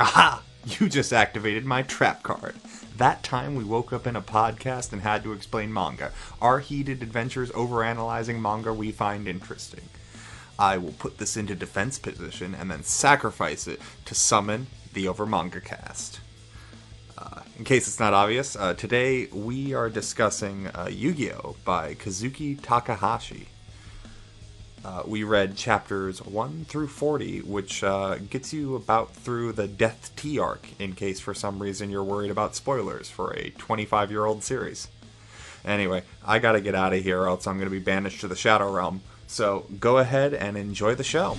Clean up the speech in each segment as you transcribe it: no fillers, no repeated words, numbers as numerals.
Aha! You just activated my trap card. That time we woke up in a podcast and had to explain manga. Our heated adventures overanalyzing manga we find interesting. I will put this into defense position and then sacrifice it to summon the OverMangaCast. In case it's not obvious, today we are discussing YuGiOh by Kazuki Takahashi. We read chapters 1 through 40, which gets you about through the Death Tea arc, in case for some reason you're worried about spoilers for a 25-year-old series. Anyway, I gotta get out of here, or else I'm gonna be banished to the Shadow Realm. So go ahead and enjoy the show.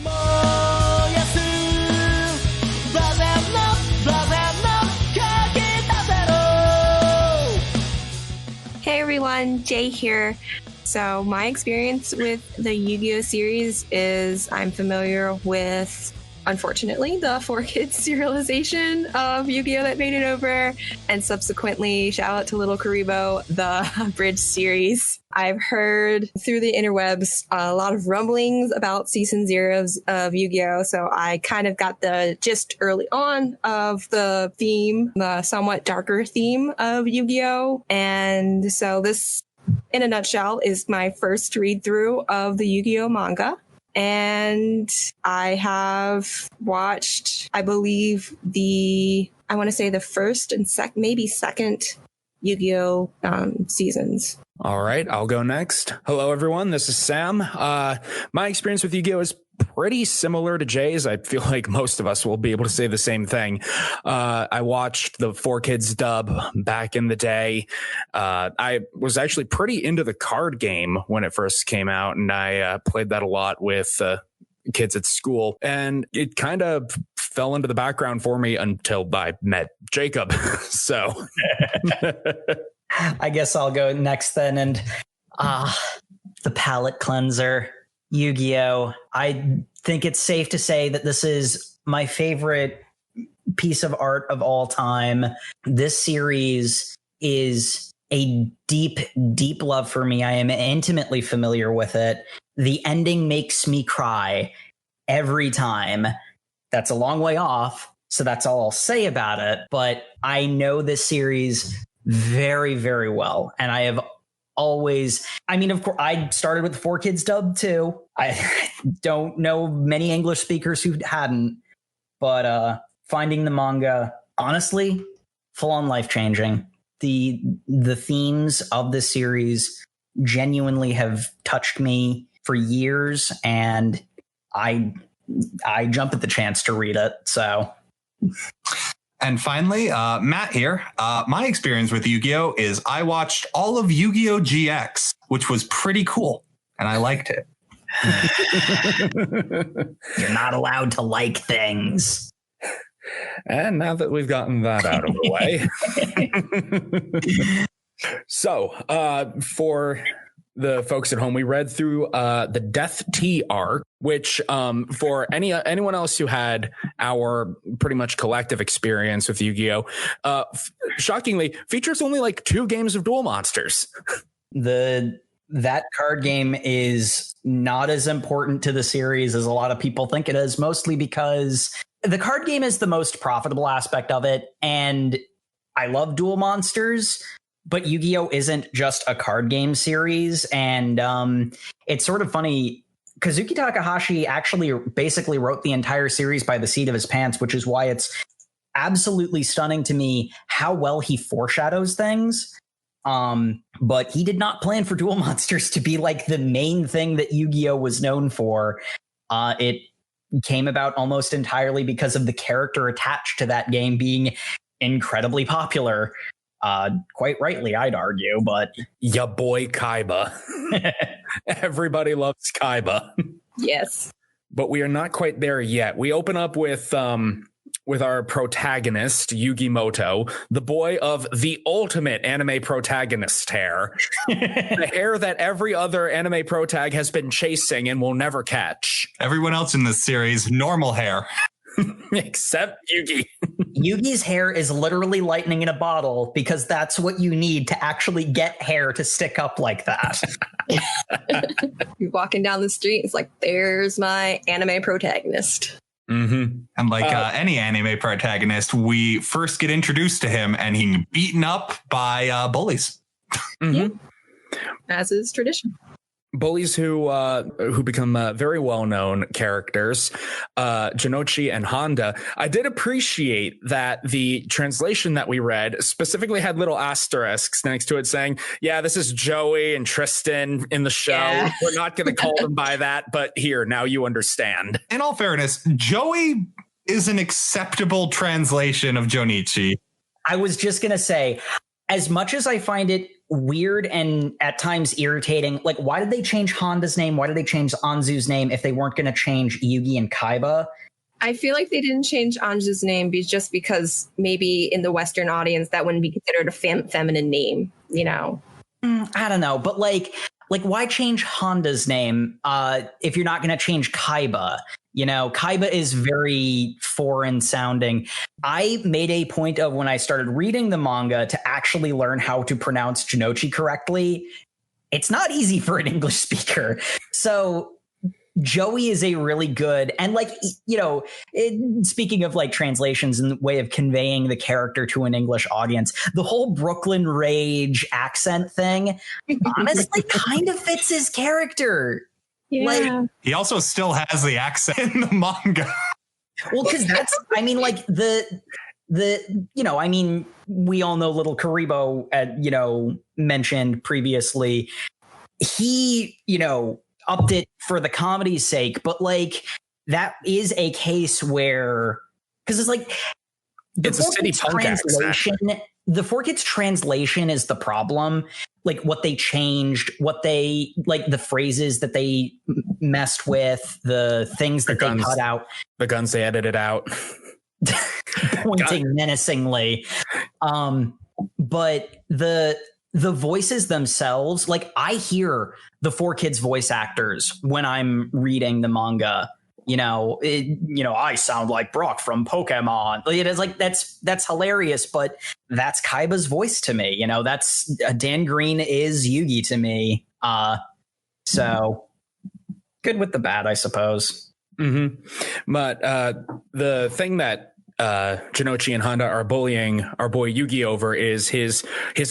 Hey everyone, Jay here. So my experience with the YuGiOh series is I'm familiar with, unfortunately, the 4Kids serialization of YuGiOh that made it over, and subsequently, shout out to Little Karibo, the Bridge series. I've heard through the interwebs a lot of rumblings about season 0 of YuGiOh, so I kind of got the gist early on of the theme, the somewhat darker theme of YuGiOh, and so this, in a nutshell, is my first read through of the YuGiOh manga. And I have watched, I believe, I want to say the first and maybe second YuGiOh seasons. All right, I'll go next. Hello, everyone. This is Sam. My experience with YuGiOh is pretty similar to Jay's. I feel like most of us will be able to say the same thing. I watched the 4Kids dub back in the day. I was actually pretty into the card game when it first came out, and I played that a lot with kids at school. And it kind of fell into the background for me until I met Jacob. So I guess I'll go next then. And the palate cleanser, YuGiOh. I think it's safe to say that this is my favorite piece of art of all time. This series is a deep, deep love for me. I am intimately familiar with it. The ending makes me cry every time. That's a long way off, so that's all I'll say about it. But I know this series very, very well. And I have always, I mean, of course, I started with the 4Kids dub too. I don't know many English speakers who hadn't, but finding the manga, honestly, full on life changing. The themes of the series genuinely have touched me for years, and I jump at the chance to read it. So. And finally, Matt here. My experience with Yu-Gi-Oh! Is I watched all of Yu-Gi-Oh! GX, which was pretty cool, and I liked it. You're not allowed to like things. And now that we've gotten that out of the way. So, for the folks at home, we read through the Death Tea arc, which for anyone else who had our pretty much collective experience with Yu-Gi-Oh, shockingly features only like 2 games of Duel Monsters. That card game is not as important to the series as a lot of people think it is, mostly because the card game is the most profitable aspect of it, and I love Duel Monsters. But Yu-Gi-Oh! Isn't just a card game series, and it's sort of funny. Kazuki Takahashi actually basically wrote the entire series by the seat of his pants, which is why it's absolutely stunning to me how well he foreshadows things. But he did not plan for Duel Monsters to be like the main thing that Yu-Gi-Oh! Was known for. It came about almost entirely because of the character attached to that game being incredibly popular. Quite rightly, I'd argue, but ya boy Kaiba. Everybody loves Kaiba. Yes. But we are not quite there yet. We open up with our protagonist, Yugi Muto, the boy of the ultimate anime protagonist hair. The hair that every other anime protag has been chasing and will never catch. Everyone else in this series, normal hair. Except Yugi. Yugi's hair is literally lightning in a bottle because that's what you need to actually get hair to stick up like that. You're walking down the street, it's like, there's my anime protagonist. Mm-hmm. And like any anime protagonist, we first get introduced to him and he's beaten up by bullies. Mm-hmm. As is tradition. Bullies who become very well-known characters, Jinochi and Honda. I did appreciate that the translation that we read specifically had little asterisks next to it saying, yeah, this is Joey and Tristan in the show. Yeah. We're not going to call them by that, but here, now you understand. In all fairness, Joey is an acceptable translation of Jonichi. I was just going to say, as much as I find it weird and at times irritating, like, why did they change Honda's name? Why did they change Anzu's name if they weren't going to change Yugi and Kaiba? I feel like they didn't change Anju's name just because maybe in the Western audience that wouldn't be considered a feminine name, you know? I don't know, but like why change Honda's name if you're not going to change Kaiba? You know, Kaiba is very foreign sounding. I made a point of when I started reading the manga to actually learn how to pronounce Jinochi correctly. It's not easy for an English speaker. So Joey is a really good, and like, you know, speaking of like translations and way of conveying the character to an English audience, the whole Brooklyn Rage accent thing honestly kind of fits his character. Yeah. Like, he also still has the accent in the manga. Well, because that's, I mean, like the, you know, I mean, we all know little Karibo, you know, mentioned previously. He, you know, upped it for the comedy's sake, but like that is a case where, because it's like, it's a city punk translation. The 4Kids translation is the problem. Like what they changed, what they like, the phrases that they messed with, the things that they cut out, the guns they edited out, pointing menacingly. But the voices themselves, like I hear the 4Kids voice actors when I'm reading the manga. You know, I sound like Brock from Pokemon. It is like that's hilarious, but that's Kaiba's voice to me. You know, that's Dan Green is Yugi to me. So good with the bad, I suppose. Mm-hmm. But the thing that Jinochi and Honda are bullying our boy Yugi over is his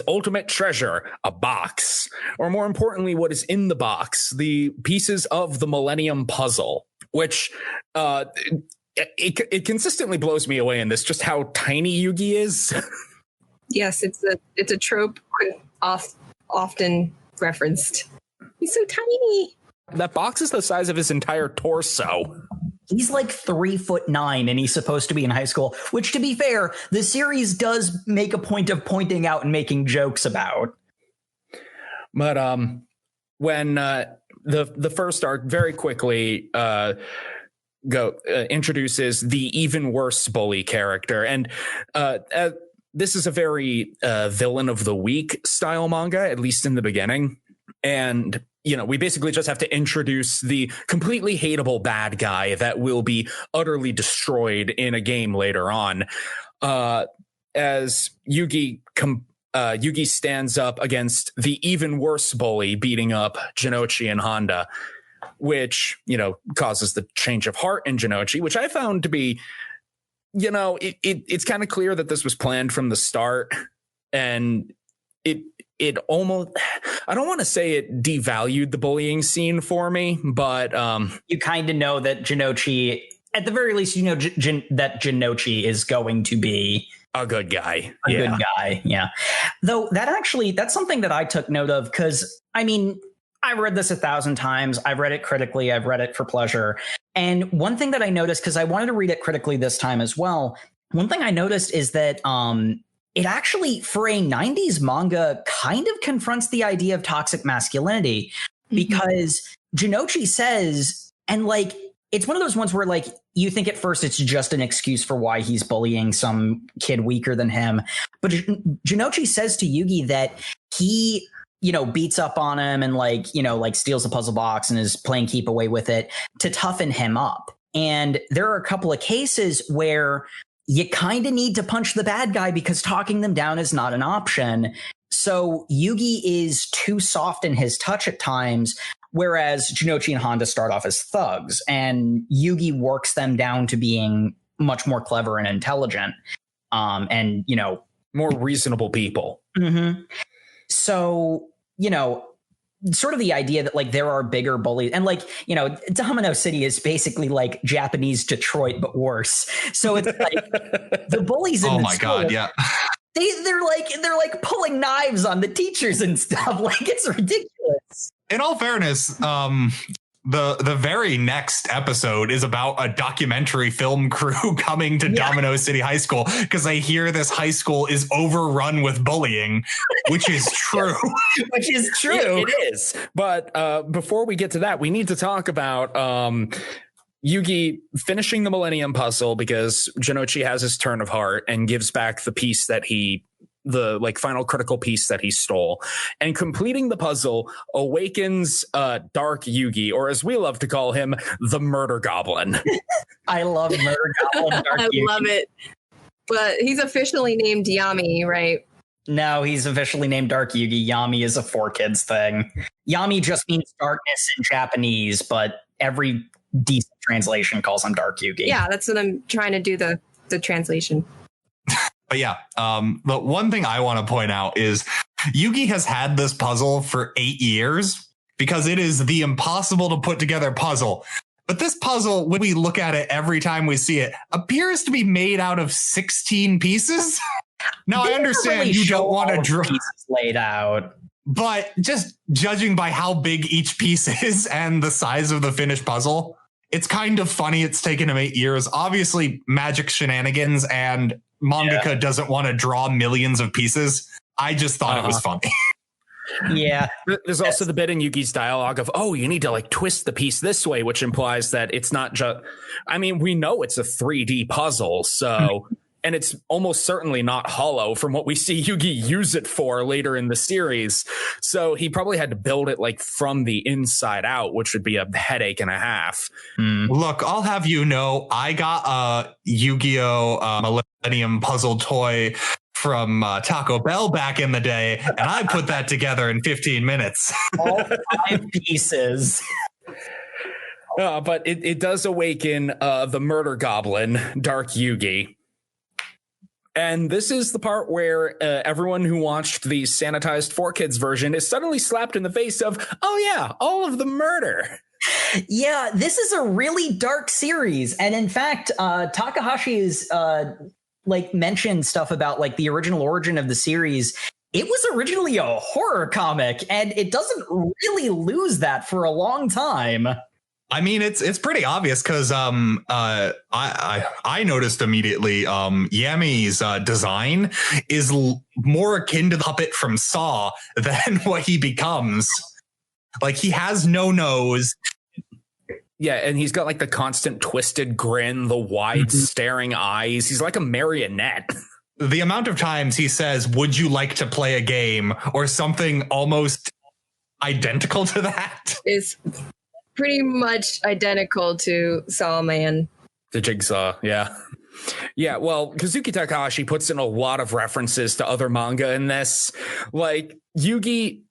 ultimate treasure, a box, or more importantly, what is in the box, the pieces of the Millennium Puzzle. Which it consistently blows me away in this, just how tiny Yugi is. Yes, it's a trope often referenced. He's so tiny. That box is the size of his entire torso. He's like 3'9" and he's supposed to be in high school, which, to be fair, the series does make a point of pointing out and making jokes about. But when the first arc very quickly introduces the even worse bully character, and this is a very villain of the week style manga, at least in the beginning. And you know, we basically just have to introduce the completely hateable bad guy that will be utterly destroyed in a game later on. As Yugi stands up against the even worse bully beating up Jinochi and Honda, which, you know, causes the change of heart in Jinochi, which I found to be, you know, it's kind of clear that this was planned from the start. And it almost, I don't want to say it devalued the bullying scene for me, but you kind of know that Jinochi, at the very least, you know that Jinochi is going to be a good guy. Good guy. Yeah. Though that's something that I took note of, because I mean, I've read this 1,000 times. I've read it critically. I've read it for pleasure. And one thing that I noticed, because I wanted to read it critically this time as well, one thing I noticed is that it actually, for a 90s manga, kind of confronts the idea of toxic masculinity, because Jinochi says, and like, it's one of those ones where like you think at first it's just an excuse for why he's bullying some kid weaker than him. But Jinochi says to Yugi that he, you know, beats up on him and like, you know, like steals a puzzle box and is playing keep away with it to toughen him up. And there are a couple of cases where you kind of need to punch the bad guy because talking them down is not an option. So Yugi is too soft in his touch at times, whereas Jinochi and Honda start off as thugs, and Yugi works them down to being much more clever and intelligent, and more reasonable people. Mm-hmm. So sort of the idea that like there are bigger bullies, and like Domino City is basically like Japanese Detroit but worse. So it's like the bullies in the school, god, yeah. They're like pulling knives on the teachers and stuff. Like, it's ridiculous. In all fairness, the very next episode is about a documentary film crew coming to Domino City High School because they hear this high school is overrun with bullying, which is true. Which is true. It is. But before we get to that, we need to talk about Yugi finishing the Millennium Puzzle because Jinochi has his turn of heart and gives back the piece that the like final critical piece that he stole, and completing the puzzle awakens Dark Yugi, or as we love to call him, the Murder Goblin. I love Murder Goblin. Dark I Yugi. love it. But he's officially named Yami, right? No, he's officially named Dark Yugi. Yami is a 4Kids thing. Yami just means darkness in Japanese, but every decent translation calls him Dark Yugi. Yeah, that's what I'm trying to do, the translation. But yeah, the one thing I want to point out is Yugi has had this puzzle for 8 years because it is the impossible to put together puzzle. But this puzzle, when we look at it every time we see it, appears to be made out of 16 pieces. Now, I understand really you don't want to draw pieces laid out, but just judging by how big each piece is and the size of the finished puzzle, it's kind of funny. It's taken him 8 years. Obviously, magic shenanigans, and mangaka doesn't want to draw millions of pieces. I just thought it was funny. Yeah. There's also the bit in Yugi's dialogue of, oh, you need to like twist the piece this way, which implies that it's not just, I mean, we know it's a 3D puzzle, so, and it's almost certainly not hollow from what we see Yugi use it for later in the series. So he probably had to build it like from the inside out, which would be a headache and a half. Look, I'll have you know, I got a Yu-Gi-Oh! Millennium puzzle toy from Taco Bell back in the day, and I put that together in 15 minutes. All 5 pieces. But it does awaken the Murder Goblin, Dark Yugi. And this is the part where everyone who watched the sanitized 4Kids version is suddenly slapped in the face of, oh yeah, all of the murder. Yeah, this is a really dark series. And in fact, Takahashi is like mentioned stuff about like the original origin of the series. It was originally a horror comic, and it doesn't really lose that for a long time. I mean, it's pretty obvious because I noticed immediately Yami's design is more akin to the puppet from Saw than what he becomes. Like, he has no nose. Yeah, and he's got like the constant twisted grin, the wide staring eyes. He's like a marionette. The amount of times he says, "Would you like to play a game?" or something almost identical to that Is pretty much identical to Saw Man. The Jigsaw, yeah. Yeah, well, Kazuki Takahashi puts in a lot of references to other manga in this. Like, Yugi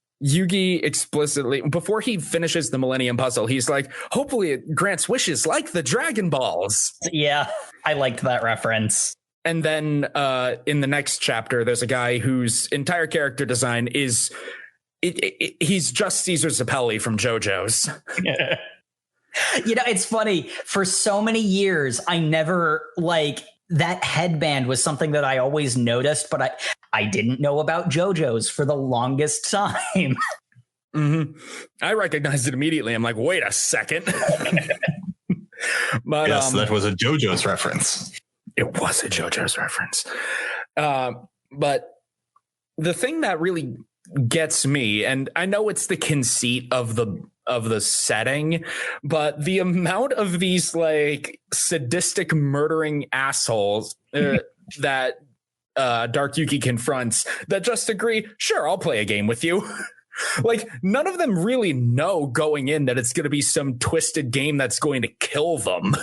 explicitly, before he finishes the Millennium Puzzle, he's like, hopefully it grants wishes like the Dragon Balls. Yeah, I liked that reference. And then in the next chapter, there's a guy whose entire character design is, he's just Caesar Zappelli from JoJo's. You know, it's funny. For so many years, I never like that headband was something that I always noticed, but I didn't know about JoJo's for the longest time. I recognized it immediately. I'm like, wait a second. But yes, that was a JoJo's reference. It was a JoJo's reference. But the thing that really gets me, and I know it's the conceit of the setting, but the amount of these like sadistic murdering assholes that Dark Yugi confronts that just agree, sure, I'll play a game with you. Like, none of them really know going in that it's going to be some twisted game that's going to kill them.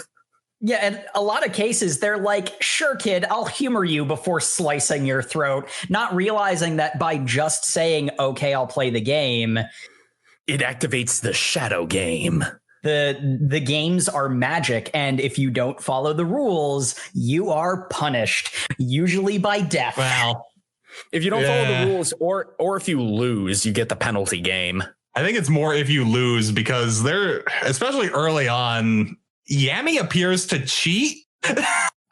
Yeah, in a lot of cases, they're like, sure, kid, I'll humor you before slicing your throat, not realizing that by just saying, okay, I'll play the game, it activates the shadow game. The games are magic, and if you don't follow the rules, you are punished, usually by death. Well, if you don't follow the rules, or if you lose, you get the penalty game. I think it's more if you lose, because they're, especially early on, Yami appears to cheat.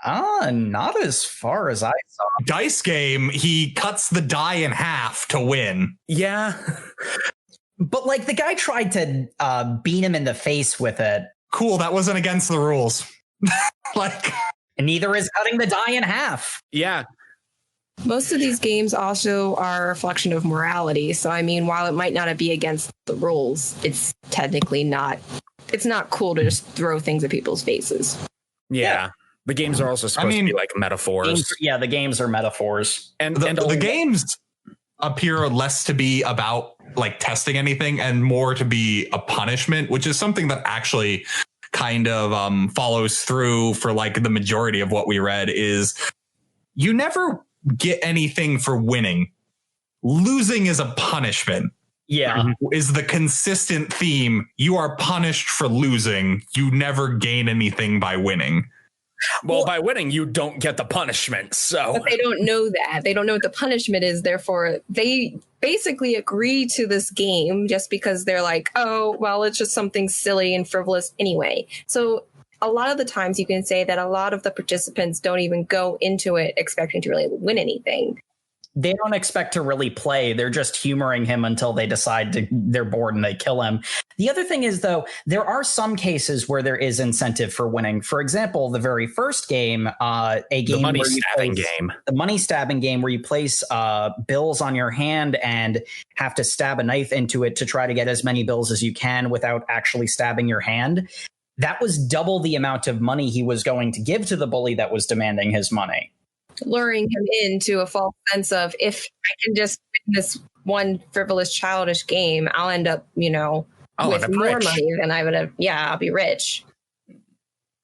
Not as far as I saw. Dice game, he cuts the die in half to win. Yeah. But like the guy tried to beat him in the face with it. Cool, that wasn't against the rules. Like, and neither is cutting the die in half. Yeah. Most of these games also are a reflection of morality. So, I mean, while it might not be against the rules, it's technically not. It's not cool to just throw things at people's faces. Yeah. The games are also supposed to be like metaphors. The games are metaphors. And the games appear less to be about like testing anything and more to be a punishment, which is something that actually kind of follows through for like the majority of what we read. Is you never get anything for winning. Losing is a punishment. Yeah. Is the consistent theme. You are punished for losing. You never gain anything by winning. Well, by winning, you don't get the punishment. So, but they don't know that. They don't know what the punishment is. Therefore, they basically agree to this game just because they're like, oh, well, it's just something silly and frivolous anyway. So a lot of the times you can say that a lot of the participants don't even go into it expecting to really win anything. They don't expect to really play. They're just humoring him until they decide they're bored and they kill him. The other thing is, though, there are some cases where there is incentive for winning. For example, the very first game, the money stabbing game where you place bills on your hand and have to stab a knife into it to try to get as many bills as you can without actually stabbing your hand. That was double the amount of money he was going to give to the bully that was demanding his money. Luring him into a false sense of, if I can just win this one frivolous, childish game, I'll end up, with more money than I would have. Yeah, I'll be rich.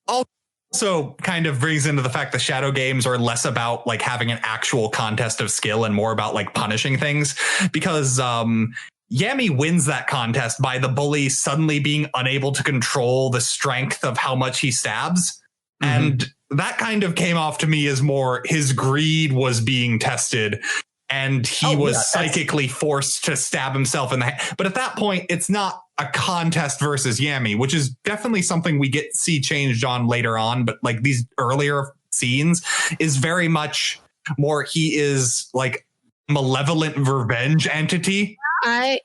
Also kind of brings into the fact the shadow games are less about like having an actual contest of skill and more about like punishing things, because Yami wins that contest by the bully suddenly being unable to control the strength of how much he stabs. Mm-hmm. And that kind of came off to me as more his greed was being tested and he was psychically forced to stab himself in the head. But at that point, it's not a contest versus Yami, which is definitely something we see changed on later on. But like these earlier scenes is very much more he is like malevolent revenge entity. And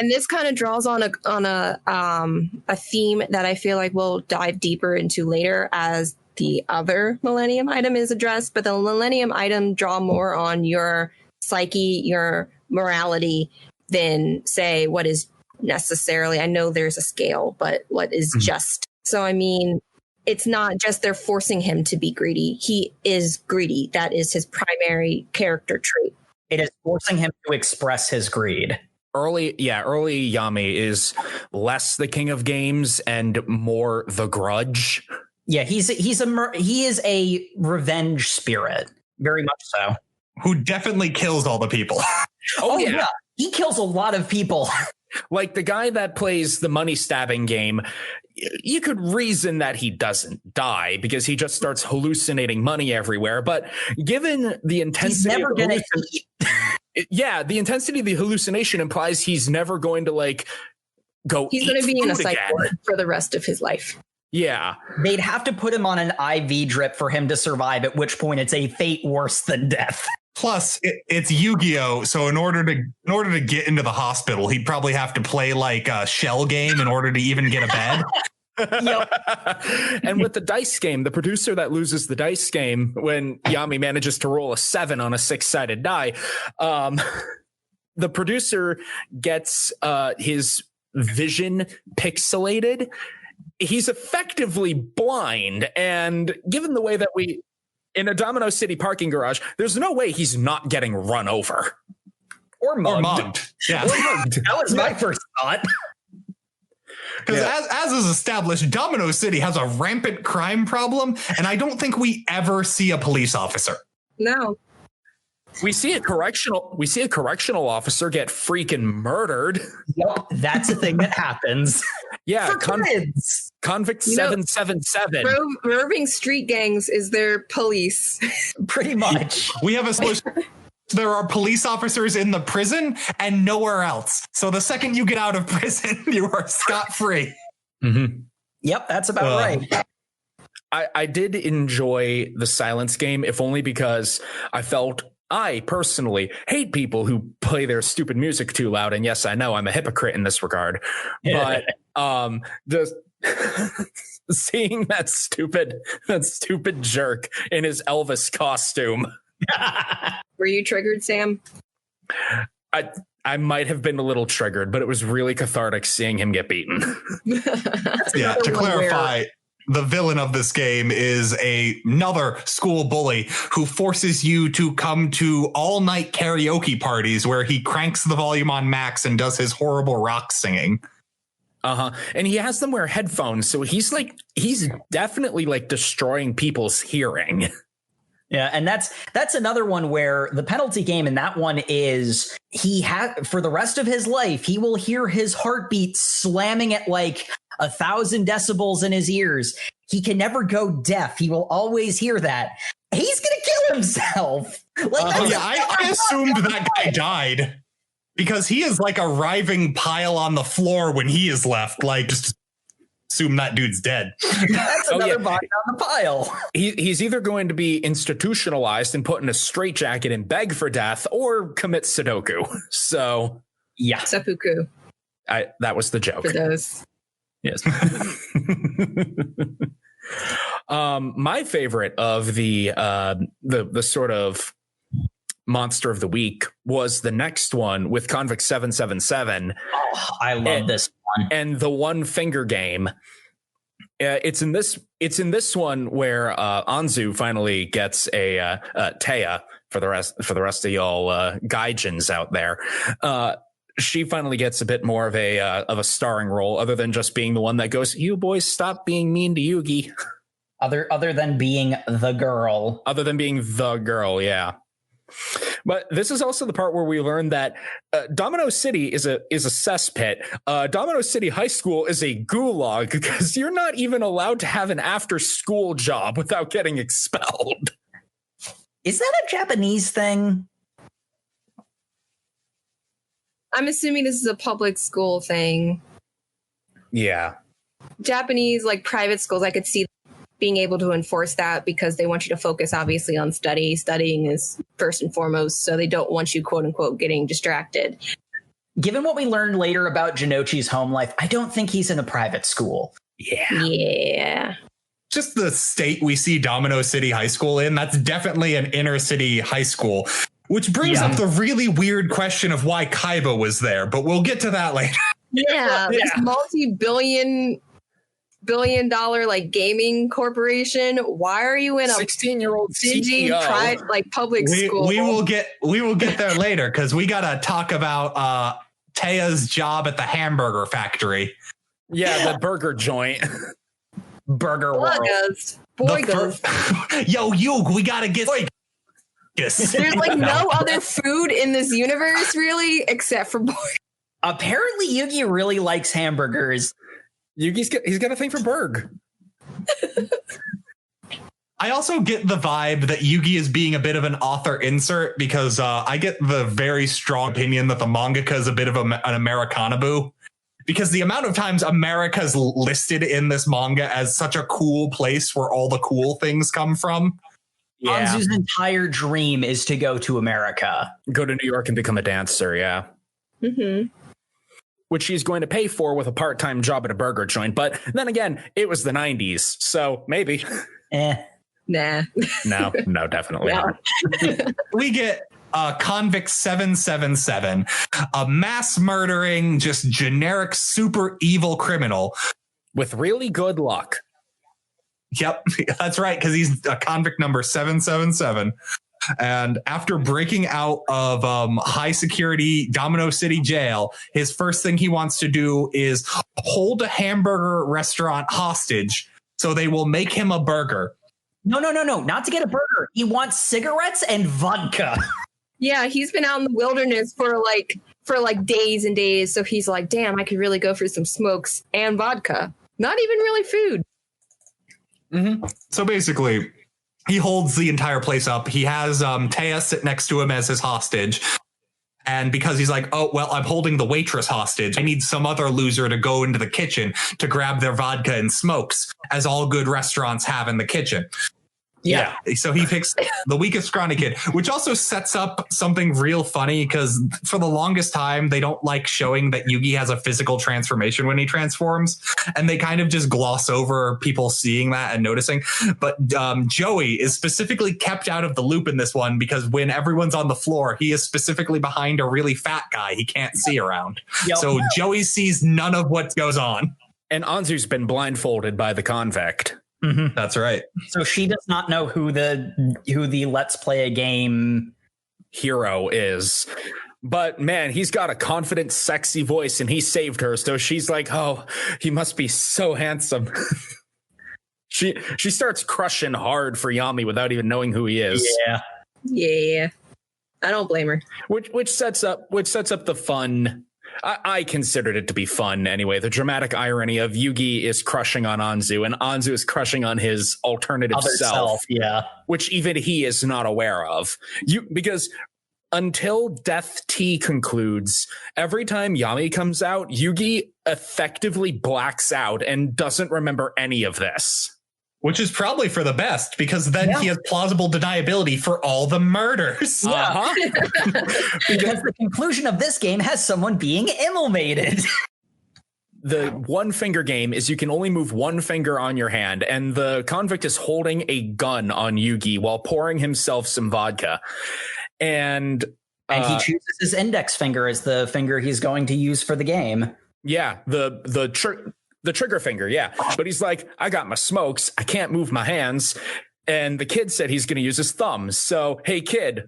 this kind of draws on a theme that I feel like we'll dive deeper into later as the other Millennium item is addressed. But the Millennium item draw more on your psyche, your morality, than say what is necessarily. I know there's a scale, but what is just. So I mean, it's not just they're forcing him to be greedy. He is greedy. That is his primary character trait. It is forcing him to express his greed. Early Yami is less the king of games and more the grudge. Yeah, he is a revenge spirit, very much so. Who definitely kills all the people. Oh yeah, he kills a lot of people. Like the guy that plays the money stabbing game, you could reason that he doesn't die because he just starts hallucinating money everywhere. But given the intensity, he's never going to eat. Yeah, the intensity of the hallucination implies he's never going to go. He's going to be in a psych ward for the rest of his life. Yeah, they'd have to put him on an IV drip for him to survive. At which point, it's a fate worse than death. Plus, it's Yu-Gi-Oh! So in order to get into the hospital, he'd probably have to play like a shell game in order to even get a bed. Yep. And with the dice game, the producer that loses the dice game when Yami manages to roll a 7 on a 6-sided die, the producer gets his vision pixelated. He's effectively blind, and given the way that in a Domino City parking garage, there's no way he's not getting run over. Or mugged. Yeah. Or mugged. That was my first thought. Because as is established, Domino City has a rampant crime problem, and I don't think we ever see a police officer. No. We see a correctional officer get freaking murdered. Yep, that's a thing that happens. Yeah, For kids. Convict 777. Roving street gangs is their police. Pretty much. We have a solution. There are police officers in the prison and nowhere else. So the second you get out of prison, you are scot-free. Mm-hmm. Yep, that's about right. I did enjoy the silence game, if only because I personally hate people who play their stupid music too loud. And yes, I know I'm a hypocrite in this regard, but just seeing that stupid jerk in his Elvis costume. Were you triggered, Sam? I might have been a little triggered, but it was really cathartic seeing him get beaten. Yeah, to clarify, the villain of this game is another school bully who forces you to come to all-night karaoke parties where he cranks the volume on max and does his horrible rock singing. And he has them wear headphones, so he's definitely like destroying people's hearing. Yeah, and that's another one where the penalty game in that one is for the rest of his life, he will hear his heartbeat slamming at like 1,000 decibels in his ears. He can never go deaf. He will always hear that. He's gonna kill himself. I assumed that guy died because he is like a writhing pile on the floor when he is left. Like, just assume that dude's dead. That's another body on the pile. He's either going to be institutionalized and put in a straitjacket and beg for death, or commit Sudoku. So, yeah, Seppuku. That was the joke. For those. Yes. My favorite of the sort of monster of the week was the next one with Convict 777. Oh, I love this one. And the one finger game. It's in this one where Anzu finally gets a Taya for the rest of y'all gaijins out there. She finally gets a bit more of a starring role, other than just being the one that goes, "You boys stop being mean to Yugi." Other than being the girl. Other than being the girl, yeah. But this is also the part where we learn that Domino City is a cesspit. Domino City High School is a gulag because you're not even allowed to have an after-school job without getting expelled. Is that a Japanese thing? I'm assuming this is a public school thing. Yeah. Japanese, like private schools, I could see being able to enforce that because they want you to focus obviously on study. Studying is first and foremost, so they don't want you, quote unquote, getting distracted. Given what we learned later about Jinochi's home life, I don't think he's in a private school. Yeah. Just the state we see Domino City High School in, that's definitely an inner city high school. Which brings up the really weird question of why Kaiba was there, but we'll get to that later. Yeah, this multi-billion dollar like gaming corporation. Why are you in a 16-year-old dingy public school? We will get there later because we gotta talk about Taya's job at the hamburger factory. Yeah, the burger joint. Burger World. Yo, Yug, we gotta get. There's like no other food in this universe, really, except for burgers. Apparently, Yugi really likes hamburgers. He's got a thing for burg. I also get the vibe that Yugi is being a bit of an author insert because I get the very strong opinion that the mangaka is a bit of an Americanaboo. Because the amount of times America's listed in this manga as such a cool place where all the cool things come from. Yeah. Anzu's entire dream is to go to America. Go to New York and become a dancer, yeah. Mm-hmm. Which she's going to pay for with a part-time job at a burger joint. But then again, it was the 90s, so maybe. Nah. No, definitely not. We get Convict 777, a mass murdering, just generic super evil criminal. With really good luck. Yep, that's right, because he's a convict number 777. And after breaking out of high security Domino City jail, his first thing he wants to do is hold a hamburger restaurant hostage so they will make him a burger. No, not to get a burger. He wants cigarettes and vodka. Yeah, he's been out in the wilderness for like days and days. So he's like, damn, I could really go for some smokes and vodka. Not even really food. Mm-hmm. So basically, he holds the entire place up. He has Taya sit next to him as his hostage. And because he's like, oh, well, I'm holding the waitress hostage, I need some other loser to go into the kitchen to grab their vodka and smokes, as all good restaurants have in the kitchen. Yeah. So he picks the weakest scrawny kid, which also sets up something real funny because for the longest time, they don't like showing that Yugi has a physical transformation when he transforms. And they kind of just gloss over people seeing that and noticing. But Joey is specifically kept out of the loop in this one because when everyone's on the floor, he is specifically behind a really fat guy he can't see around. Yep. So Joey sees none of what goes on. And Anzu's been blindfolded by the convict. Mm-hmm. That's right. So she does not know who the Let's Play a Game hero is. But man, he's got a confident, sexy voice and he saved her. So she's like, oh, he must be so handsome. She starts crushing hard for Yami without even knowing who he is. Yeah. I don't blame her. Which sets up the fun. I considered it to be fun anyway. The dramatic irony of Yugi is crushing on Anzu and Anzu is crushing on his alternative self. Yeah. Which even he is not aware of. Because until Death T concludes, every time Yami comes out, Yugi effectively blacks out and doesn't remember any of this. Which is probably for the best, because then he has plausible deniability for all the murders. Yeah. Because the conclusion of this game has someone being immolated. The one finger game is you can only move one finger on your hand, and the convict is holding a gun on Yugi while pouring himself some vodka. And he chooses his index finger as the finger he's going to use for the game. Yeah, the trigger finger, yeah. But he's like, I got my smokes. I can't move my hands. And the kid said he's going to use his thumbs. So, hey, kid.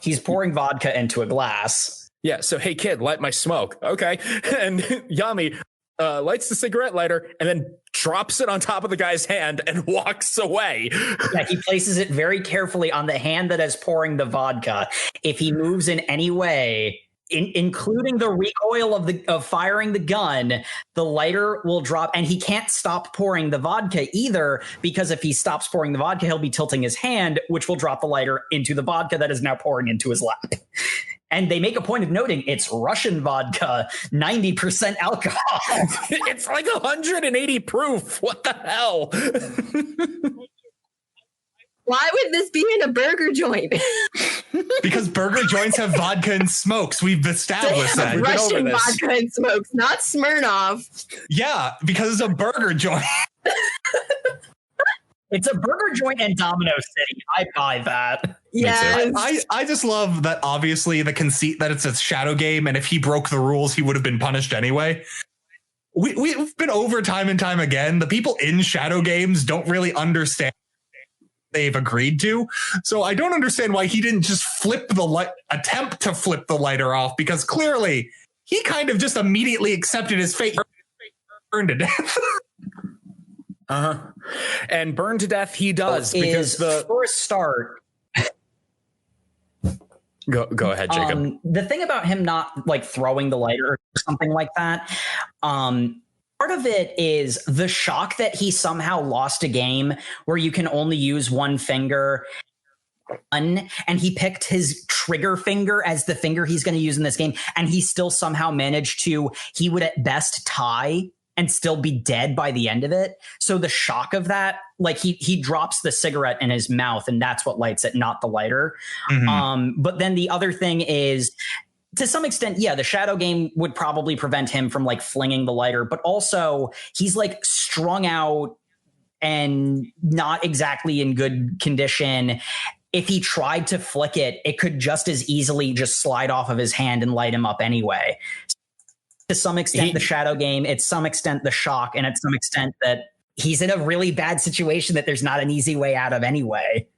He's pouring vodka into a glass. Yeah, so, hey, kid, light my smoke. Okay. And Yami lights the cigarette lighter and then drops it on top of the guy's hand and walks away. Yeah, he places it very carefully on the hand that is pouring the vodka. If he moves in any way, including the recoil of firing the gun, the lighter will drop, and he can't stop pouring the vodka either, because if he stops pouring the vodka, he'll be tilting his hand, which will drop the lighter into the vodka that is now pouring into his lap. And they make a point of noting it's Russian vodka, 90% alcohol. It's like 180 proof. What the hell? Why would this be in a burger joint? Because burger joints have vodka and smokes. We've established that. Russian vodka and smokes, not Smirnoff. Yeah, because it's a burger joint. It's a burger joint in Domino City. I buy that. Yeah, I just love that. Obviously, the conceit that it's a shadow game, and if he broke the rules, he would have been punished anyway. We've been over time and time again. The people in shadow games don't really understand they've agreed to. So I don't understand why he didn't just attempt to flip the lighter off, because clearly he kind of just immediately accepted his fate, burned to death. And burned to death he does, because for a start. Go ahead, Jacob. The thing about him not like throwing the lighter or something like that, part of it is the shock that he somehow lost a game where you can only use one finger, and he picked his trigger finger as the finger he's going to use in this game, and he still somehow managed to, he would at best tie and still be dead by the end of it. So the shock of that, like he drops the cigarette in his mouth and that's what lights it, not the lighter. Mm-hmm. But then the other thing is, to some extent, yeah, the shadow game would probably prevent him from like flinging the lighter, but also he's like strung out and not exactly in good condition. If he tried to flick it, it could just as easily just slide off of his hand and light him up anyway. To some extent, the shadow game, it's some extent the shock, and it's some extent that he's in a really bad situation that there's not an easy way out of anyway.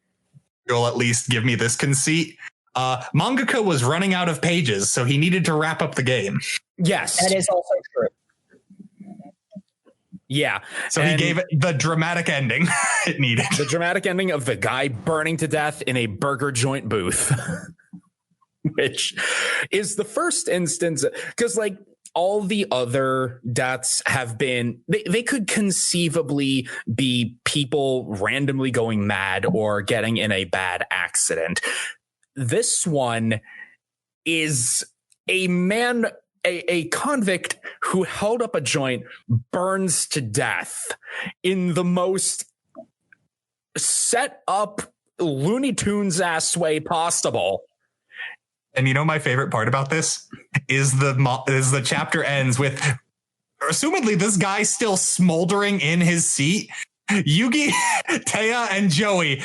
you'll at least give me this conceit. Mangaka was running out of pages, so he needed to wrap up the game. Yes. That is also true. Yeah. So he gave it the dramatic ending it needed. The dramatic ending of the guy burning to death in a burger joint booth, which is the first instance, because like all the other deaths have been, they could conceivably be people randomly going mad or getting in a bad accident. This one is a man, a convict who held up a joint, burns to death in the most set up Looney Tunes ass way possible. And you know my favorite part about this is the chapter ends with, assumedly this guy's still smoldering in his seat. Yugi, Taya, and Joey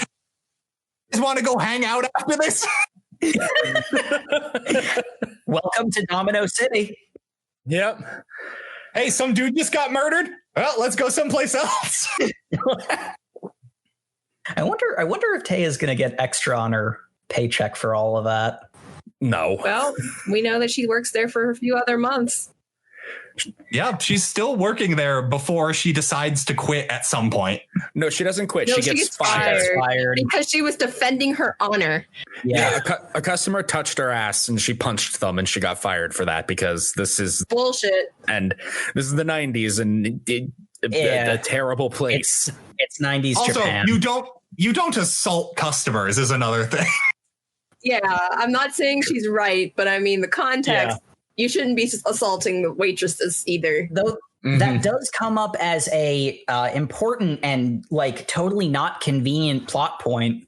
just want to go hang out after this. Welcome to Domino City. Yep. Hey, some dude just got murdered. Well, let's go someplace else. I wonder if Taya's going to get extra on her paycheck for all of that. No. Well, we know that she works there for a few other months. Yeah, she's still working there before she decides to quit at some point. No, she doesn't quit. No, she gets fired because she was defending her honor. Yeah, a customer touched her ass and she punched them and she got fired for that because this is bullshit. And this is the 90s and a terrible place. It's 90s also, Japan. You don't assault customers is another thing. Yeah, I'm not saying she's right, but I mean the context. Yeah. You shouldn't be assaulting the waitresses either. Though that does come up as a important and like totally not convenient plot point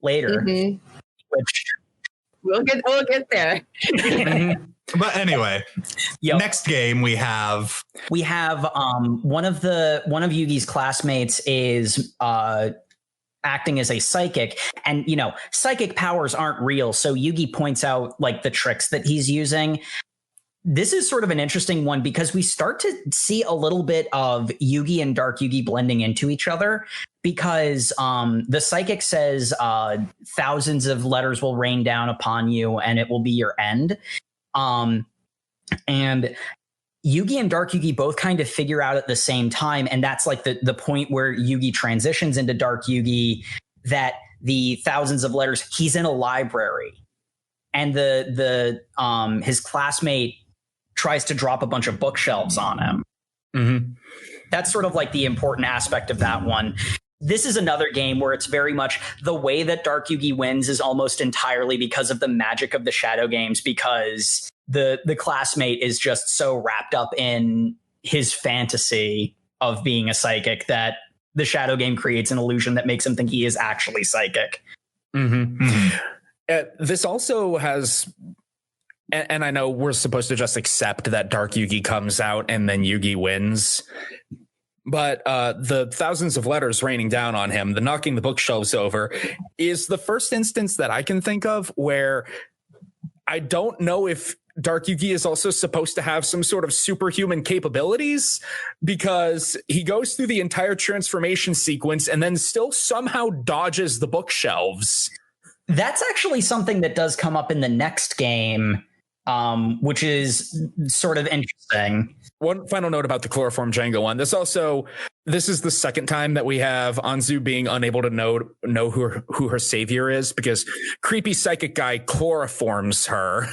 later. Mm-hmm. Which we'll get there. But anyway, next game we have one of Yugi's classmates is acting as a psychic, and psychic powers aren't real, so Yugi points out like the tricks that he's using. This is sort of an interesting one because we start to see a little bit of Yugi and Dark Yugi blending into each other, because the psychic says thousands of letters will rain down upon you and it will be your end. And Yugi and Dark Yugi both kind of figure out at the same time, and that's like the point where Yugi transitions into Dark Yugi, that the thousands of letters, he's in a library, and his classmate tries to drop a bunch of bookshelves on him. Mm-hmm. That's sort of like the important aspect of that one. This is another game where it's very much the way that Dark Yugi wins is almost entirely because of the magic of the Shadow games, because the classmate is just so wrapped up in his fantasy of being a psychic that the Shadow game creates an illusion that makes him think he is actually psychic. Mm-hmm. Mm-hmm. This also has, and I know we're supposed to just accept that Dark Yugi comes out and then Yugi wins, but the thousands of letters raining down on him, the knocking the bookshelves over, is the first instance that I can think of where I don't know if Dark Yugi is also supposed to have some sort of superhuman capabilities, because he goes through the entire transformation sequence and then still somehow dodges the bookshelves. That's actually something that does come up in the next game, which is sort of interesting. One final note about the chloroform Django one. This is the second time that we have Anzu being unable to know who her savior is, because creepy psychic guy chloroforms her.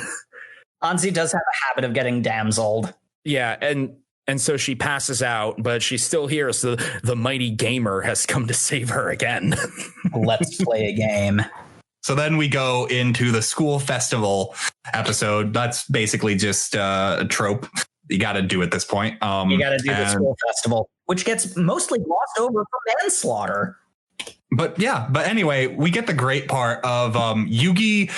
Anzu does have a habit of getting damseled. Yeah, and so she passes out, but she's still here, so the mighty gamer has come to save her again. Let's play a game. So then we go into the school festival episode. That's basically just a trope you got to do at this point. You got to do the school festival, which gets mostly glossed over for manslaughter. But anyway, we get the great part of Yugi,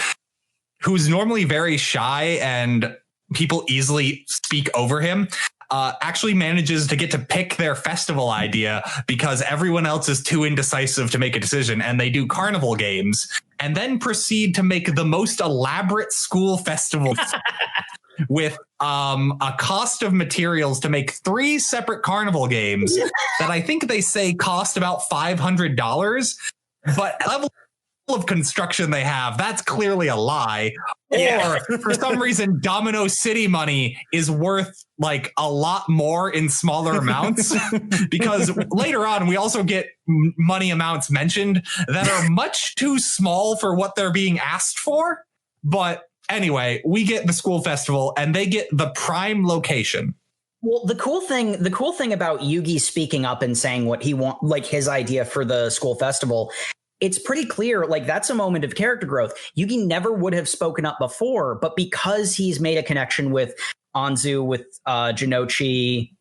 who's normally very shy and people easily speak over him, actually manages to get to pick their festival idea because everyone else is too indecisive to make a decision, and they do carnival games and then proceed to make the most elaborate school festival with a cost of materials to make 3 separate carnival games that I think they say cost about $500, but level of construction they have, that's clearly a lie. Yeah. Or for some reason, Domino City money is worth like a lot more in smaller amounts, because later on we also get money amounts mentioned that are much too small for what they're being asked for. But anyway, we get the school festival and they get the prime location. Well, the cool thing about Yugi speaking up and saying what he want, like his idea for the school festival, it's pretty clear, like that's a moment of character growth. Yugi never would have spoken up before, but because he's made a connection with Anzu, with Jinochi,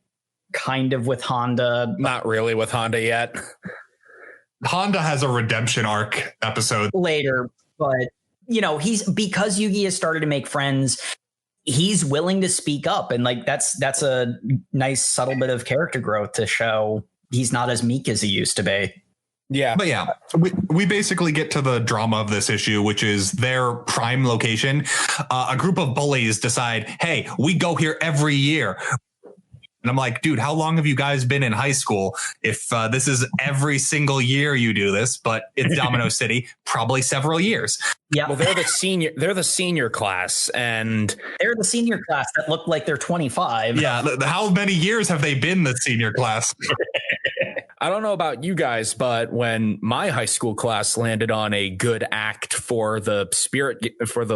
kind of with Honda. Not really with Honda yet. Honda has a redemption arc episode Later, but because Yugi has started to make friends, he's willing to speak up, and like that's a nice subtle bit of character growth to show he's not as meek as he used to be. Yeah. But yeah, we basically get to the drama of this issue, which is their prime location. A group of bullies decide, hey, we go here every year. And I'm like, dude, how long have you guys been in high school? If this is every single year you do this, but it's Domino City, probably several years. Yeah. Well, they're the senior class, and they're the senior class that look like they're 25. Yeah. How many years have they been the senior class? I don't know about you guys, but when my high school class landed on a good act for the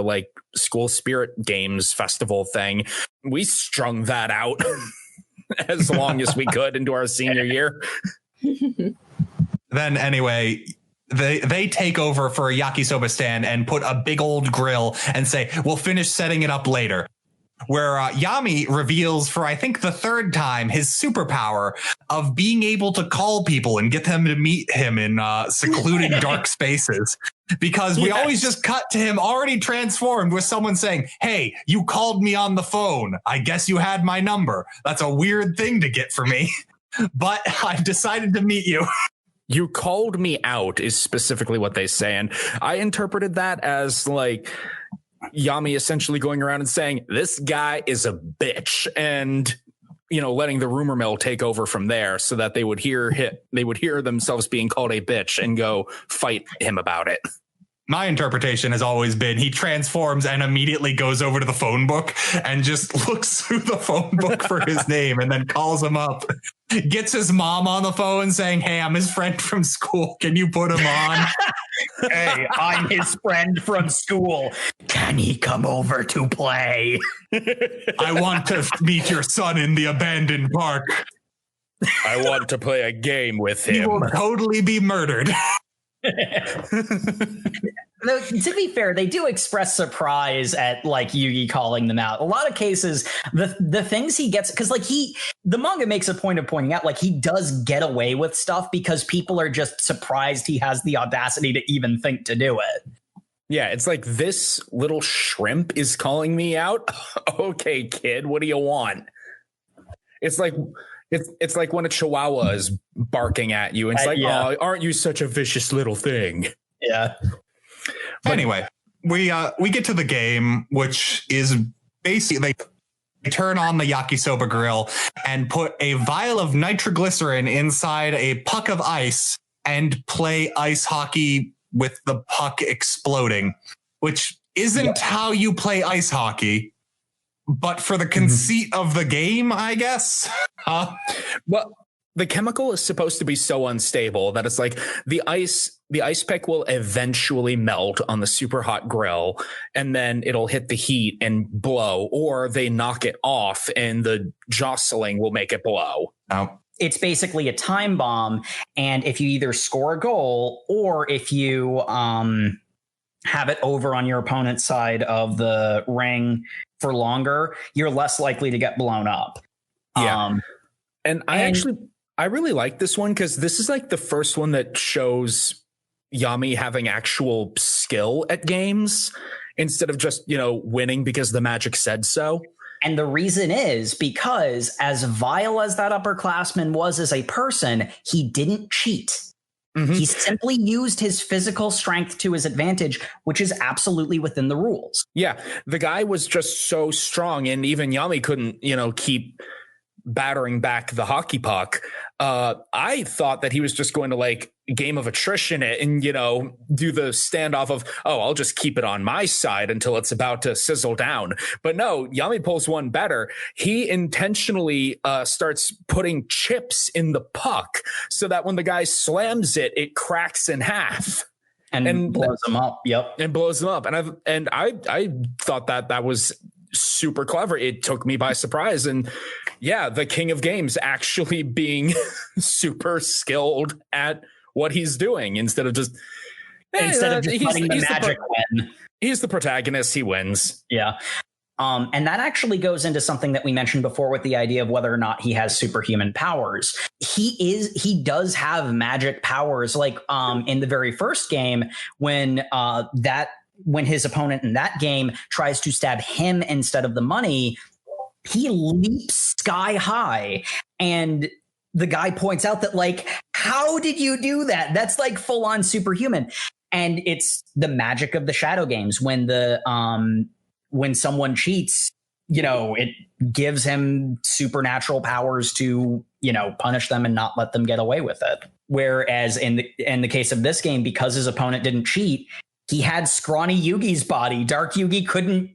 like school spirit games festival thing, we strung that out as long as we could into our senior year. Then anyway, they take over for a yakisoba stand and put a big old grill and say, we'll finish setting it up later. Where Yami reveals for, I think, the third time his superpower of being able to call people and get them to meet him in secluded dark spaces. Because we always just cut to him already transformed with someone saying, hey, you called me on the phone. I guess you had my number. That's a weird thing to get for me. But I've decided to meet you. You called me out is specifically what they say. And I interpreted that as like Yami essentially going around and saying, this guy is a bitch, and letting the rumor mill take over from there, so that they would hear themselves being called a bitch and go fight him about it. My interpretation has always been he transforms and immediately goes over to the phone book and just looks through the phone book for his name and then calls him up, gets his mom on the phone saying, hey, I'm his friend from school. Can you put him on? Hey, I'm his friend from school. Can he come over to play? I want to meet your son in the abandoned park. I want to play a game with him. He will totally be murdered. Though, to be fair, they do express surprise at like Yugi calling them out. A lot of cases, the things he gets, because like the manga makes a point of pointing out, like he does get away with stuff because people are just surprised he has the audacity to even think to do it. Yeah, it's like, this little shrimp is calling me out. Okay, kid, what do you want? It's like when a chihuahua is barking at you. And it's oh, aren't you such a vicious little thing? Yeah. But anyway, we get to the game, which is basically they turn on the yakisoba grill and put a vial of nitroglycerin inside a puck of ice and play ice hockey with the puck exploding, which isn't how you play ice hockey, but for the conceit of the game, I guess. Well, the chemical is supposed to be so unstable that it's like the ice pick will eventually melt on the super hot grill, and then it'll hit the heat and blow, or they knock it off and the jostling will make it blow. Oh. It's basically a time bomb, and if you either score a goal or if you have it over on your opponent's side of the ring for longer, you're less likely to get blown up. Yeah. And I really like this one because this is like the first one that shows Yami having actual skill at games instead of just, winning because the magic said so. And the reason is because as vile as that upperclassman was as a person, he didn't cheat. Mm-hmm. He simply used his physical strength to his advantage, which is absolutely within the rules. Yeah, the guy was just so strong, and even Yami couldn't, keep battering back the hockey puck. I thought that he was just going to like game of attrition it and, do the standoff of, oh, I'll just keep it on my side until it's about to sizzle down. But no, Yami pulls one better. He intentionally starts putting chips in the puck so that when the guy slams it, it cracks in half. And blows them up. Yep. And blows them up. And I thought that was super clever. It took me by surprise. And yeah, the king of games actually being super skilled at what he's doing instead of just letting the magic win. He's the protagonist. He wins. Yeah. And that actually goes into something that we mentioned before with the idea of whether or not he has superhuman powers. He does have magic powers. Like in the very first game when his opponent in that game tries to stab him instead of the money, he leaps sky high. And the guy points out that, like, how did you do that? That's like full on superhuman. And it's the magic of the shadow games. When someone cheats, it gives him supernatural powers to, punish them and not let them get away with it. Whereas in the case of this game, because his opponent didn't cheat, he had scrawny Yugi's body. Dark Yugi couldn't,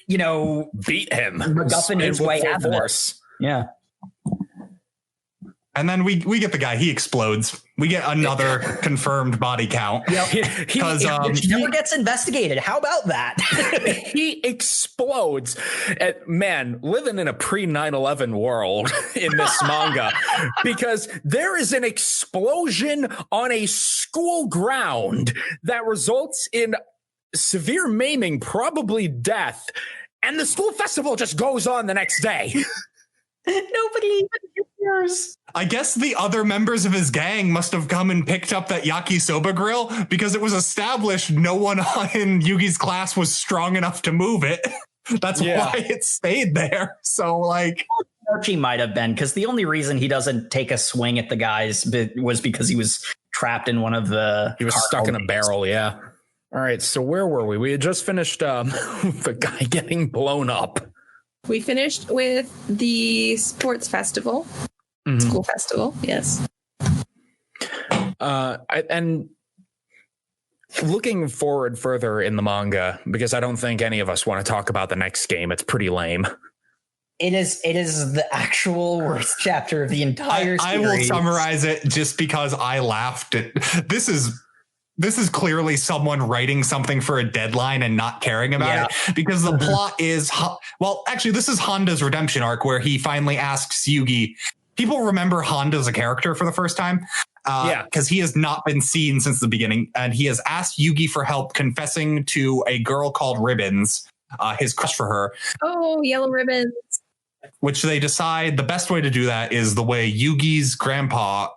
beat him. MacGuffin his way out of it. Yeah. And then we get the guy. He explodes. We get another confirmed body count. Because he never gets investigated. How about that? He explodes. Man, living in a pre-9/11 world in this manga, because there is an explosion on a school ground that results in severe maiming, probably death, and the school festival just goes on the next day. Nobody even cares. I guess the other members of his gang must have come and picked up that yakisoba grill because it was established no one in Yugi's class was strong enough to move it. That's why it stayed there. So, like, Archie might have been, because the only reason he doesn't take a swing at the guys was because he was trapped in one of the. He was stuck in a barrel. Yeah. All right. So where were we? We had just finished the guy getting blown up. We finished with the sports festival, school festival. Yes. And looking forward further in the manga, because I don't think any of us want to talk about the next game. It's pretty lame. It is the actual worst chapter of the entire series. I will summarize it just because I laughed at this is clearly someone writing something for a deadline and not caring about it, because the plot is, well, actually, this is Honda's redemption arc where he finally asks Yugi. People remember Honda as a character for the first time because he has not been seen since the beginning. And he has asked Yugi for help confessing to a girl called Ribbons, his crush for her. Oh, Yellow Ribbons. Which they decide the best way to do that is the way Yugi's grandpa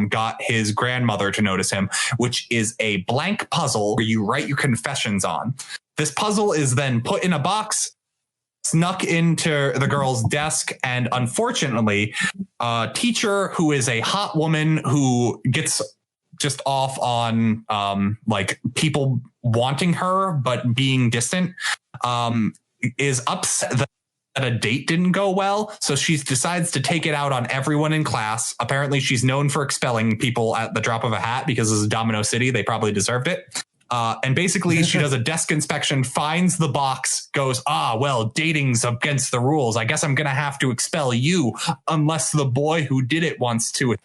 got his grandmother to notice him, which is a blank puzzle where you write your confessions on. This puzzle is then put in a box, snuck into the girl's desk, and unfortunately, a teacher who is a hot woman who gets just off on like people wanting her but being distant, is upset that a date didn't go well, so she decides to take it out on everyone in class. Apparently she's known for expelling people at the drop of a hat because this is Domino City. They probably deserved it. And basically she does a desk inspection, finds the box, goes, well, dating's against the rules. I guess I'm going to have to expel you unless the boy who did it wants to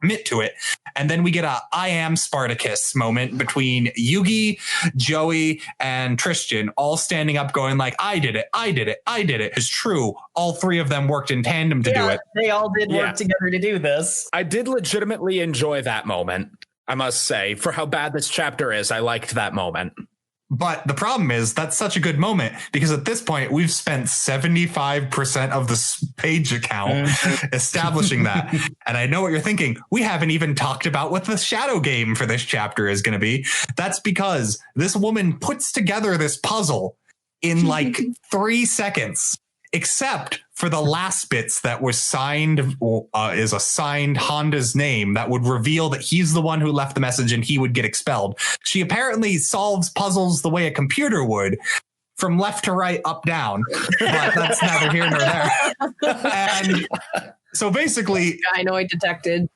admit to it. And then we get a I am Spartacus moment between Yugi, Joey, and Tristan all standing up going like, I did it. It's true. All three of them worked in tandem to do it. They all did work together to do this. I did legitimately enjoy that moment, I must say. For how bad this chapter is, I liked that moment. But the problem is that's such a good moment because at this point we've spent 75% of the page account establishing that. And I know what you're thinking. We haven't even talked about what the shadow game for this chapter is going to be. That's because this woman puts together this puzzle in like 3 seconds, except for the last bits that was signed, is assigned Honda's name that would reveal that he's the one who left the message and he would get expelled. She apparently solves puzzles the way a computer would, from left to right, up, down. But that's neither here nor there. And so basically, Gynoid detected.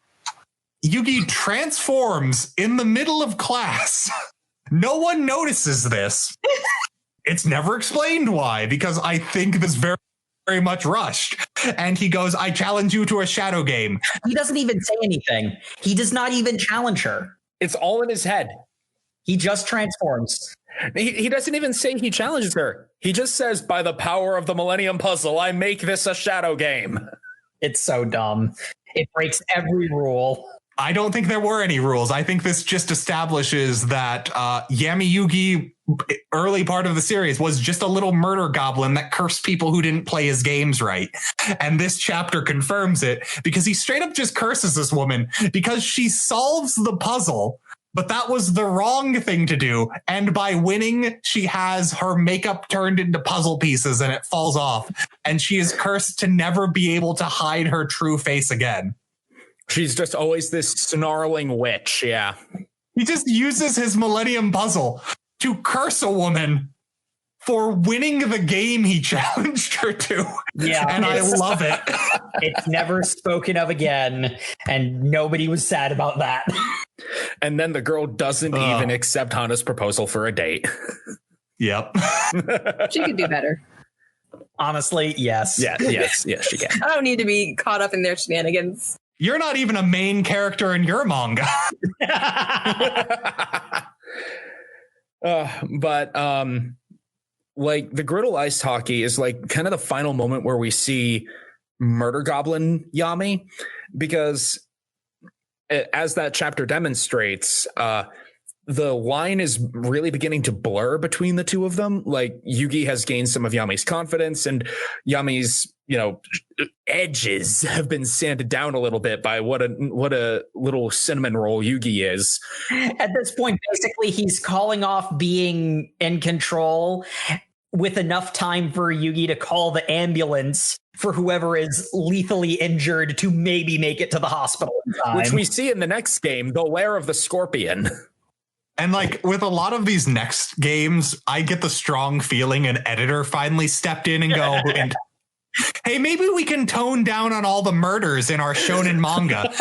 Yugi transforms in the middle of class. No one notices this. It's never explained why, because I think this very, very much rushed. And he goes, I challenge you to a shadow game. He doesn't even say anything. He does not even challenge her. It's all in his head. He just transforms. He doesn't even say he challenges her. He just says, by the power of the Millennium Puzzle, I make this a shadow game. It's so dumb. It breaks every rule. I don't think there were any rules. I think this just establishes that Yami Yugi, early part of the series, was just a little murder goblin that cursed people who didn't play his games right. And this chapter confirms it because he straight up just curses this woman because she solves the puzzle, but that was the wrong thing to do. And by winning, she has her makeup turned into puzzle pieces and it falls off. And she is cursed to never be able to hide her true face again. She's just always this snarling witch, yeah. He just uses his Millennium Puzzle to curse a woman for winning the game he challenged her to. Yeah, and I love it. It's never spoken of again, and nobody was sad about that. And then the girl doesn't even accept Hana's proposal for a date. Yep. She could do better. Honestly, yes. Yes, she can. I don't need to be caught up in their shenanigans. You're not even a main character in your manga. But like the griddle ice hockey is like kind of the final moment where we see Murder Goblin Yami, because as that chapter demonstrates, the line is really beginning to blur between the two of them. Like Yugi has gained some of Yami's confidence, and Yami's, edges have been sanded down a little bit by what a little cinnamon roll Yugi is. At this point, basically, he's calling off being in control with enough time for Yugi to call the ambulance for whoever is lethally injured to maybe make it to the hospital in time. Which we see in the next game, the Lair of the Scorpion. And like with a lot of these next games, I get the strong feeling an editor finally stepped in and go, and, hey, maybe we can tone down on all the murders in our shonen manga.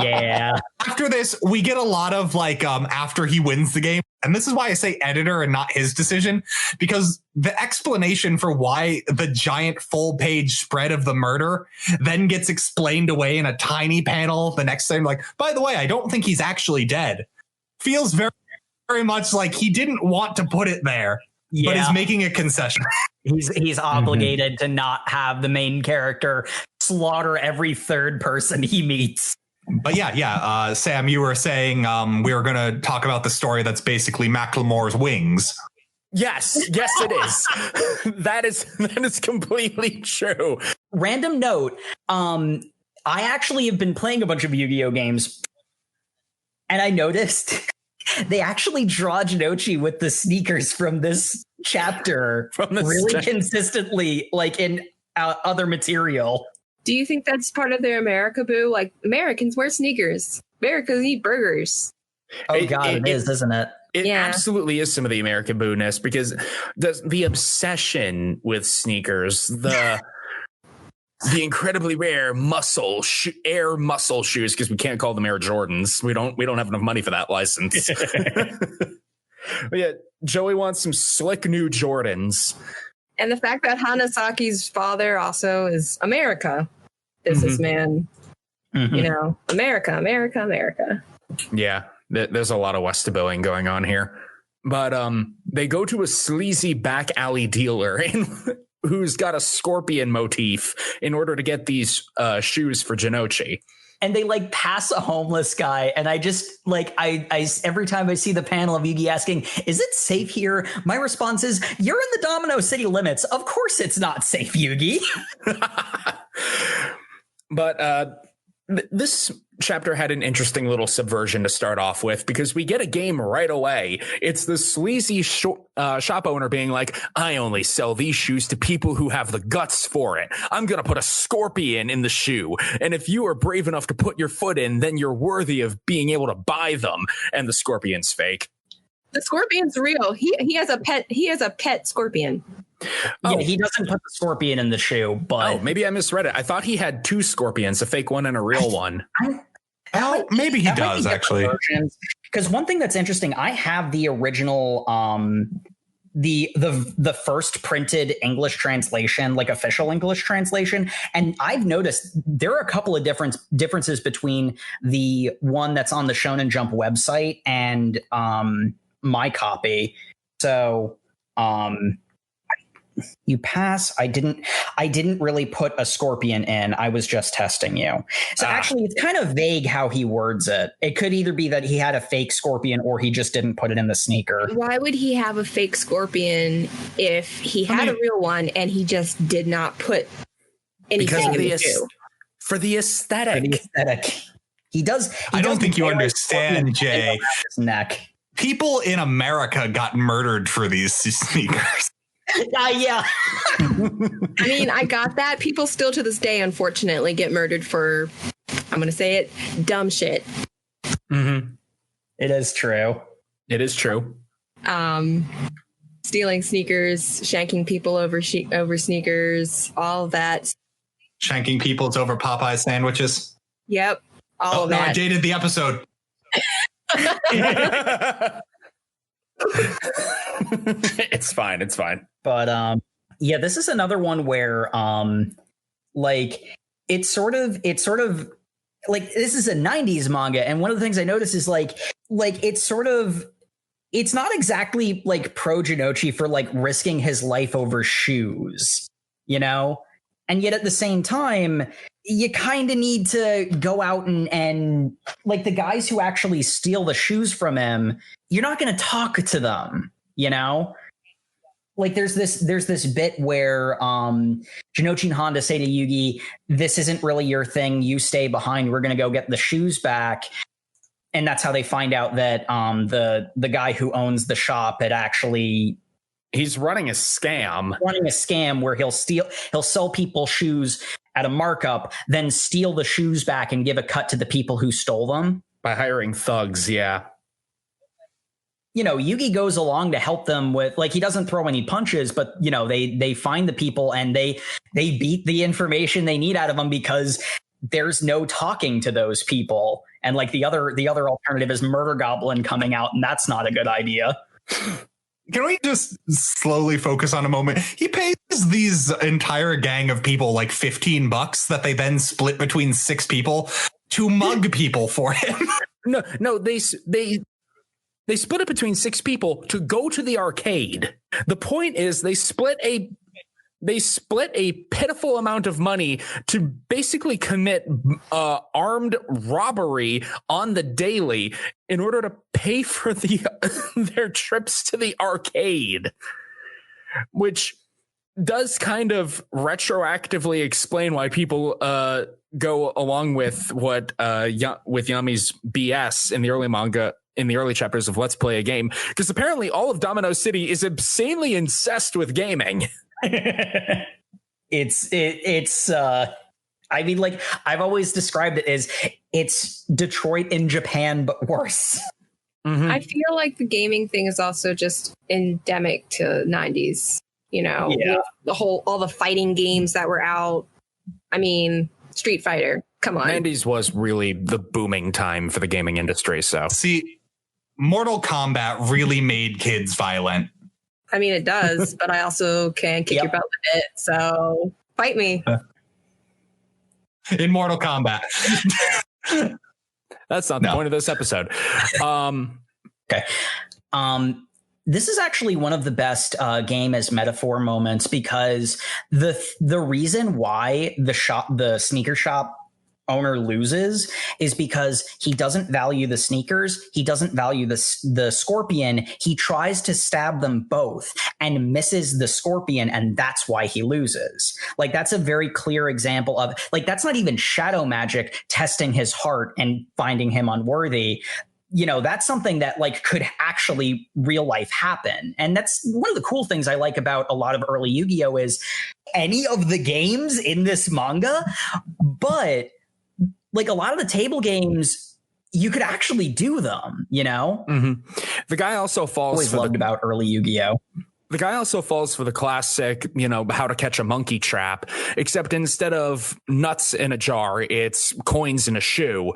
Yeah. After this, we get a lot of like after he wins the game. And this is why I say editor and not his decision, because the explanation for why the giant full page spread of the murder then gets explained away in a tiny panel the next time. Like, by the way, I don't think he's actually dead. Feels very, very much like he didn't want to put it there, but is making a concession. He's obligated to not have the main character slaughter every third person he meets. But yeah. Sam, you were saying we were going to talk about the story that's basically Macklemore's Wings. Yes, it is. That is completely true. Random note. I actually have been playing a bunch of Yu-Gi-Oh games, and I noticed they actually draw Jinochi with the sneakers from this chapter consistently, like in other material. Do you think that's part of their America boo? Like, Americans wear sneakers. Americans eat burgers. Oh, it is, isn't it? It absolutely is some of the American boo-ness, because the obsession with sneakers, the incredibly rare Air muscle shoes, because we can't call them Air Jordans. We don't have enough money for that license. But yeah, Joey wants some slick new Jordans. And the fact that Hanasaki's father also is America businessman. America. Yeah, there's a lot of Westabilling going on here. But they go to a sleazy back alley dealer who's got a scorpion motif in order to get these shoes for Jinochi. And they like pass a homeless guy. And I just like, I every time I see the panel of Yugi asking, is it safe here? My response is, you're in the Domino City limits. Of course it's not safe, Yugi. But this chapter had an interesting little subversion to start off with, because we get a game right away. It's the sleazy shop owner being like, I only sell these shoes to people who have the guts for it. I'm going to put a scorpion in the shoe. And if you are brave enough to put your foot in, then you're worthy of being able to buy them. And the scorpion's fake. The scorpion's real. He has a pet. He has a pet scorpion. Yeah, he doesn't put the scorpion in the shoe, but maybe I misread it. I thought he had two scorpions, a fake one and a real one. Maybe he does actually. Because one thing that's interesting, I have the original, the first printed English translation, like official English translation, and I've noticed there are a couple of differences between the one that's on the Shonen Jump website and my copy. So you pass. I didn't really put a scorpion in. I was just testing you. So actually it's kind of vague how he words it. It could either be that he had a fake scorpion or he just didn't put it in the sneaker. Why would he have a fake scorpion if he had a real one and he just did not put anything in the shoe? For the aesthetic. He does. I don't think you understand, Jay. His neck. People in America got murdered for these sneakers. Yeah. I mean, I got that. People still to this day, unfortunately, get murdered for, I'm going to say it, dumb shit. Mm-hmm. It is true. It is true. Stealing sneakers, shanking people over sneakers, all of that. Shanking people's over Popeye sandwiches. Yep. All of that. No, I dated the episode. It's fine. But yeah, this is another one where like it's sort of like this is a 90s manga, and one of the things I noticed is like it's not exactly like pro Jinochi for like risking his life over shoes, you know? And yet at the same time, you kind of need to go out and like the guys who actually steal the shoes from him, you're not going to talk to them, you know? Like there's this bit where Jinochi and Honda say to Yugi, this isn't really your thing. You stay behind. We're going to go get the shoes back. And that's how they find out that the guy who owns the shop had actually... He's running a scam where he'll sell people shoes at a markup, then steal the shoes back and give a cut to the people who stole them. By hiring thugs, yeah. You know, Yugi goes along to help them with, like, he doesn't throw any punches, but, you know, they find the people and they beat the information they need out of them because there's no talking to those people. And like the other alternative is Murder Goblin coming out, and that's not a good idea. Can we just slowly focus on a moment? He pays these entire gang of people like $15 that they then split between 6 people to mug people for him. No, they split it between 6 people to go to the arcade. The point is they split a pitiful amount of money to basically commit armed robbery on the daily in order to pay for their trips to the arcade, which does kind of retroactively explain why people go along with what with Yami's BS in the early manga. In the early chapters of Let's Play a Game, because apparently all of Domino City is insanely incest with gaming. It's I mean, like, I've always described it as it's Detroit in Japan but worse. Mm-hmm. I feel like the gaming thing is also just endemic to 90s, you know. Yeah. All the fighting games that were out. I mean, Street Fighter, come on. 90s was really the booming time for the gaming industry. So see, Mortal Kombat really made kids violent. I mean, it does, but I also can kick your butt with it. So fight me. In Mortal Kombat. That's not the point of this episode. Okay. This is actually one of the best game as metaphor moments, because the reason why the sneaker shop owner loses is because he doesn't value the sneakers. He doesn't value the scorpion. He tries to stab them both and misses the scorpion, and that's why he loses. Like, that's a very clear example of, like, that's not even shadow magic testing his heart and finding him unworthy. You know, that's something that like could actually real life happen. And that's one of the cool things I like about a lot of early Yu-Gi-Oh is any of the games in this manga, but like a lot of the table games you could actually do them, you know? Mm-hmm. The guy also falls Always for loved about early Yu-Gi-Oh! The guy also falls for the classic, how to catch a monkey trap, except instead of nuts in a jar, it's coins in a shoe.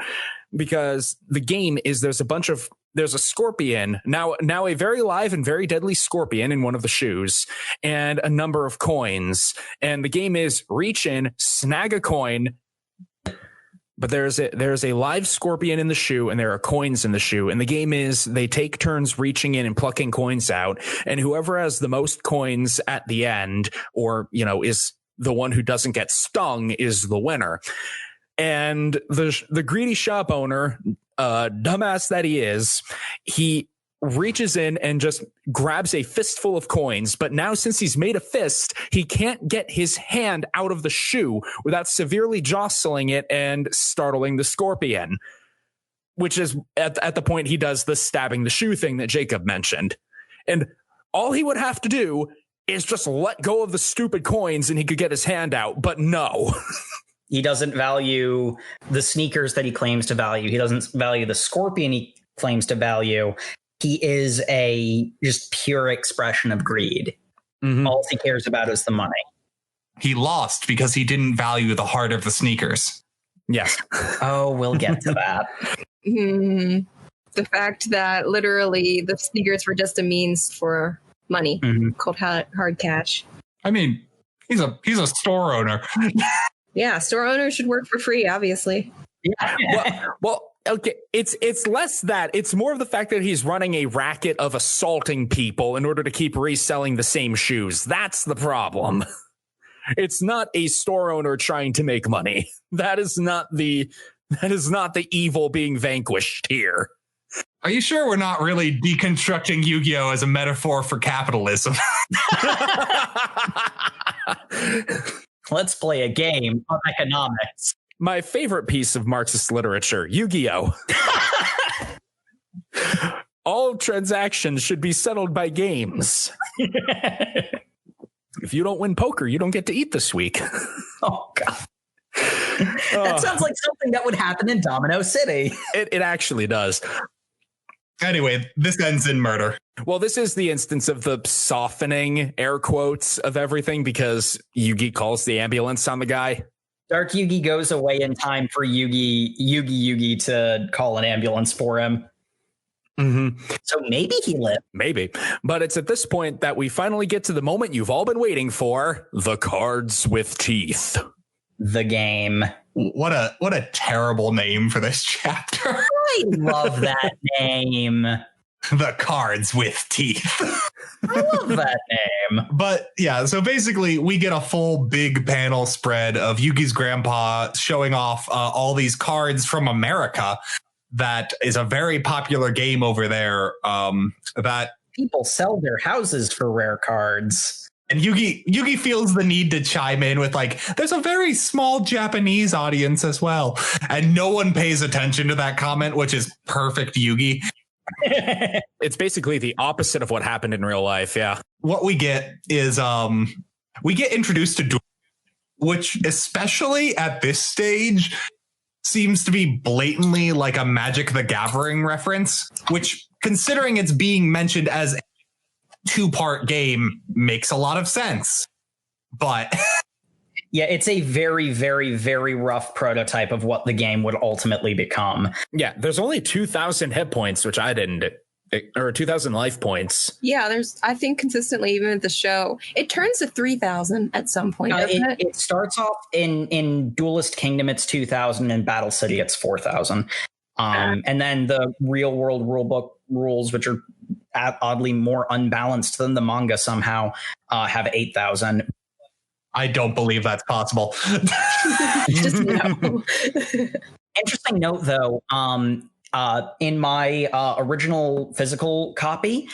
Because the game is there's a scorpion, now a very live and very deadly scorpion in one of the shoes, and a number of coins. And the game is reach in, snag a coin. But there's a live scorpion in the shoe, and there are coins in the shoe. And the game is they take turns reaching in and plucking coins out. And whoever has the most coins at the end, or, is the one who doesn't get stung, is the winner. And the greedy shop owner, dumbass that he is, he reaches in and just grabs a fistful of coins. But now, since he's made a fist, he can't get his hand out of the shoe without severely jostling it and startling the scorpion, which is at the point he does the stabbing the shoe thing that Jacob mentioned. And all he would have to do is just let go of the stupid coins and he could get his hand out. But no. He doesn't value the sneakers that he claims to value. He doesn't value the scorpion he claims to value. He is a just pure expression of greed. Mm-hmm. All he cares about is the money. He lost because he didn't value the heart of the sneakers. Yes. Oh, we'll get to that. The fact that literally the sneakers were just a means for money, called hard cash. I mean, he's a store owner. Yeah, store owners should work for free, obviously. Yeah. Well, okay, it's less that. It's more of the fact that he's running a racket of assaulting people in order to keep reselling the same shoes. That's the problem. It's not a store owner trying to make money. That is not the evil being vanquished here. Are you sure we're not really deconstructing Yu-Gi-Oh! As a metaphor for capitalism? Let's play a game of economics. My favorite piece of Marxist literature, Yu-Gi-Oh! All transactions should be settled by games. If you don't win poker, you don't get to eat this week. Oh, God. That sounds like something that would happen in Domino City. It actually does. Anyway, this ends in murder. Well, this is the instance of the softening, air quotes, of everything because Yugi calls the ambulance on the guy. Dark Yugi goes away in time for Yugi to call an ambulance for him. Mm-hmm. So maybe he lived. Maybe. But it's at this point that we finally get to the moment you've all been waiting for. The cards with teeth. The game. What a terrible name for this chapter. I love that name. The cards with teeth. I love that name. But yeah, so basically we get a full big panel spread of Yugi's grandpa showing off all these cards from America. That is a very popular game over there. That people sell their houses for rare cards. And Yugi feels the need to chime in with like, there's a very small Japanese audience as well. And no one pays attention to that comment, which is perfect Yugi. It's basically the opposite of what happened in real life. Yeah. What we get is we get introduced to duel, which especially at this stage seems to be blatantly like a Magic the Gathering reference, which considering it's being mentioned as a two-part game makes a lot of sense. But yeah, it's a very, very, very rough prototype of what the game would ultimately become. Yeah, there's only 2,000 hit points, which I didn't, or 2,000 life points. Yeah, there's, I think consistently, even at the show, it turns to 3,000 at some point, doesn't it? It starts off in Duelist Kingdom, it's 2,000, and Battle City, it's 4,000. And then the real world rulebook rules, which are oddly more unbalanced than the manga somehow, have 8,000. I don't believe that's possible. Just no. Interesting note, though, in my original physical copy,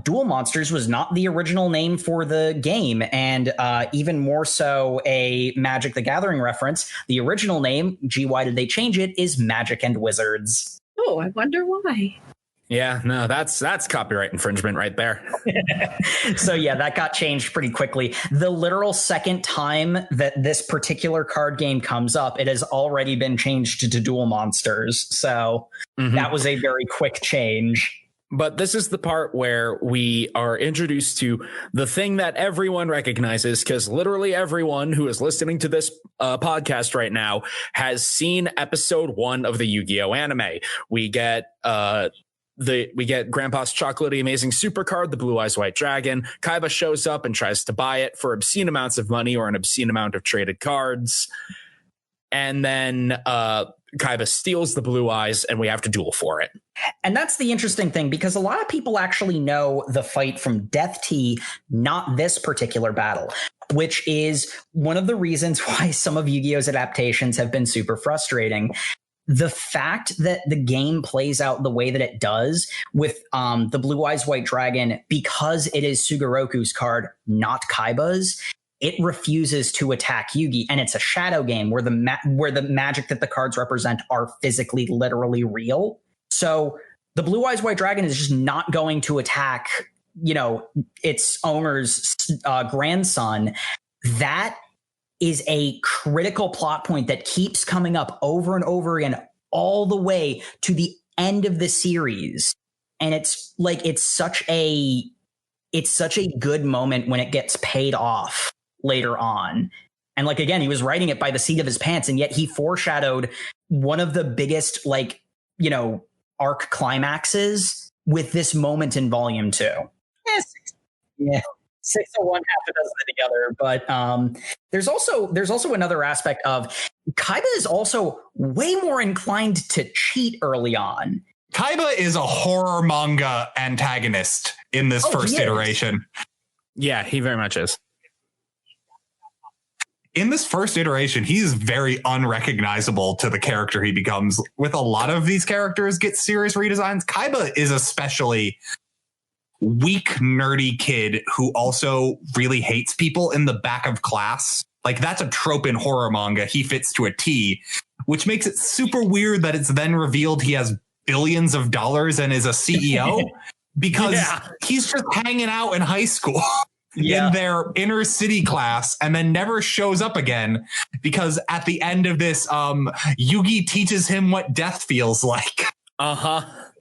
Duel Monsters was not the original name for the game, and even more so a Magic the Gathering reference. The original name, gee, why did they change it, is Magic and Wizards. Oh, I wonder why. Yeah, no, that's copyright infringement right there. So yeah, that got changed pretty quickly. The literal second time that this particular card game comes up, it has already been changed to Duel Monsters. So that was a very quick change. But this is the part where we are introduced to the thing that everyone recognizes, because literally everyone who is listening to this podcast right now has seen episode 1 of the Yu-Gi-Oh anime. We get Grandpa's Chocolatey Amazing Supercard, the Blue Eyes White Dragon. Kaiba shows up and tries to buy it for obscene amounts of money or an obscene amount of traded cards. And then Kaiba steals the Blue Eyes and we have to duel for it. And that's the interesting thing, because a lot of people actually know the fight from Death Tea, not this particular battle, which is one of the reasons why some of Yu-Gi-Oh's adaptations have been super frustrating. The fact that the game plays out the way that it does with the Blue Eyes White Dragon, because it is Sugoroku's card, not Kaiba's, it refuses to attack Yugi, and it's a shadow game where the magic that the cards represent are physically, literally real. So the Blue Eyes White Dragon is just not going to attack, its owner's grandson. That is a critical plot point that keeps coming up over and over again, all the way to the end of the series. And it's such a good moment when it gets paid off later on. And again, he was writing it by the seat of his pants, and yet he foreshadowed one of the biggest arc climaxes with this moment in volume 2. Yeah. 601 half a dozen together. But there's also another aspect of Kaiba is also way more inclined to cheat early on. Kaiba is a horror manga antagonist in this first iteration. Yeah, he very much is. In this first iteration, he's very unrecognizable to the character he becomes. With a lot of these characters get serious redesigns, Kaiba is especially weak, nerdy kid who also really hates people in the back of class. That's a trope in horror manga. He fits to a T, which makes it super weird that it's then revealed he has billions of dollars and is a CEO because he's just hanging out in high school. In their inner city class, and then never shows up again because at the end of this, Yugi teaches him what death feels like.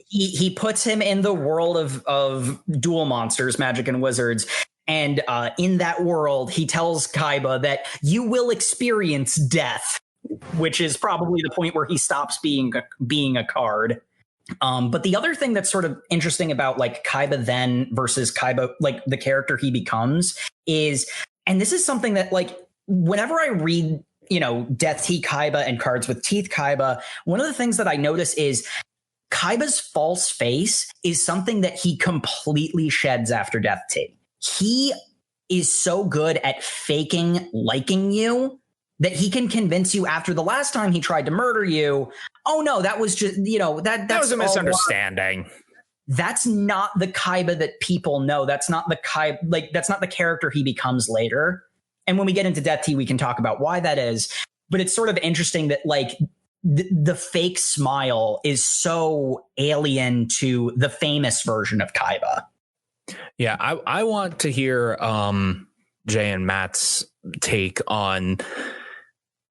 He puts him in the world of Duel Monsters, Magic and Wizards, and in that world, he tells Kaiba that you will experience death, which is probably the point where he stops being a card. But the other thing that's sort of interesting about Kaiba then versus Kaiba, the character he becomes is, and this is something that whenever I read, Death Tea Kaiba and Cards with Teeth Kaiba, one of the things that I notice is Kaiba's false face is something that he completely sheds after Death Tea. He is so good at faking liking you that he can convince you after the last time he tried to murder you, oh no, that was just, that was a misunderstanding. That's not the Kaiba that people know. That's not the Kaiba, that's not the character he becomes later. And when we get into Death Tea, we can talk about why that is. But it's sort of interesting that the fake smile is so alien to the famous version of Kaiba. Yeah, I want to hear Jay and Matt's take on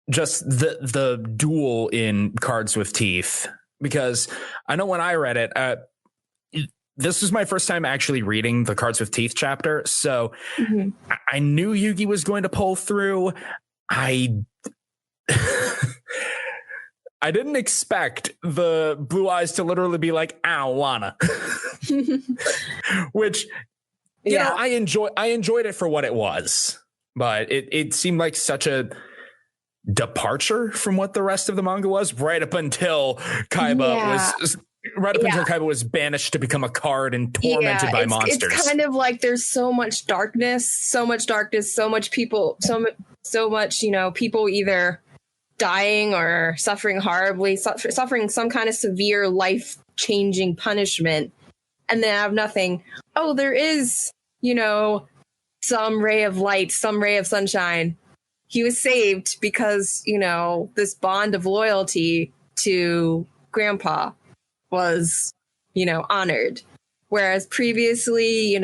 just the duel in Cards with Teeth, because I know when I read it, this was my first time actually reading the Cards with Teeth chapter. So I knew Yugi was going to pull through. I didn't expect the Blue Eyes to literally be like, I don't wanna, which, you know, I enjoyed it for what it was, but it seemed like such a departure from what the rest of the manga was right up until Kaiba was until Kaiba was banished to become a card and tormented by monsters. It's kind of like there's so much darkness, so much people, so much, people either dying or suffering horribly, suffering some kind of severe life-changing punishment, and then have nothing. Oh, there is, some ray of light, some ray of sunshine. He was saved because, this bond of loyalty to Grandpa was honored. Whereas previously,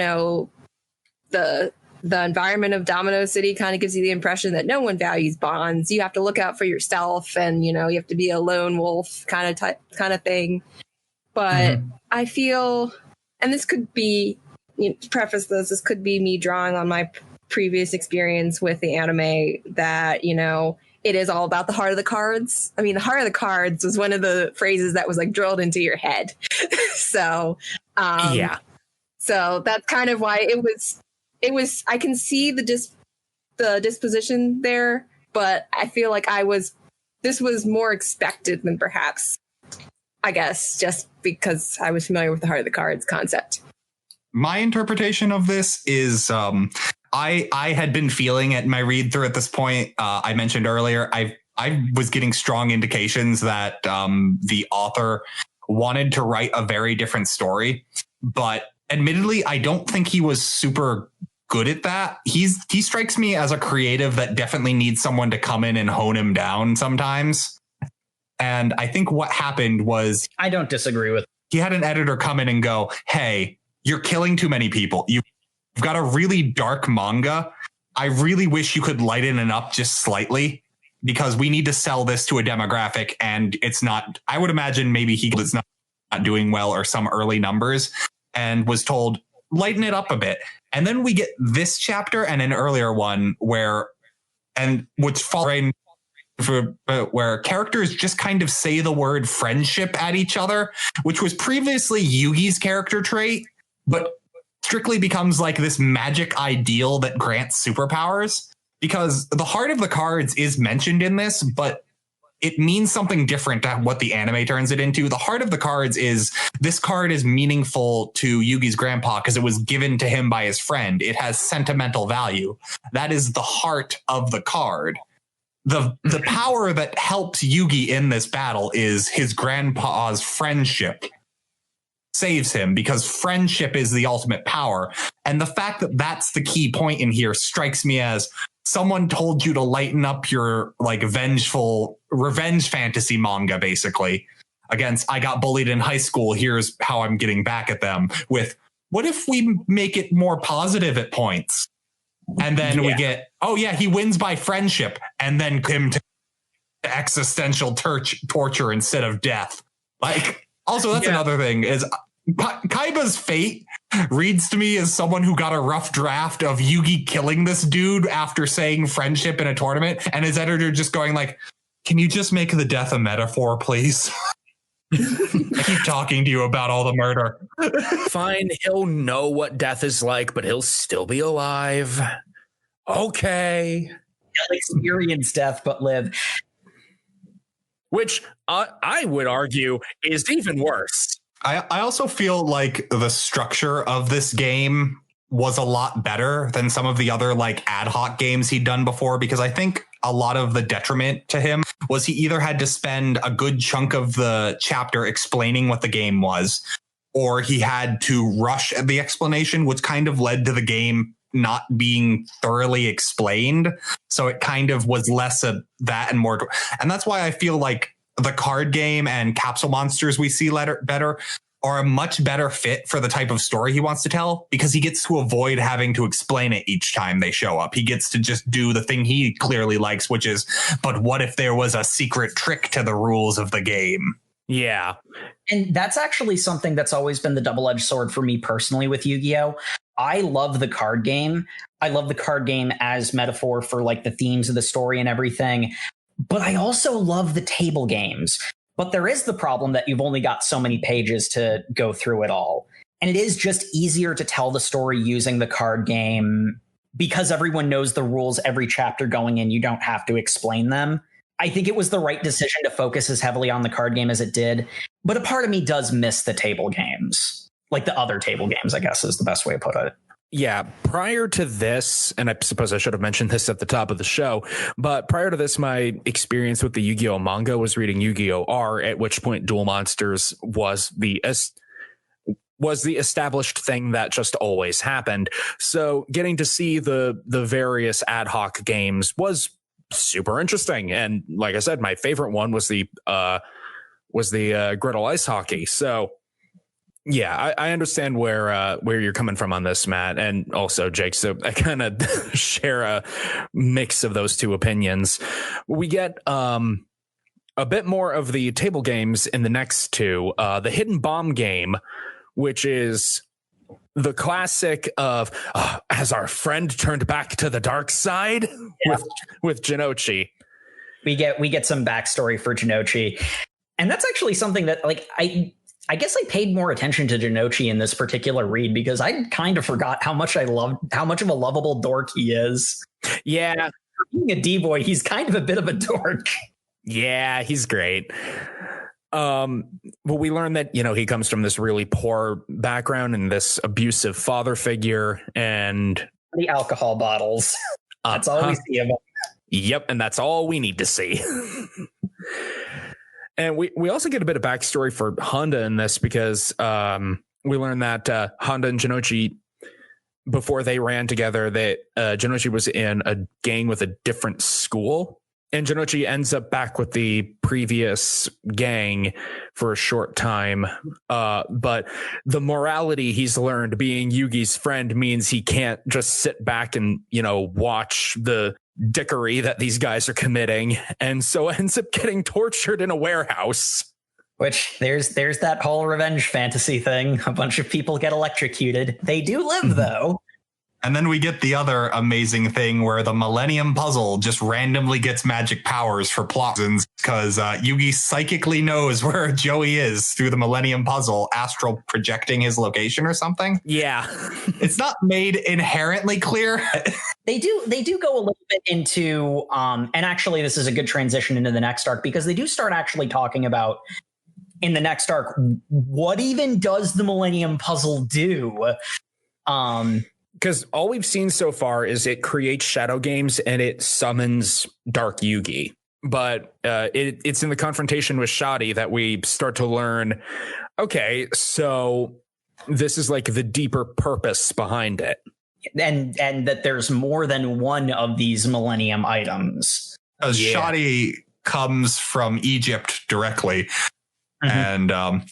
the environment of Domino City kind of gives you the impression that no one values bonds. You have to look out for yourself, and you have to be a lone wolf kind of thing. But I feel, and this could be, to preface this could be me drawing on my previous experience with the anime, that it is all about the heart of the cards. I mean, the heart of the cards was one of the phrases that was like drilled into your head. So so that's kind of why it was I can see the disposition there, but I feel like this was more expected than perhaps, I guess, just because I was familiar with the heart of the cards concept. My interpretation of this is I had been feeling it in my read through at this point. I mentioned earlier, I was getting strong indications that the author wanted to write a very different story, but admittedly, I don't think he was super good at that. He strikes me as a creative that definitely needs someone to come in and hone him down sometimes. And I think what happened was, I don't disagree with. He had an editor come in and go, "Hey, you're killing too many people. You've got a really dark manga. I really wish you could lighten it up just slightly, because we need to sell this to a demographic, and it's not." I would imagine maybe he was not doing well, or some early numbers, and was told, lighten it up a bit. And then we get this chapter and an earlier one where characters just kind of say the word friendship at each other, which was previously Yugi's character trait, but strictly becomes like this magic ideal that grants superpowers, because the heart of the cards is mentioned in this, but it means something different to what the anime turns it into. The heart of the cards is, this card is meaningful to Yugi's grandpa because it was given to him by his friend. It has sentimental value. That is the heart of the card. The power that helps Yugi in this battle is his grandpa's friendship. Saves him, because friendship is the ultimate power. And the fact that that's the key point in here strikes me as, someone told you to lighten up your like vengeful revenge fantasy manga, basically, against I got bullied in high school, here's how I'm getting back at them, with what if we make it more positive at points? And then we get, oh yeah, he wins by friendship, and then him to existential torture instead of death. Like, also that's another thing, is Kaiba's fate reads to me as someone who got a rough draft of Yugi killing this dude after saying friendship in a tournament, and his editor just going like, can you just make the death a metaphor, please? I keep talking to you about all the murder. Fine, he'll know what death is like, but he'll still be alive. Okay. He'll experience death, but live. Which I would argue is even worse. I also feel like the structure of this game was a lot better than some of the other like ad hoc games he'd done before, because I think a lot of the detriment to him was he either had to spend a good chunk of the chapter explaining what the game was, or he had to rush the explanation, which kind of led to the game not being thoroughly explained. So it kind of was less of that and more. And that's why I feel like the card game and Capsule Monsters we see better are a much better fit for the type of story he wants to tell, because he gets to avoid having to explain it each time they show up. He gets to just do the thing he clearly likes, which is, but what if there was a secret trick to the rules of the game? Yeah. And that's actually something that's always been the double-edged sword for me personally with Yu-Gi-Oh! I love the card game. I love the card game as metaphor for like the themes of the story and everything. But I also love the table games. But there is the problem that you've only got so many pages to go through it all. And it is just easier to tell the story using the card game because everyone knows the rules every chapter going in. You don't have to explain them. I think it was the right decision to focus as heavily on the card game as it did. But a part of me does miss the table games. Like the other table games, I guess is the best way to put it. Yeah, prior to this, and I suppose I should have mentioned this at the top of the show, but prior to this, my experience with the Yu-Gi-Oh manga was reading Yu-Gi-Oh R, at which point Duel Monsters was the established thing that just always happened. So getting to see the various ad hoc games was super interesting. And like I said, my favorite one was the Griddle Ice Hockey. So Yeah, I understand where you're coming from on this, Matt, and also Jake. So I kind of share a mix of those two opinions. We get a bit more of the table games in the next two. The hidden bomb game, which is the classic of has our friend turned back to the dark side with Jinochi. We get some backstory for Jinochi, and that's actually something that like I guess I paid more attention to Jinochi in this particular read because I kind of forgot how much of a lovable dork he is. Yeah. Being a D-boy, he's kind of a bit of a dork. Yeah, he's great. But we learn that, he comes from this really poor background and this abusive father figure and the alcohol bottles. That's all we see of him. Yep. And that's all we need to see. And we also get a bit of backstory for Honda in this because we learn that Honda and Jinochi, before they ran together, that Jinochi was in a gang with a different school. And Jinochi ends up back with the previous gang for a short time. But the morality he's learned being Yugi's friend means he can't just sit back and, watch the dickery that these guys are committing. And so ends up getting tortured in a warehouse. Which there's that whole revenge fantasy thing. A bunch of people get electrocuted. They do live, though. And then we get the other amazing thing where the Millennium Puzzle just randomly gets magic powers for plot reasons because Yugi psychically knows where Joey is through the Millennium Puzzle, astral projecting his location or something. Yeah. It's not made inherently clear. They do go a little bit into, and actually this is a good transition into the next arc because they do start actually talking about in the next arc, what even does the Millennium Puzzle do? Because all we've seen so far is it creates shadow games and it summons Dark Yugi. But it's in the confrontation with Shadi that we start to learn, okay, so this is like the deeper purpose behind it. And that there's more than one of these Millennium items. Shadi comes from Egypt directly. Mm-hmm. And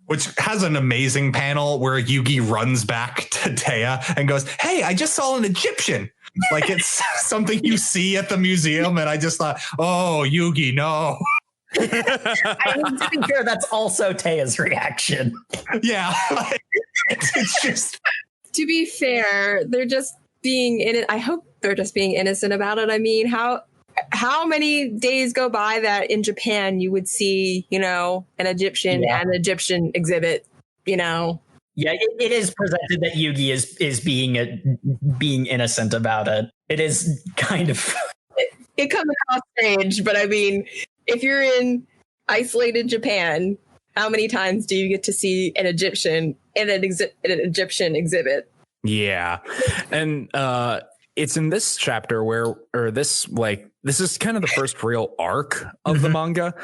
which has an amazing panel where Yugi runs back to Taya and goes, "Hey, I just saw an Egyptian." Like it's something you see at the museum. And I just thought, oh, Yugi, no. I mean, to be fair, that's also Taya's reaction. Yeah. It's just. To be fair, they're just being I hope they're just being innocent about it. I mean, how many days go by that in Japan you would see, an Egyptian and an Egyptian exhibit, Yeah, it is presented that Yugi is being innocent about it. It is kind of it comes across strange, but I mean, if you're in isolated Japan, how many times do you get to see an Egyptian in an Egyptian exhibit? Yeah, and it's in this chapter this is kind of the first real arc of the manga,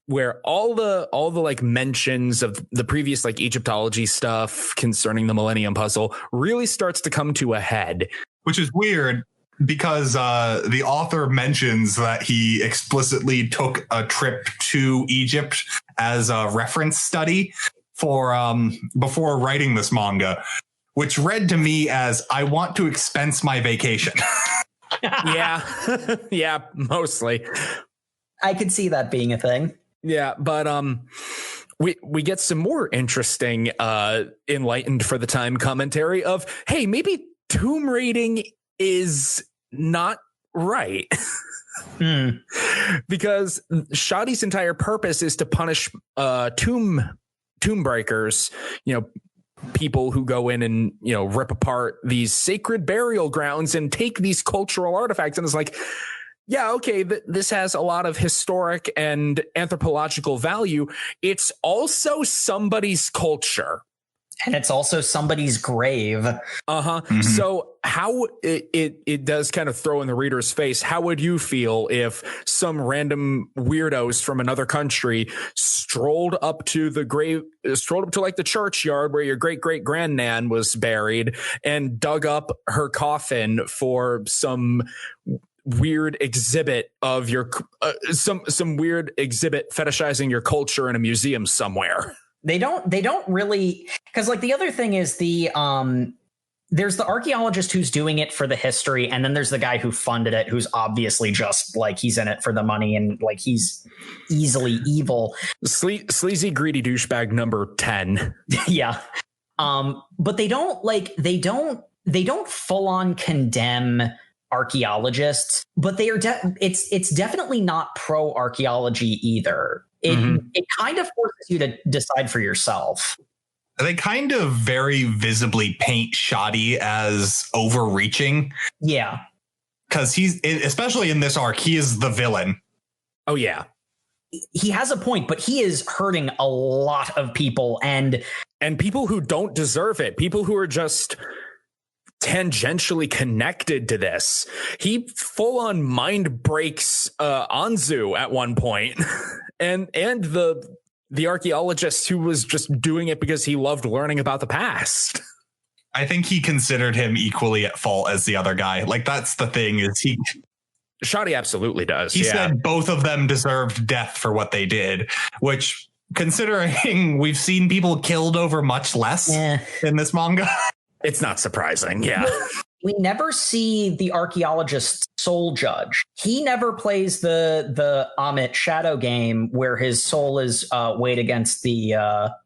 where all the like mentions of the previous like Egyptology stuff concerning the Millennium Puzzle really starts to come to a head. Which is weird because the author mentions that he explicitly took a trip to Egypt as a reference study for before writing this manga, which read to me as I want to expense my vacation. Yeah, mostly. I could see that being a thing. Yeah, but we get some more interesting enlightened for the time commentary of, hey, maybe tomb raiding is not right. Because Shadi's entire purpose is to punish tomb breakers, people who go in and, rip apart these sacred burial grounds and take these cultural artifacts. And it's like, yeah, okay, this has a lot of historic and anthropological value. It's also somebody's culture. And it's also somebody's grave. Mm-hmm. So how it does kind of throw in the reader's face. How would you feel if some random weirdos from another country strolled up to like the churchyard where your great great grandnan was buried and dug up her coffin for some weird exhibit of your some weird exhibit fetishizing your culture in a museum somewhere? They don't really, because like the other thing is there's the archaeologist who's doing it for the history, and then there's the guy who funded it, who's obviously just like he's in it for the money and like he's easily evil. Sleazy, greedy douchebag number 10. Yeah. But they don't full on condemn archaeologists, but they are it's definitely not pro archaeology either. It kind of forces you to decide for yourself. They kind of very visibly paint Shoddy as overreaching. Yeah. Because he's, especially in this arc, he is the villain. Oh, yeah. He has a point, but he is hurting a lot of people and people who don't deserve it. People who are just tangentially connected to this. He full on mind breaks Anzu at one point. and the archaeologist who was just doing it because he loved learning about the past. I think he considered him equally at fault as the other guy. Like, that's the thing, is Shoddy absolutely does. He said both of them deserved death for what they did, which, considering we've seen people killed over much less in this manga, it's not surprising. Yeah. We never see the archaeologist's soul judge. He never plays the Amit shadow game where his soul is weighed against the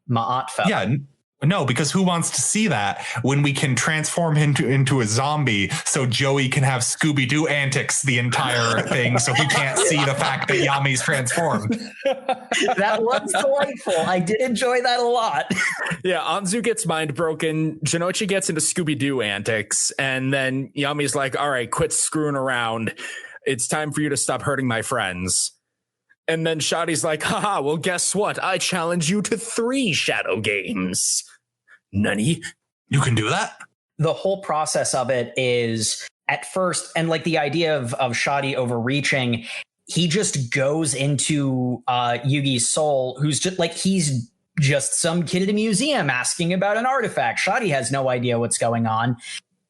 Ma'at fellow. Yeah, no, because who wants to see that when we can transform him into a zombie so Joey can have Scooby-Doo antics the entire thing so he can't see the fact that Yami's transformed. That was delightful. I did enjoy that a lot. Yeah, Anzu gets mind broken. Jinochi gets into Scooby-Doo antics. And then Yami's like, all right, quit screwing around. It's time for you to stop hurting my friends. And then Shoddy's like, haha, well, guess what? I challenge you to 3 shadow games. Nani? You can do that? The whole process of it is at first, and like the idea of Shoddy overreaching, he just goes into Yugi's soul, who's just like, he's just some kid at a museum asking about an artifact. Shoddy has no idea what's going on.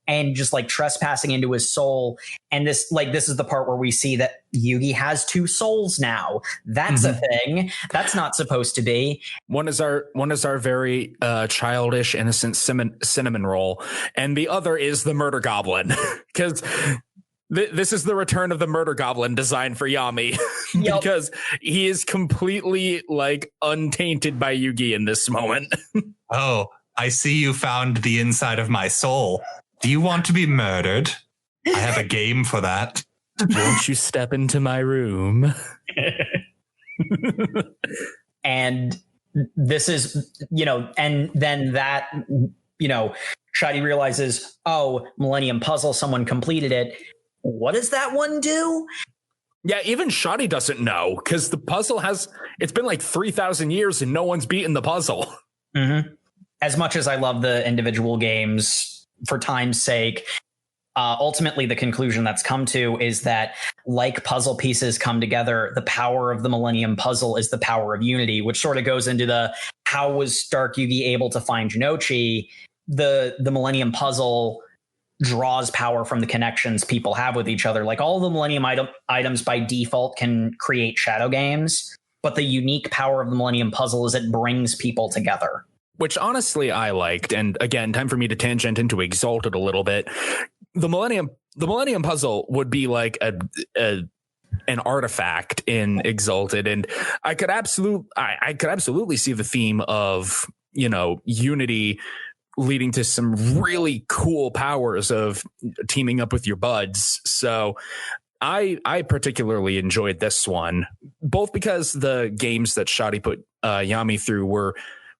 And just like trespassing into his soul. And this is the part where we see that Yugi has 2 souls now. That's a thing. That's not supposed to be. One is our very childish, innocent cinnamon roll. And the other is the murder goblin. Because this is the return of the murder goblin designed for Yami. Because he is completely like untainted by Yugi in this moment. Oh, I see you found the inside of my soul. Do you want to be murdered? I have a game for that. Won't you step into my room? And this is, and then that, Shoddy realizes, oh, Millennium Puzzle, someone completed it. What does that one do? Yeah, even Shoddy doesn't know because the puzzle it's been like 3,000 years and no one's beaten the puzzle. Mm-hmm. As much as I love the individual games, for time's sake, ultimately the conclusion that's come to is that like puzzle pieces come together, the power of the Millennium Puzzle is the power of unity, which sort of goes into the how was Dark Yugi able to find Jinochi? The Millennium Puzzle draws power from the connections people have with each other. Like all the Millennium items by default can create shadow games, but the unique power of the Millennium Puzzle is it brings people together. Which honestly I liked. And again, time for me to tangent into Exalted a little bit. The Millennium Puzzle would be like an artifact in Exalted. And I could absolutely see the theme of, unity leading to some really cool powers of teaming up with your buds. So I particularly enjoyed this one, both because the games that Shoddy put Yami through were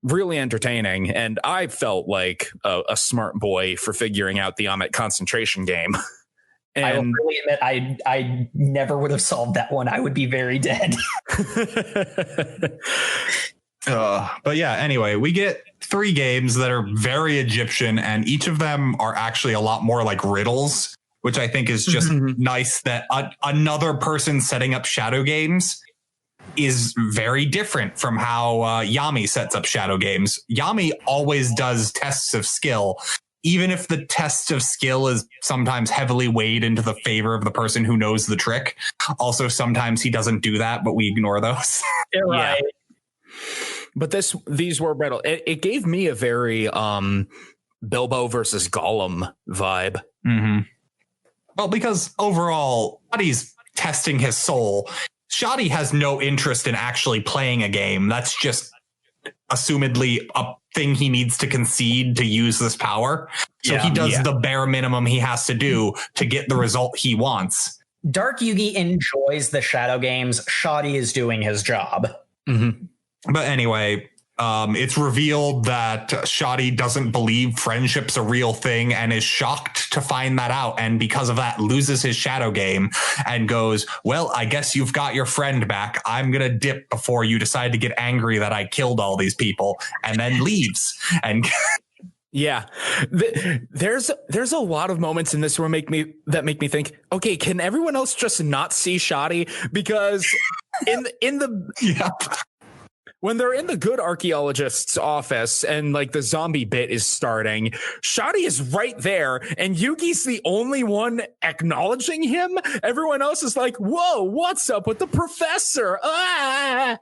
really entertaining, and I felt like a smart boy for figuring out the Amit concentration game. And I will really admit, I never would have solved that one. I would be very dead. But yeah, anyway, we get 3 games that are very Egyptian, and each of them are actually a lot more like riddles, which I think is just nice that another person setting up shadow games is very different from how Yami sets up shadow games. Yami always does tests of skill, even if the test of skill is sometimes heavily weighed into the favor of the person who knows the trick. Also, sometimes he doesn't do that, but we ignore those. Right. But these were brittle. It gave me a very Bilbo versus Gollum vibe. Mm-hmm. Well, because overall, Shoddy's testing his soul. Shoddy has no interest in actually playing a game. That's just assumedly a thing he needs to concede to use this power. So he does the bare minimum he has to do to get the result he wants. Dark Yugi enjoys the shadow games. Shoddy is doing his job. Mm-hmm. But anyway, it's revealed that Shoddy doesn't believe friendship's a real thing and is shocked to find that out. And because of that, loses his shadow game and goes, well, I guess you've got your friend back. I'm going to dip before you decide to get angry that I killed all these people, and then leaves. And yeah, there's a lot of moments in this where make me think, okay, can everyone else just not see Shoddy? Because in the yeah. When they're in the good archaeologist's office and like the zombie bit is starting, Shoddy is right there and Yugi's the only one acknowledging him. Everyone else is like, whoa, what's up with the professor? Ah!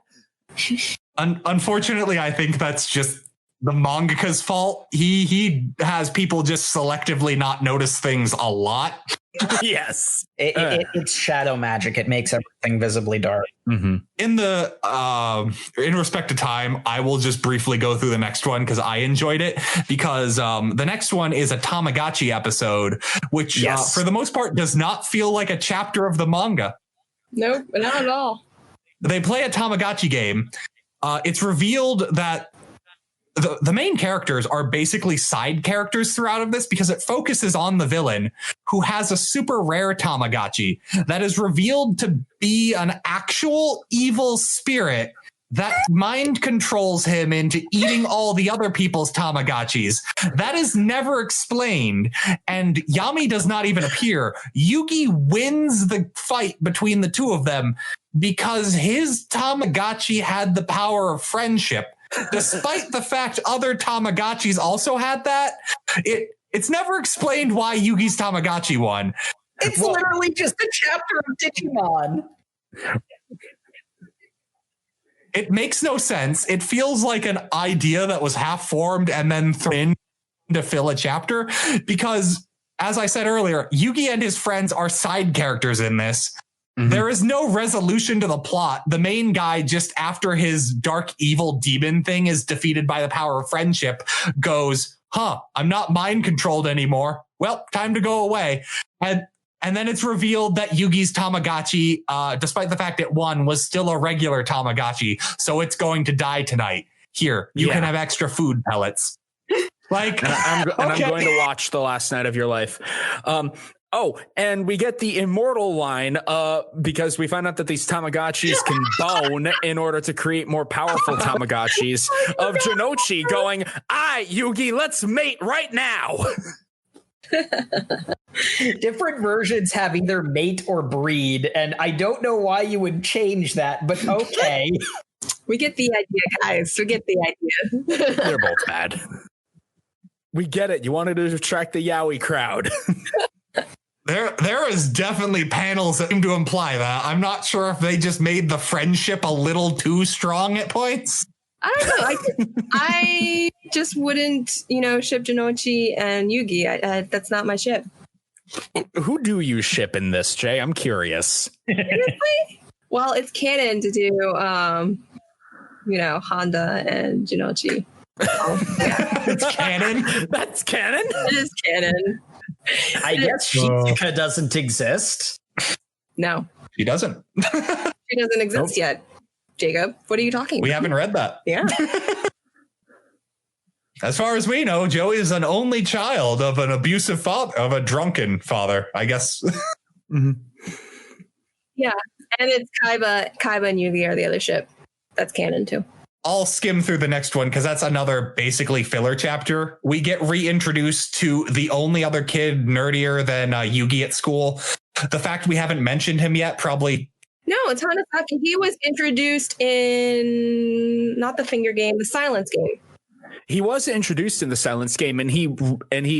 Unfortunately, I think that's just the mangaka's fault. He has people just selectively not notice things a lot. Yes. It's shadow magic. It makes everything visibly dark. Mm-hmm. In respect to time, I will just briefly go through the next one because I enjoyed it, because the next one is a Tamagotchi episode, which for the most part does not feel like a chapter of the manga. Nope, not at all. They play a Tamagotchi game. It's revealed that the main characters are basically side characters throughout of this, because it focuses on the villain who has a super rare Tamagotchi that is revealed to be an actual evil spirit that mind controls him into eating all the other people's Tamagotchis. That is never explained. And Yami does not even appear. Yugi wins the fight between the two of them because his Tamagotchi had the power of friendship. Despite the fact other Tamagotchis also had that, it's never explained why Yugi's Tamagotchi won. It's literally just a chapter of Digimon. It makes no sense. It feels like an idea that was half formed and then thrown in to fill a chapter, because, as I said earlier, Yugi and his friends are side characters in this. Mm-hmm. There is no resolution to the plot. The main guy, just after his dark evil demon thing is defeated by the power of friendship, goes, I'm not mind controlled anymore. Well, time to go away. And then it's revealed that Yugi's Tamagotchi, despite the fact it won, was still a regular Tamagotchi. So it's going to die tonight. Here, you can have extra food pellets. Like, I'm going to watch The Last Night of Your Life. And we get the immortal line because we find out that these Tamagotchis can bone in order to create more powerful Tamagotchis of Jinochi going, Yugi, let's mate right now. Different versions have either mate or breed, and I don't know why you would change that, but okay. We get the idea, guys. We get the idea. They're both bad. We get it. You wanted to attract the yaoi crowd. There is definitely panels that seem to imply that. I'm not sure if they just made the friendship a little too strong at points. I don't know. I just wouldn't, ship Jinochi and Yugi. That's not my ship. Who do you ship in this, Jay? I'm curious. Seriously? Well, it's canon to do, Honda and Jinochi. It's canon. That's canon. It is canon. I guess Shizuka doesn't exist. No, she doesn't. She doesn't exist yet. Jacob, what are you talking about? We haven't read that. Yeah. As far as we know, Joey is an only child of an abusive father, of a drunken father, I guess. Mm-hmm. Yeah, and it's Kaiba and Yugi are the other ship. That's canon too. I'll skim through the next one because that's another basically filler chapter. We get reintroduced to the only other kid nerdier than Yugi at school. The fact we haven't mentioned him yet, probably. No, it's Hanasaki. He was introduced in not the finger game, the silence game. He was introduced in the silence game, and he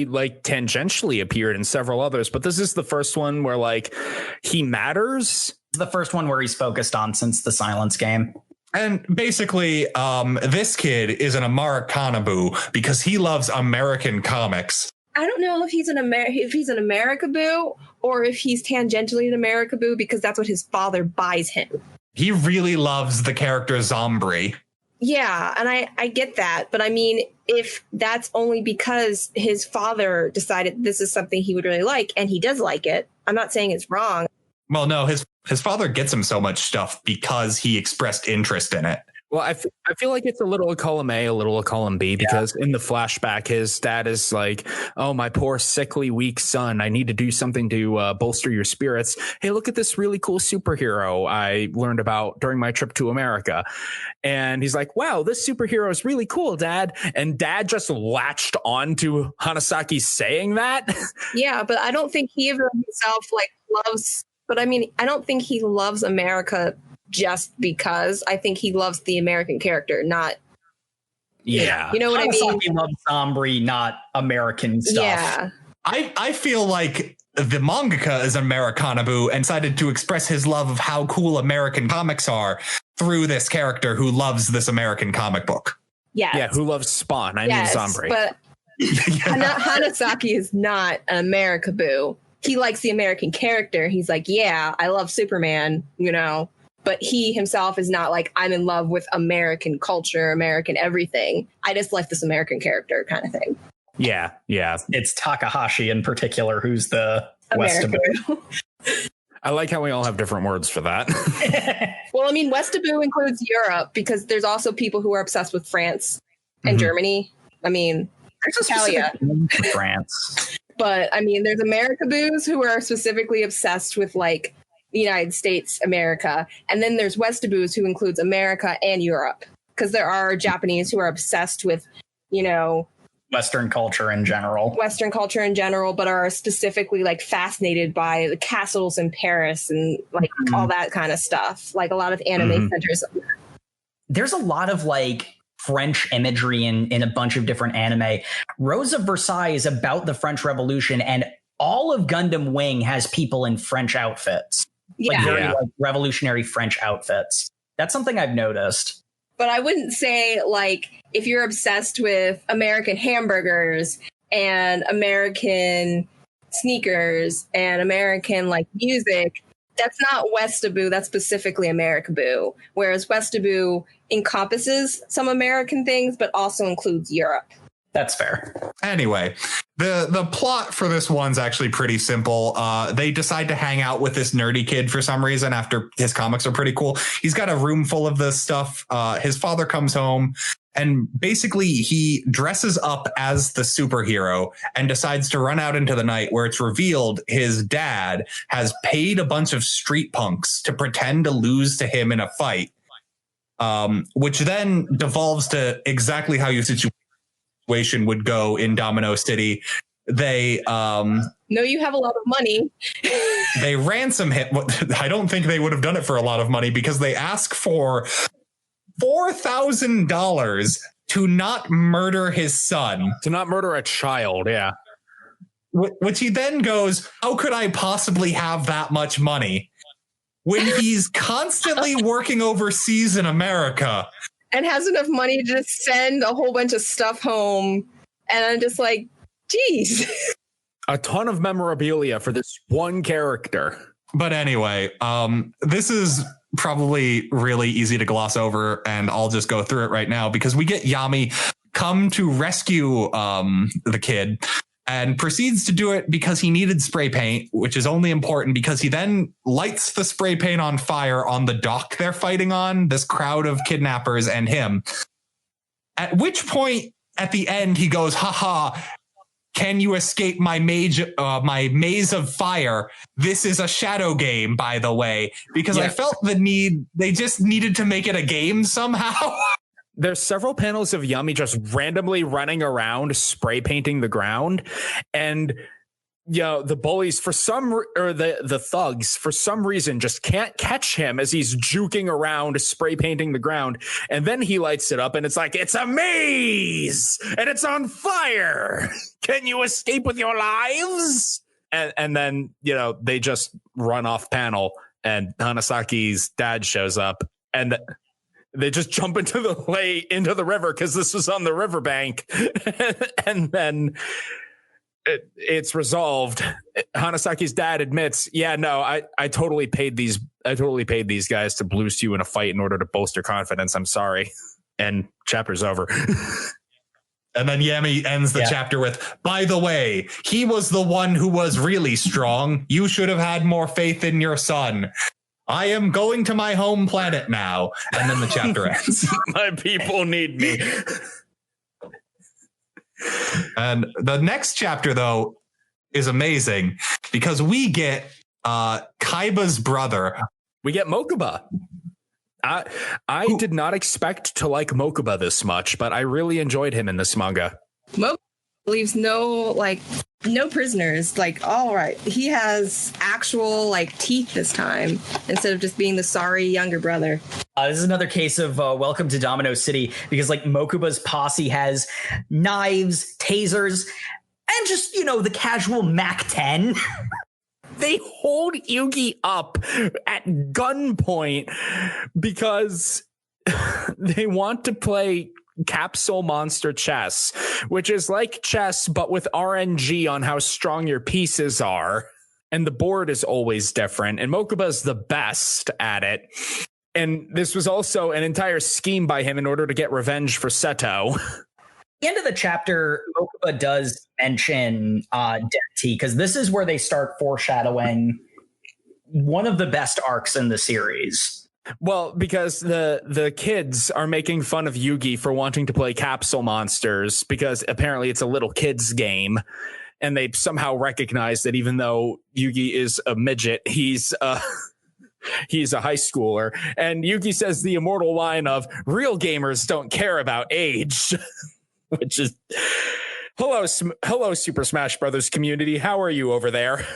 like tangentially appeared in several others. But this is the first one where like he matters. The first one where he's focused on since the silence game. And basically, this kid is an Americanaboo because he loves American comics. I don't know if he's an Americaboo or if he's tangentially an Americaboo because that's what his father buys him. He really loves the character Zombie. Yeah, and I get that. But I mean, if that's only because his father decided this is something he would really like, and he does like it, I'm not saying it's wrong. Well, no, his father gets him so much stuff because he expressed interest in it. Well, I feel like it's a little of column A, a little of column B, because in the flashback, his dad is like, oh, my poor, sickly, weak son. I need to do something to bolster your spirits. Hey, look at this really cool superhero I learned about during my trip to America. And he's like, wow, this superhero is really cool, Dad. And Dad just latched on to Hanasaki saying that. Yeah, but I don't think he himself loves. But I mean, I don't think he loves America just because. I think he loves the American character, not. Yeah. You know what I mean? He loves Zombie, not American stuff. Yeah. I feel like the mangaka is an Americanaboo and decided to express his love of how cool American comics are through this character who loves this American comic book. Yes. Yeah, who loves Spawn? I mean, Zombie. But Hanasaki is not an Americaboo. He likes the American character. He's like, yeah, I love Superman, but he himself is not like, I'm in love with American culture, American everything. I just like this American character kind of thing. Yeah. It's Takahashi in particular who's the Westaboo. I like how we all have different words for that. Well, I mean, Westaboo includes Europe because there's also people who are obsessed with France and Germany. I mean, there's Italia. France. But I mean, there's Americaboos who are specifically obsessed with like the United States, America. And then there's Westaboos who includes America and Europe. Because there are Japanese who are obsessed with, Western culture in general, but are specifically like fascinated by the castles in Paris and like all that kind of stuff. Like a lot of anime centers. There's a lot of like French imagery in a bunch of different anime. Rose of Versailles is about the French Revolution, and all of Gundam Wing has people in French outfits. Like revolutionary French outfits. That's something I've noticed. But I wouldn't say like if you're obsessed with American hamburgers and American sneakers and American like music, that's not Westaboo. That's specifically Americaboo. Whereas Westaboo encompasses some American things, but also includes Europe. That's fair. Anyway, the plot for this one's actually pretty simple. They decide to hang out with this nerdy kid for some reason after his comics are pretty cool. He's got a room full of this stuff. His father comes home and basically he dresses up as the superhero and decides to run out into the night where it's revealed his dad has paid a bunch of street punks to pretend to lose to him in a fight, which then devolves to exactly how your situation would go in Domino City. They know you have a lot of money. They ransom him. I don't think they would have done it for a lot of money because they ask for $4,000 to not murder his son. To not murder a child, yeah. Which he then goes, how could I possibly have that much money when he's constantly working overseas in America? And has enough money to just send a whole bunch of stuff home. And I'm just like, geez. A ton of memorabilia for this one character. But anyway, this is probably really easy to gloss over, and I'll just go through it right now because we get Yami come to rescue the kid and proceeds to do it because he needed spray paint, which is only important because he then lights the spray paint on fire on the dock they're fighting on, this crowd of kidnappers and him. At which point, at the end, he goes, haha, can you escape my maze of fire? This is a shadow game, by the way, because I felt the need. They just needed to make it a game somehow. There's several panels of Yami just randomly running around, spray painting the ground. And, the bullies the thugs for some reason just can't catch him as he's juking around, spray painting the ground. And then he lights it up and it's like, it's a maze and it's on fire. Can you escape with your lives? And then, they just run off panel and Hanasaki's dad shows up and They just jump into the river because this was on the riverbank, and then it's resolved. Hanasaki's dad admits, "Yeah, no, I totally paid these guys to boost you in a fight in order to bolster confidence. I'm sorry." And chapter's over. And then Yami ends the chapter with, "By the way, he was the one who was really strong. You should have had more faith in your son. I am going to my home planet now." And then the chapter ends. My people need me. And the next chapter, though, is amazing because we get Kaiba's brother. We get Mokuba. I did not expect to like Mokuba this much, but I really enjoyed him in this manga. Mokuba leaves no prisoners. Like, all right, he has actual teeth this time instead of just being the sorry younger brother. This is another case of Welcome to Domino City, because Mokuba's posse has knives, tasers, and just the casual Mac 10. They hold Yugi up at gunpoint because they want to play capsule monster chess, which is like chess, but with RNG on how strong your pieces are. And the board is always different. And Mokuba's the best at it. And this was also an entire scheme by him in order to get revenge for Seto. The end of the chapter, Mokuba does mention Death Tea, because this is where they start foreshadowing one of the best arcs in the series. Well, because the kids are making fun of Yugi for wanting to play capsule monsters, because apparently it's a little kids game, and they somehow recognize that even though Yugi is a midget, he's a high schooler. And Yugi says the immortal line of "real gamers don't care about age." Which is, hello, Super Smash Brothers community. How are you over there?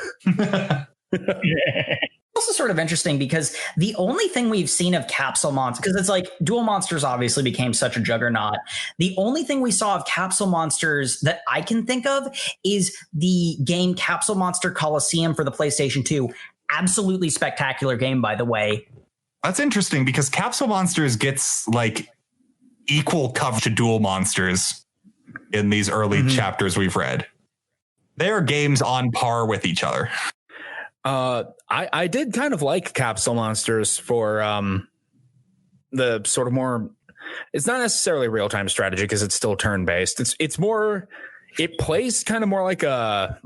Also sort of interesting because the only thing we've seen of Capsule Monsters, because it's Duel Monsters obviously became such a juggernaut. The only thing we saw of Capsule Monsters that I can think of is the game Capsule Monster Coliseum for the PlayStation 2. Absolutely spectacular game, by the way. That's interesting because Capsule Monsters gets equal coverage to Duel Monsters in these early chapters we've read. They are games on par with each other. I did kind of like Capsule Monsters for the sort of more. It's not necessarily real-time strategy because it's still turn-based. It's more. It plays kind of more like a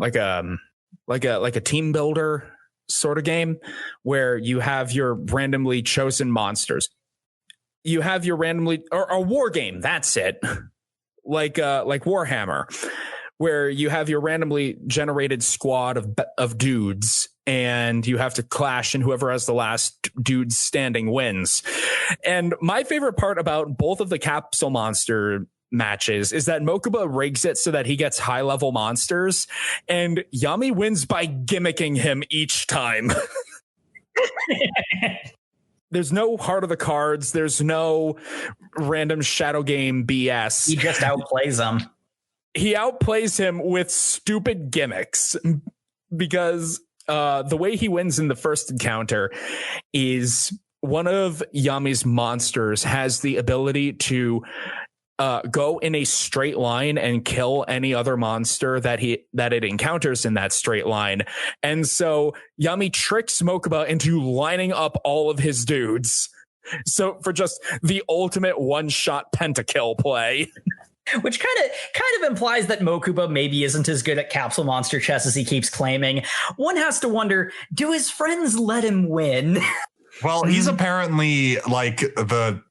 team builder sort of game where you have your randomly chosen monsters. You have your randomly or a war game. That's it. Like Warhammer, where you have your randomly generated squad of dudes, and you have to clash, and whoever has the last dude standing wins. And my favorite part about both of the Capsule Monster matches is that Mokuba rigs it so that he gets high level monsters, and Yami wins by gimmicking him each time. There's no heart of the cards. There's no random shadow game BS. He just outplays him. He outplays him with stupid gimmicks because the way he wins in the first encounter is one of Yami's monsters has the ability to go in a straight line and kill any other monster that it encounters in that straight line. And so Yami tricks Mokuba into lining up all of his dudes. So for just the ultimate one-shot pentakill play. Which kind of implies that Mokuba maybe isn't as good at capsule monster chess as he keeps claiming. One has to wonder, do his friends let him win? Well, he's apparently the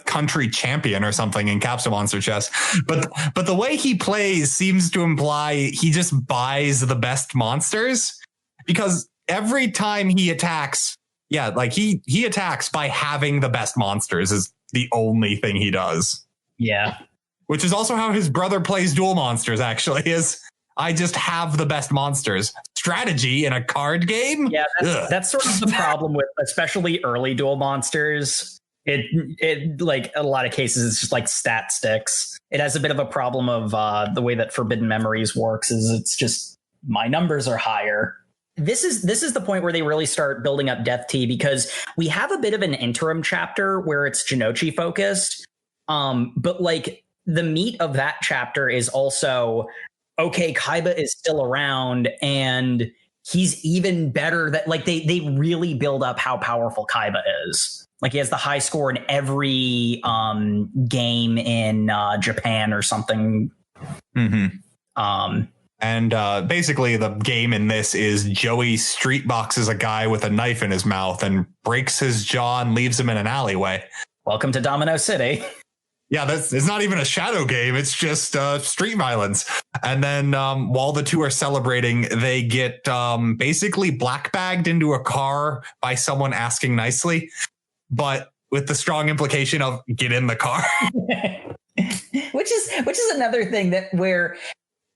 country champion or something in capsule monster chess, but the way he plays seems to imply he just buys the best monsters, because every time he attacks, he attacks by having the best monsters is the only thing he does. Yeah, which is also how his brother plays Duel Monsters. Actually, is I just have the best monsters. Strategy in a card game. Yeah, that's sort of the problem with especially early Duel Monsters. It like a lot of cases, it's just like stat sticks. It has a bit of a problem of the way that Forbidden Memories works is it's just my numbers are higher. this is the point where they really start building up Death Tea, because we have a bit of an interim chapter where it's Jinochi focused. But like the meat of that chapter is also, okay, Kaiba is still around and he's even better. That like they really build up how powerful Kaiba is. Like he has the high score in every game in Japan or something. Mm-hmm. And basically the game in this is Joey street boxes a guy with a knife in his mouth and breaks his jaw and leaves him in an alleyway. Welcome to Domino City. Yeah, it's not even a shadow game. It's just street violence. And then while the two are celebrating, they get basically black bagged into a car by someone asking nicely, but with the strong implication of get in the car. which is another thing that where,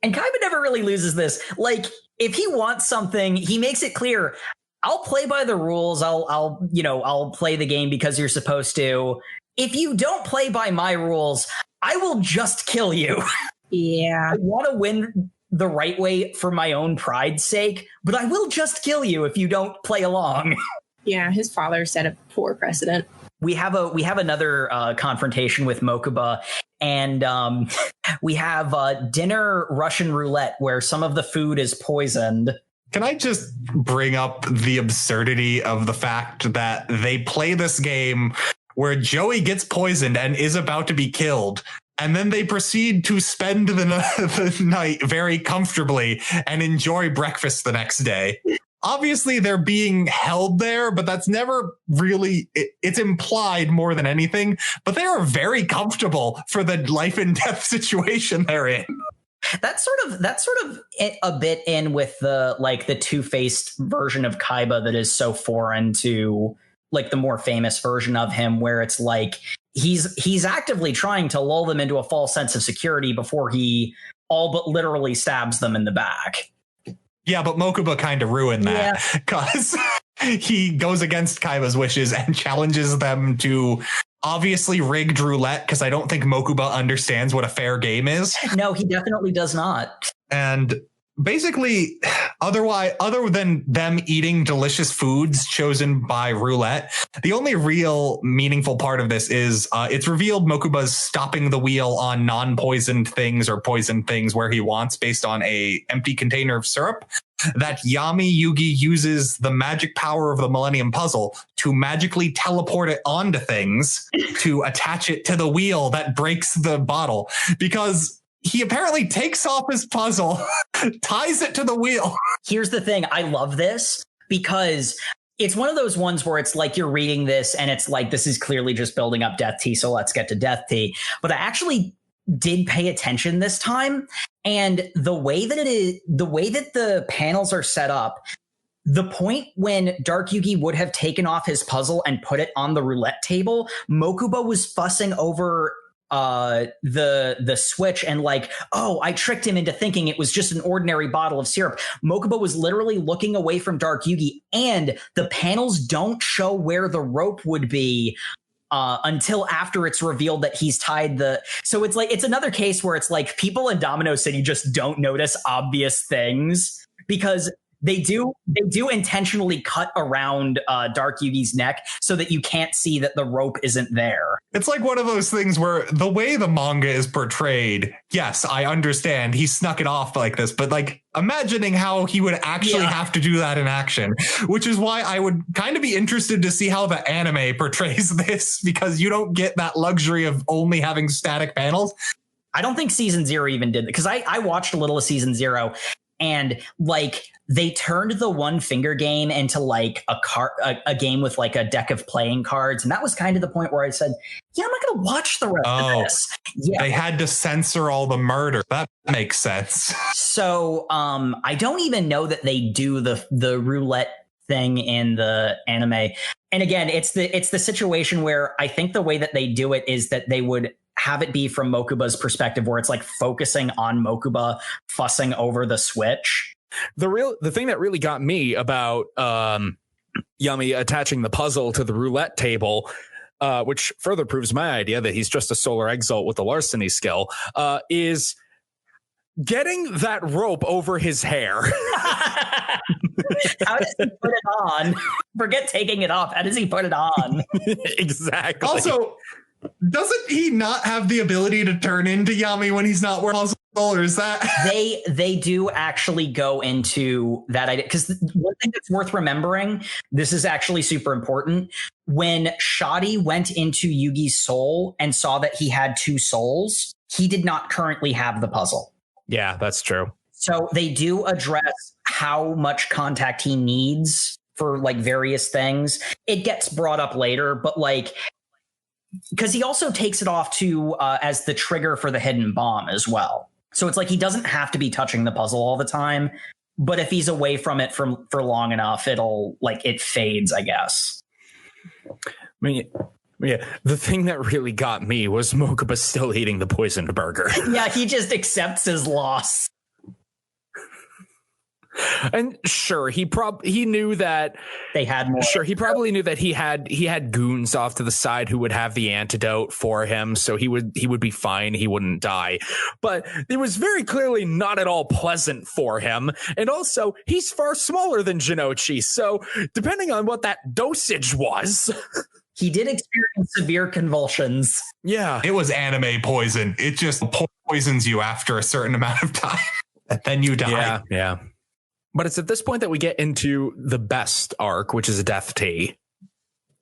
and Kaiba never really loses this. Like if he wants something, he makes it clear. I'll play by the rules. I'll play the game because you're supposed to. If you don't play by my rules, I will just kill you. Yeah. I want to win the right way for my own pride's sake, but I will just kill you if you don't play along. Yeah, his father set a poor precedent. We have another confrontation with Mokuba, and we have dinner Russian roulette where some of the food is poisoned. Can I just bring up the absurdity of the fact that they play this game where Joey gets poisoned and is about to be killed, and then they proceed to spend the night very comfortably and enjoy breakfast the next day? Obviously, they're being held there, but that's never really, it's implied more than anything, but they are very comfortable for the life and death situation they're in. That's sort of a bit in with the two-faced version of Kaiba that is so foreign to like the more famous version of him, where it's like he's actively trying to lull them into a false sense of security before he all but literally stabs them in the back. Yeah, but Mokuba kind of ruined that because he goes against Kaiba's wishes and challenges them to obviously rigged roulette, because I don't think Mokuba understands what a fair game is. No, he definitely does not. And basically, other than them eating delicious foods chosen by roulette, the only real meaningful part of this is it's revealed Mokuba's stopping the wheel on non-poisoned things or poisoned things where he wants based on a empty container of syrup. That Yami Yugi uses the magic power of the Millennium Puzzle to magically teleport it onto things to attach it to the wheel that breaks the bottle, because he apparently takes off his puzzle, ties it to the wheel. Here's the thing. I love this because it's one of those ones where it's like you're reading this and it's like, this is clearly just building up Death Tea, so let's get to Death Tea. But I actually did pay attention this time. And the way that the panels are set up, the point when Dark Yugi would have taken off his puzzle and put it on the roulette table, Mokuba was fussing over the switch and like, oh, I tricked him into thinking it was just an ordinary bottle of syrup. Mokuba was literally looking away from Dark Yugi, and the panels don't show where the rope would be until after it's revealed that he's tied so it's like, it's another case where it's like people in Domino City just don't notice obvious things, because they do intentionally cut around Dark Yugi's neck so that you can't see that the rope isn't there. It's like one of those things where the way the manga is portrayed, yes, I understand he snuck it off like this, but like imagining how he would actually have to do that in action, which is why I would kind of be interested to see how the anime portrays this, because you don't get that luxury of only having static panels. I don't think season 0 even did, because I watched a little of season 0. And like they turned the one finger game into like a game with like a deck of playing cards. And that was kind of the point where I said, yeah, I'm not going to watch the rest of this. Yeah. They had to censor all the murder. That makes sense. So I don't even know that they do the roulette thing in the anime. And again, it's the situation where I think the way that they do it is that they would have it be from Mokuba's perspective, where it's like focusing on Mokuba fussing over the switch. The thing that really got me about Yami attaching the puzzle to the roulette table, which further proves my idea that he's just a solar exalt with a larceny skill, is getting that rope over his hair. How does he put it on? Forget taking it off. How does he put it on? Exactly. Also, doesn't he not have the ability to turn into Yami when he's not wearing muzzle, or is that they do actually go into that idea, because one thing that's worth remembering, this is actually super important. When Shadi went into Yugi's soul and saw that he had two souls, he did not currently have the puzzle. Yeah, that's true. So they do address how much contact he needs for like various things. It gets brought up later, but like, because he also takes it off to as the trigger for the hidden bomb as well. So it's like he doesn't have to be touching the puzzle all the time, but if he's away from it for long enough, it fades, I guess. I mean, yeah, the thing that really got me was Mokuba still eating the poisoned burger. Yeah, he just accepts his loss. And sure, he knew that they had more. Sure, he probably knew that he had goons off to the side who would have the antidote for him, so he would be fine. He wouldn't die. But it was very clearly not at all pleasant for him. And also, he's far smaller than Jinochi, so depending on what that dosage was, he did experience severe convulsions. Yeah, it was anime poison. It just poisons you after a certain amount of time, and then you die. Yeah. But it's at this point that we get into the best arc, which is Death Tea.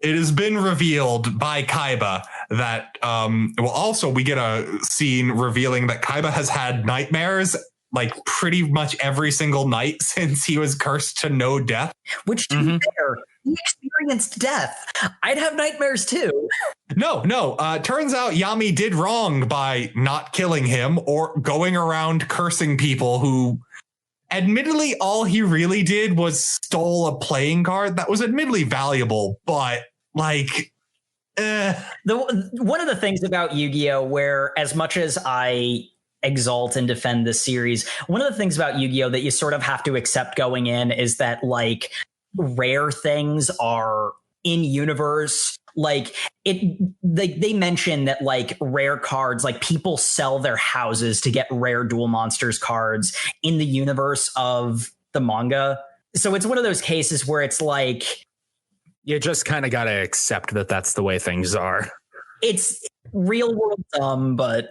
It has been revealed by Kaiba that, also we get a scene revealing that Kaiba has had nightmares like pretty much every single night since he was cursed to know death. Which, to be fair, he experienced death. I'd have nightmares too. No. Turns out Yami did wrong by not killing him or going around cursing people who... Admittedly, all he really did was stole a playing card that was admittedly valuable, but like, one of the things about Yu-Gi-Oh, where as much as I exalt and defend this series, one of the things about Yu-Gi-Oh that you sort of have to accept going in is that like rare things are in universe. Like they mention that like rare cards, like people sell their houses to get rare Duel Monsters cards in the universe of the manga. So it's one of those cases where it's like, you just kind of got to accept that that's the way things are. It's real world dumb, but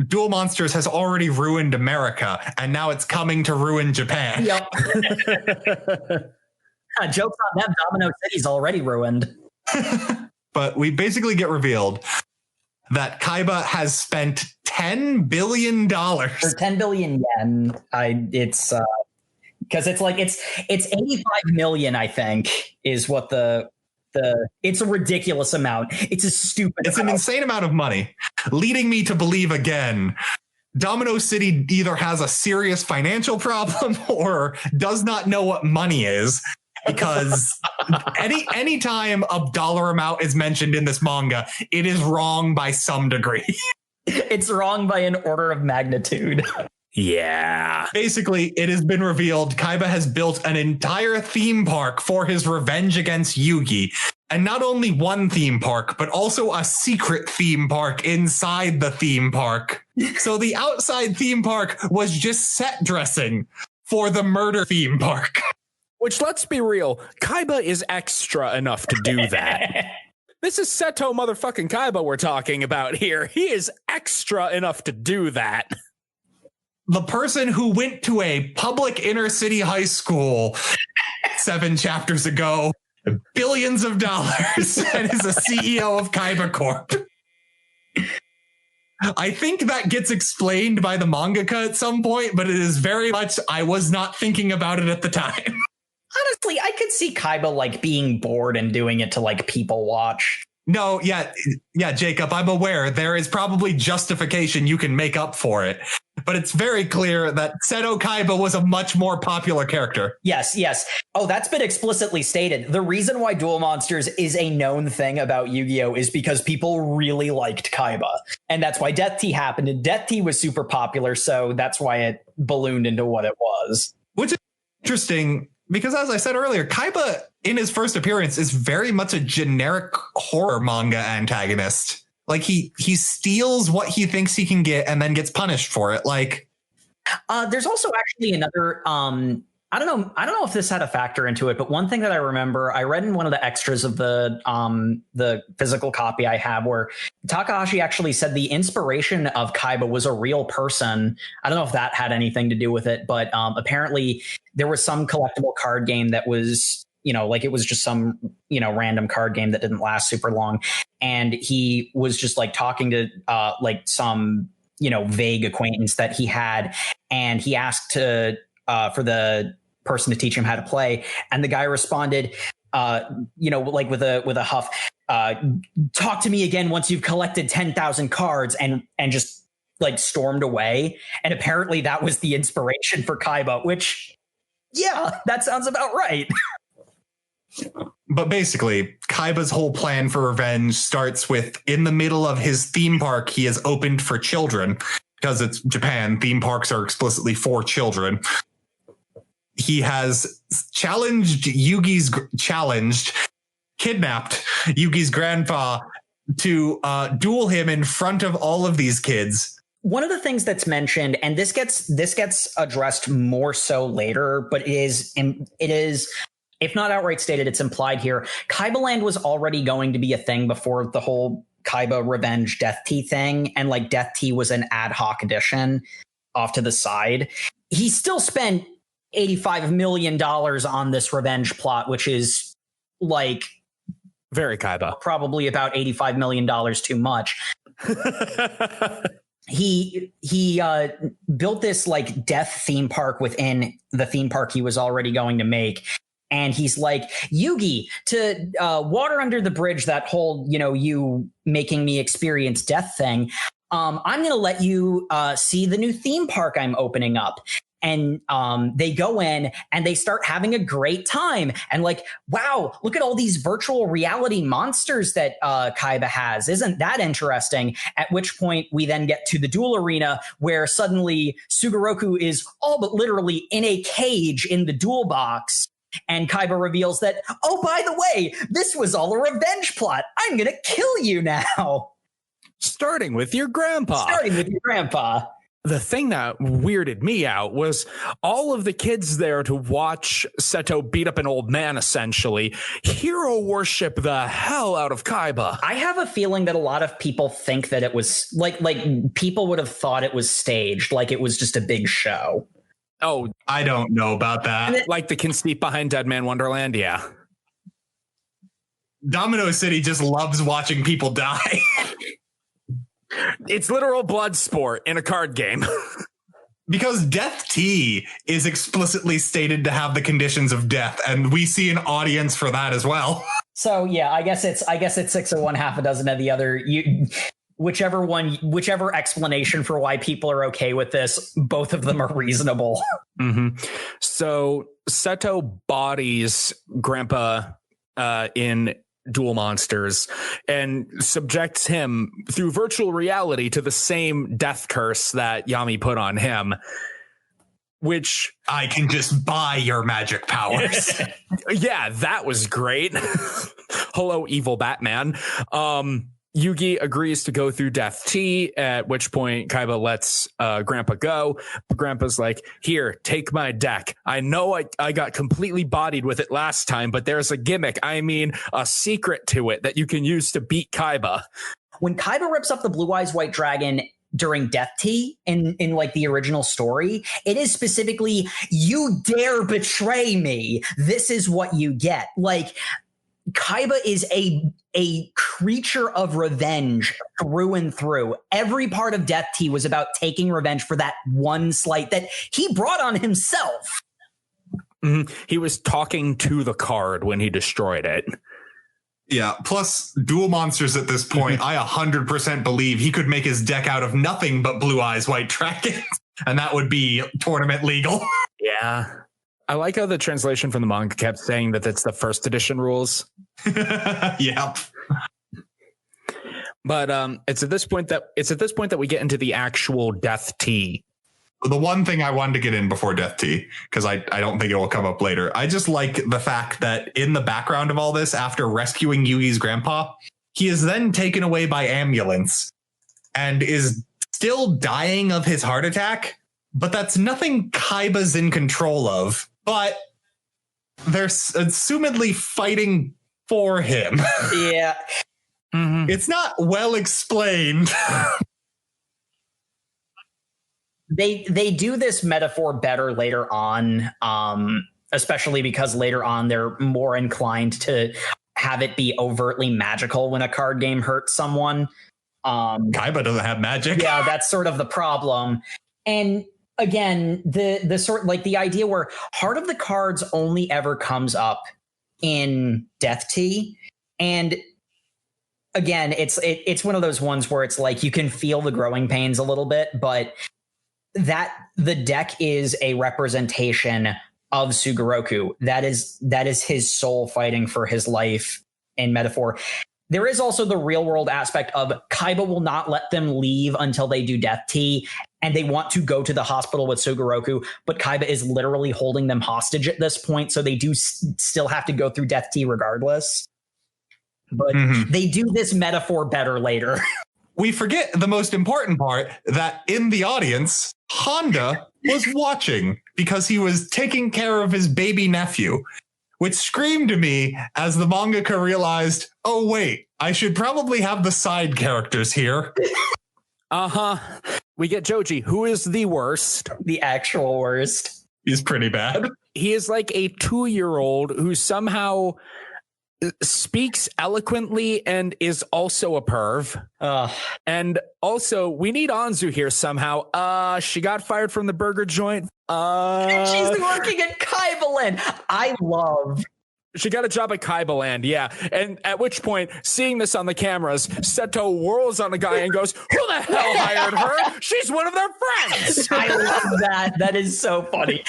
Duel Monsters has already ruined America, and now it's coming to ruin Japan. Yep. Joke's on them. Domino City's already ruined. But we basically get revealed that Kaiba has spent $10 billion. For 10 billion yen. It's because it's like it's 85 million, I think, is what it's a ridiculous amount. It's a stupid It's an insane amount of money, leading me to believe again Domino City either has a serious financial problem or does not know what money is. Because any time a dollar amount is mentioned in this manga, it is wrong by some degree. It's wrong by an order of magnitude. Yeah. Basically, it has been revealed Kaiba has built an entire theme park for his revenge against Yugi. And not only one theme park, but also a secret theme park inside the theme park. So the outside theme park was just set dressing for the murder theme park. Which, let's be real, Kaiba is extra enough to do that. This is Seto motherfucking Kaiba we're talking about here. He is extra enough to do that. The person who went to a public inner city high school 7 chapters ago, billions of dollars, and is a CEO of Kaiba Corp. I think that gets explained by the mangaka at some point, but it is very much, I was not thinking about it at the time. Honestly, I could see Kaiba like being bored and doing it to like people watch. No, yeah, Jacob, I'm aware there is probably justification you can make up for it, but it's very clear that Seto Kaiba was a much more popular character. Yes. Oh, that's been explicitly stated. The reason why Duel Monsters is a known thing about Yu-Gi-Oh is because people really liked Kaiba. And that's why Death Tea happened. And Death Tea was super popular, so that's why it ballooned into what it was. Which is interesting. Because as I said earlier, Kaiba in his first appearance is very much a generic horror manga antagonist. Like he steals what he thinks he can get and then gets punished for it. Like there's also actually another I don't know if this had a factor into it, but one thing that I remember, I read in one of the extras of the physical copy I have where Takahashi actually said the inspiration of Kaiba was a real person. I don't know if that had anything to do with it, but apparently there was some collectible card game that was, like it was just some, random card game that didn't last super long. And he was just like talking to like some, vague acquaintance that he had. And he asked for the person to teach him how to play. And the guy responded, like with a huff, talk to me again once you've collected 10,000 cards, and just like stormed away. And apparently that was the inspiration for Kaiba, which, yeah, that sounds about right. But basically, Kaiba's whole plan for revenge starts with, in the middle of his theme park he has opened for children, because it's Japan, theme parks are explicitly for children. He has kidnapped Yugi's grandpa to duel him in front of all of these kids. One of the things that's mentioned, and this gets addressed more so later, but it is, if not outright stated, it's implied here. Kaiba Land was already going to be a thing before the whole Kaiba Revenge Death Tea thing, and like Death Tea was an ad hoc edition off to the side. He still spent $85 million on this revenge plot, which is like very Kaiba, probably about $85 million too much. He built this like death theme park within the theme park he was already going to make. And he's like, Yugi, to water under the bridge that whole, you making me experience death thing. I'm going to let you see the new theme park I'm opening up. And they go in and they start having a great time. And like, wow, look at all these virtual reality monsters that Kaiba has. Isn't that interesting? At which point we then get to the duel arena where suddenly Sugoroku is all but literally in a cage in the duel box. And Kaiba reveals that, oh, by the way, this was all a revenge plot. I'm going to kill you now. Starting with your grandpa. The thing that weirded me out was all of the kids there to watch Seto beat up an old man, essentially. Hero worship the hell out of Kaiba. I have a feeling that a lot of people think that it was like people would have thought it was staged, like it was just a big show. Oh, I don't know about that. Like the conceit behind Dead Man Wonderland, yeah. Domino City just loves watching people die. It's literal blood sport in a card game. Because Death Tea is explicitly stated to have the conditions of death, and we see an audience for that as well. So yeah, I guess it's 6 of one, half a dozen of the other. Whichever explanation for why people are okay with this, both of them are reasonable. Mm-hmm. So Seto bodies Grandpa in Duel Monsters and subjects him through virtual reality to the same death curse that Yami put on him, which I can just buy your magic powers. Yeah, that was great. Hello, evil Batman. Yugi agrees to go through Death Tea, at which point Kaiba lets Grandpa go. Grandpa's like, here, take my deck. I know I got completely bodied with it last time, but there's a gimmick. I mean, a secret to it that you can use to beat Kaiba. When Kaiba rips up the Blue Eyes White Dragon during Death Tea in like the original story, it is specifically, you dare betray me. This is what you get. Like, Kaiba is a creature of revenge through and through. Every part of Death Tea was about taking revenge for that one slight that he brought on himself. Mm-hmm. He was talking to the card when he destroyed it. Yeah, plus Duel Monsters at this point, I 100% believe he could make his deck out of nothing but Blue Eyes White Dragons, and that would be tournament legal. Yeah. I like how the translation from the manga kept saying that it's the first edition rules. Yep. But it's at this point that we get into the actual Death Tea. The one thing I wanted to get in before Death Tea, because I don't think it will come up later. I just like the fact that in the background of all this, after rescuing Yugi's grandpa, he is then taken away by ambulance and is still dying of his heart attack. But that's nothing Kaiba's in control of, but they're assumedly fighting for him. Yeah. Mhm. It's not well explained. They do this metaphor better later on, especially because later on they're more inclined to have it be overtly magical when a card game hurts someone. Kaiba doesn't have magic. Yeah, that's sort of the problem. And again, the sort like the idea where Heart of the Cards only ever comes up in Death Tea, and again, it's one of those ones where it's like you can feel the growing pains a little bit, but that the deck is a representation of Sugoroku. That is his soul fighting for his life in metaphor. There is also the real world aspect of Kaiba will not let them leave until they do Death Tea, and they want to go to the hospital with Sugoroku, but Kaiba is literally holding them hostage at this point, so they do still have to go through Death Tea regardless. But they do this metaphor better later. We forget the most important part, that in the audience, Honda was watching because he was taking care of his baby nephew, which screamed to me as the mangaka realized, oh, wait, I should probably have the side characters here. Uh-huh. We get Joji, who is the worst. The actual worst. He's pretty bad. He is like a 2-year-old who somehow speaks eloquently and is also a perv. And also, we need Anzu here somehow. She got fired from the burger joint. And she's working at Kaibaland. I love. She got a job at Kaibaland, yeah. And at which point, seeing this on the cameras, Seto whirls on the guy and goes, who the hell hired her? She's one of their friends. I love that. That is so funny.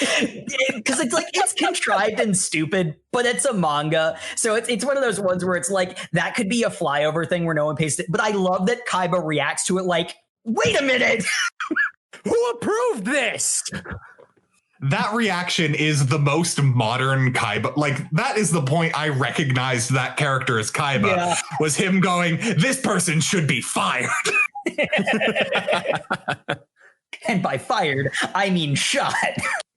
Because it's like, it's contrived and stupid, but it's a manga. So it's one of those ones where it's like, that could be a flyover thing where no one pays it. But I love that Kaiba reacts to it like, wait a minute. Who approved this? That reaction is the most modern Kaiba. Like, that is the point I recognized that character as Kaiba, Yeah. was him going, this person should be fired. And by fired, I mean shot.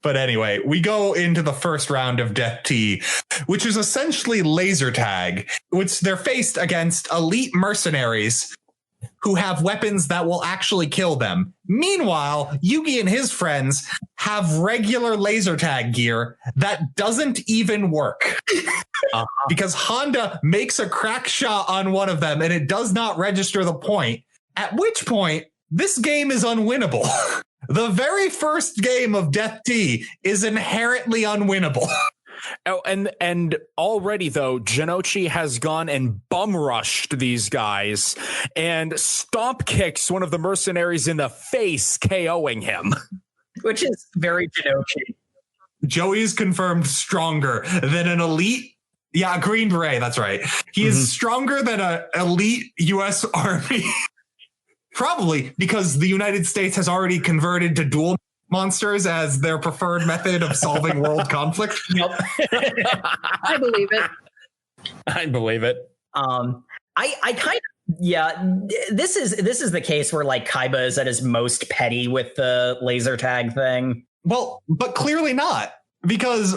But anyway, we go into the first round of Death Tea, which is essentially laser tag, which they're faced against elite mercenaries who have weapons that will actually kill them. Meanwhile, Yugi and his friends have regular laser tag gear that doesn't even work. Because Honda makes a crack shot on one of them and it does not register the point, at which point this game is unwinnable. The very first game of Death Tea is inherently unwinnable. Oh, and already though, Jinochi has gone and bum rushed these guys and stomp kicks one of the mercenaries in the face, KOing him. Which is very Jinochi. Joey's confirmed stronger than an elite. Yeah, Green Beret, that's right. He is stronger than an elite U.S. Army. Probably because the United States has already converted to dual monsters as their preferred method of solving world conflict. Yep. I believe it. I believe it. I kind of, yeah, this is the case where like Kaiba is at his most petty with the laser tag thing. Well, but clearly not, because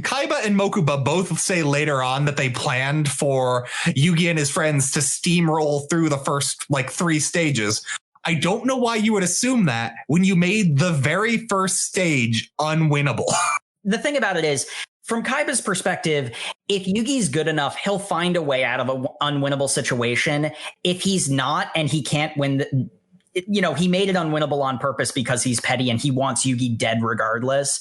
Kaiba and Mokuba both say later on that they planned for Yugi and his friends to steamroll through the first like 3 stages. I don't know why you would assume that when you made the very first stage unwinnable. The thing about it is, from Kaiba's perspective, if Yugi's good enough, he'll find a way out of an unwinnable situation. If he's not and he can't win, he made it unwinnable on purpose because he's petty and he wants Yugi dead regardless.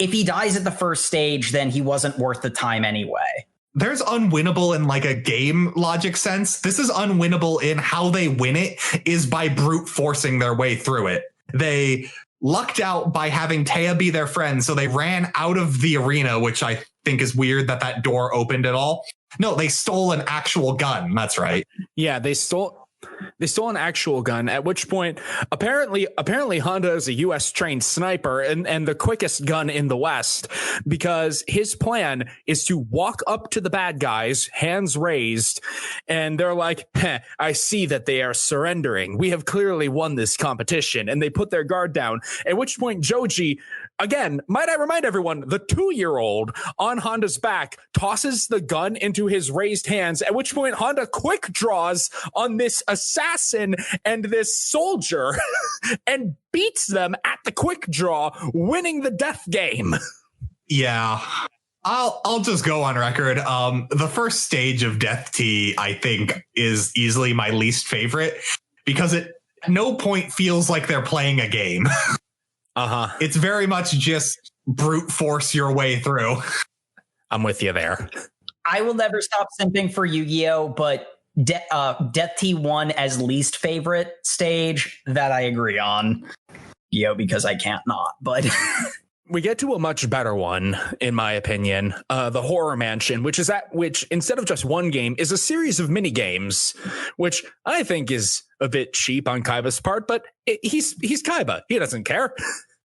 If he dies at the first stage, then he wasn't worth the time anyway. There's unwinnable in like a game logic sense. This is unwinnable in how they win it is by brute forcing their way through it. They lucked out by having Taya be their friend, so they ran out of the arena, which I think is weird that door opened at all. No, they stole an actual gun. That's right. Yeah, they stole an actual gun, at which point apparently Honda is a US trained sniper and the quickest gun in the West, because his plan is to walk up to the bad guys, hands raised, and they're like, I see that they are surrendering. We have clearly won this competition. And they put their guard down, at which point Joji Again, might I remind everyone, the 2-year-old on Honda's back tosses the gun into his raised hands, at which point Honda quick draws on this assassin and this soldier and beats them at the quick draw, winning the death game. Yeah. I'll just go on record. The first stage of Death Tea, I think, is easily my least favorite because it at no point feels like they're playing a game. It's very much just brute force your way through. I'm with you there. I will never stop simping for Yu-Gi-Oh, but Death Tea 1 as least favorite stage, that I agree on. Yu-Gi-Oh, because I can't not, but... We get to a much better one, in my opinion, the Horror Mansion, which instead of just one game is a series of mini games, which I think is a bit cheap on Kaiba's part, but he's Kaiba. He doesn't care.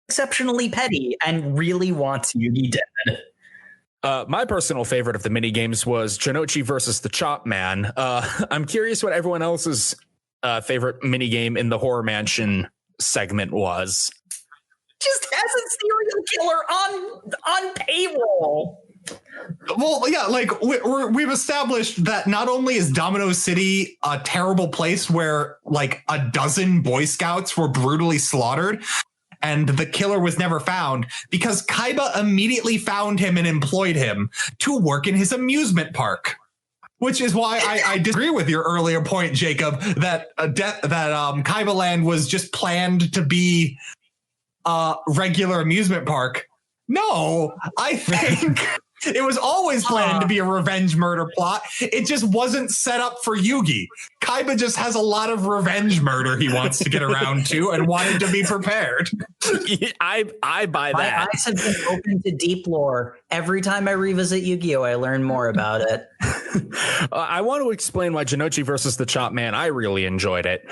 Exceptionally petty and really wants Yugi dead. My personal favorite of the mini games was Jinochi versus the Chop Man. I'm curious what everyone else's favorite mini game in the Horror Mansion segment was. Just has a serial killer on payroll. Well, yeah, like we've established that not only is Domino City a terrible place where like a dozen Boy Scouts were brutally slaughtered and the killer was never found, because Kaiba immediately found him and employed him to work in his amusement park. Which is why I disagree with your earlier point, Jacob, that Kaiba Land was just planned to be a regular amusement park. No, I think it was always planned to be a revenge murder plot. It just wasn't set up for Yugi. Kaiba just has a lot of revenge murder he wants to get around to and wanted to be prepared. I buy that. My eyes have been open to deep lore. Every time I revisit Yu-Gi-Oh, I learn more about it. I want to explain why Jinochi versus the Chop Man, I really enjoyed it.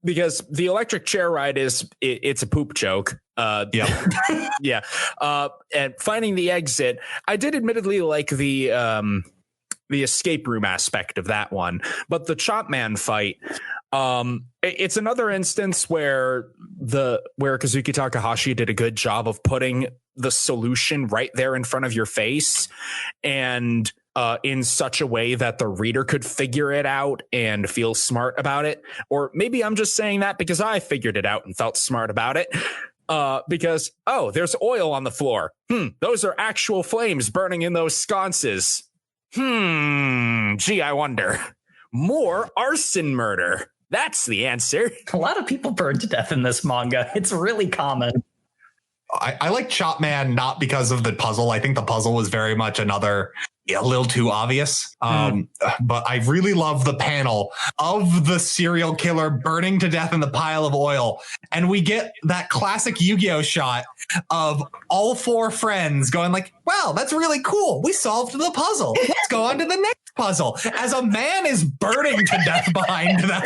Because the electric chair ride it's a poop joke. Yeah. And finding the exit, I did admittedly like the escape room aspect of that one, but the Chop Man fight, it's another instance where Kazuki Takahashi did a good job of putting the solution right there in front of your face, and in such a way that the reader could figure it out and feel smart about it. Or maybe I'm just saying that because I figured it out and felt smart about it. Because, there's oil on the floor. Those are actual flames burning in those sconces. Gee, I wonder. More arson murder. That's the answer. A lot of people burned to death in this manga. It's really common. I like Chop Man not because of the puzzle. I think the puzzle was very much a little too obvious. But I really love the panel of the serial killer burning to death in the pile of oil. And we get that classic Yu-Gi-Oh shot of all four friends going like, wow, that's really cool. We solved the puzzle. Let's go on to the next puzzle. As a man is burning to death behind them.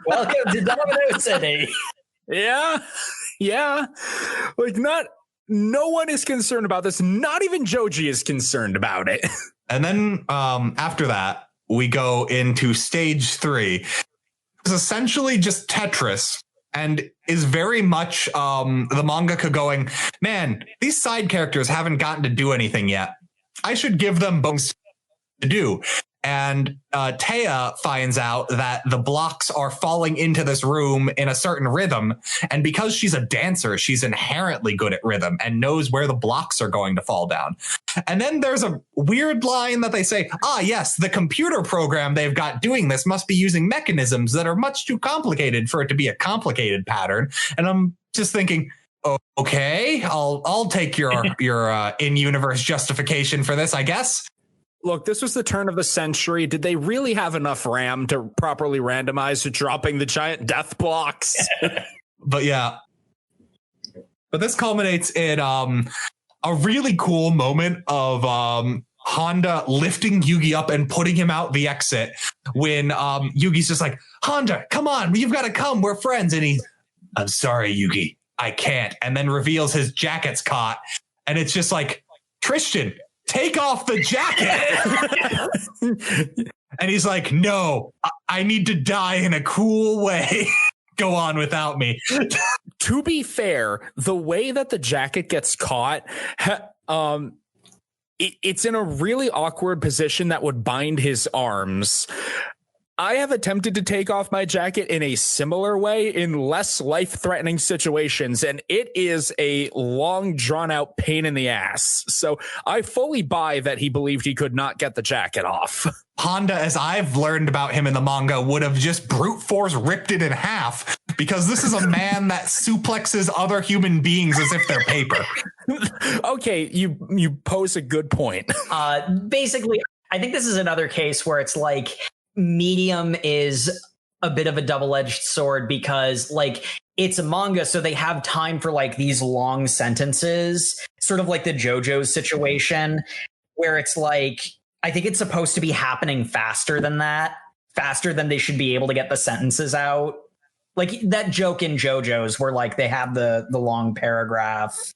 Welcome to Domino City. Yeah. Like no one is concerned about this. Not even Joji is concerned about it. And then after that, we go into stage 3. It's essentially just Tetris and is very much the mangaka going, man, these side characters haven't gotten to do anything yet. I should give them bones to do. And Taya finds out that the blocks are falling into this room in a certain rhythm. And because she's a dancer, she's inherently good at rhythm and knows where the blocks are going to fall down. And then there's a weird line that they say, yes, the computer program they've got doing this must be using mechanisms that are much too complicated for it to be a complicated pattern. And I'm just thinking, okay, I'll take your in-universe justification for this, I guess. Look, this was the turn of the century. Did they really have enough RAM to properly randomize dropping the giant death blocks? But yeah. But this culminates in a really cool moment of Honda lifting Yugi up and putting him out the exit when Yugi's just like, Honda, come on, you've got to come. We're friends. And I'm sorry, Yugi, I can't. And then reveals his jacket's caught. And it's just like, Tristan, take off the jacket. And he's like, no, I need to die in a cool way. Go on without me. to be fair, the way that the jacket gets caught, it's in a really awkward position that would bind his arms. I have attempted to take off my jacket in a similar way in less life-threatening situations, and it is a long, drawn-out pain in the ass. So I fully buy that he believed he could not get the jacket off. Honda, as I've learned about him in the manga, would have just brute force ripped it in half, because this is a man that suplexes other human beings as if they're paper. Okay, you pose a good point. Basically, I think this is another case where it's like medium is a bit of a double-edged sword, because like it's a manga, so they have time for like these long sentences, sort of like the JoJo's situation, where it's like, I think it's supposed to be happening faster than that, faster than they should be able to get the sentences out. Like that joke in JoJo's where like they have the long paragraph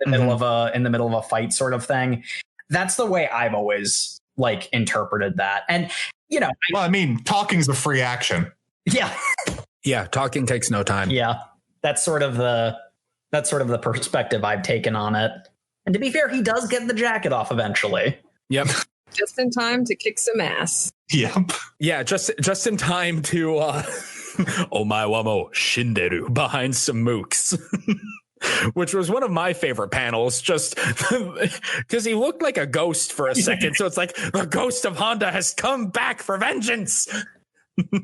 in the middle of a fight sort of thing. That's the way I've always like interpreted that. And you know, well, I mean, talking's a free action. Yeah. Yeah, talking takes no time. Yeah. That's sort of the perspective I've taken on it. And to be fair, he does get the jacket off eventually. Yep. Just in time to kick some ass. Yep. Yeah, just in time to Omae wa mo shinderu behind some mooks. Which was one of my favorite panels, just because he looked like a ghost for a second. So it's like the ghost of Honda has come back for vengeance.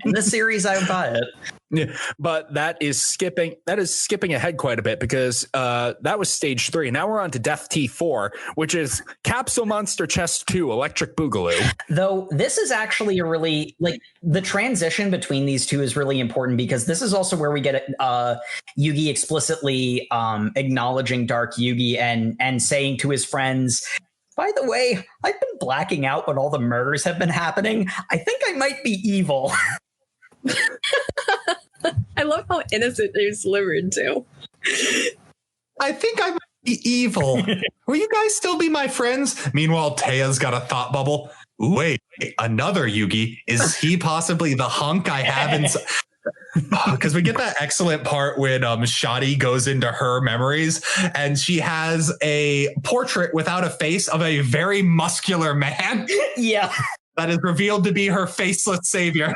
In this series, I would buy it. Yeah, but that is skipping ahead quite a bit, because that was stage 3. Now we're on to Death T4, which is Capsule Monster Chest 2 Electric Boogaloo. Though this is actually a really, like, the transition between these two is really important, because this is also where we get Yugi explicitly acknowledging Dark Yugi and saying to his friends, by the way, I've been blacking out when all the murders have been happening. I think I might be evil. I love how innocent they're delivered too. I think I might be evil. Will you guys still be my friends? Meanwhile, Teia's got a thought bubble. Ooh, wait, another Yugi. Is he possibly the hunk I have inside? Because we get that excellent part when Shadi goes into her memories and she has a portrait without a face of a very muscular man. Yeah. That is revealed to be her faceless savior.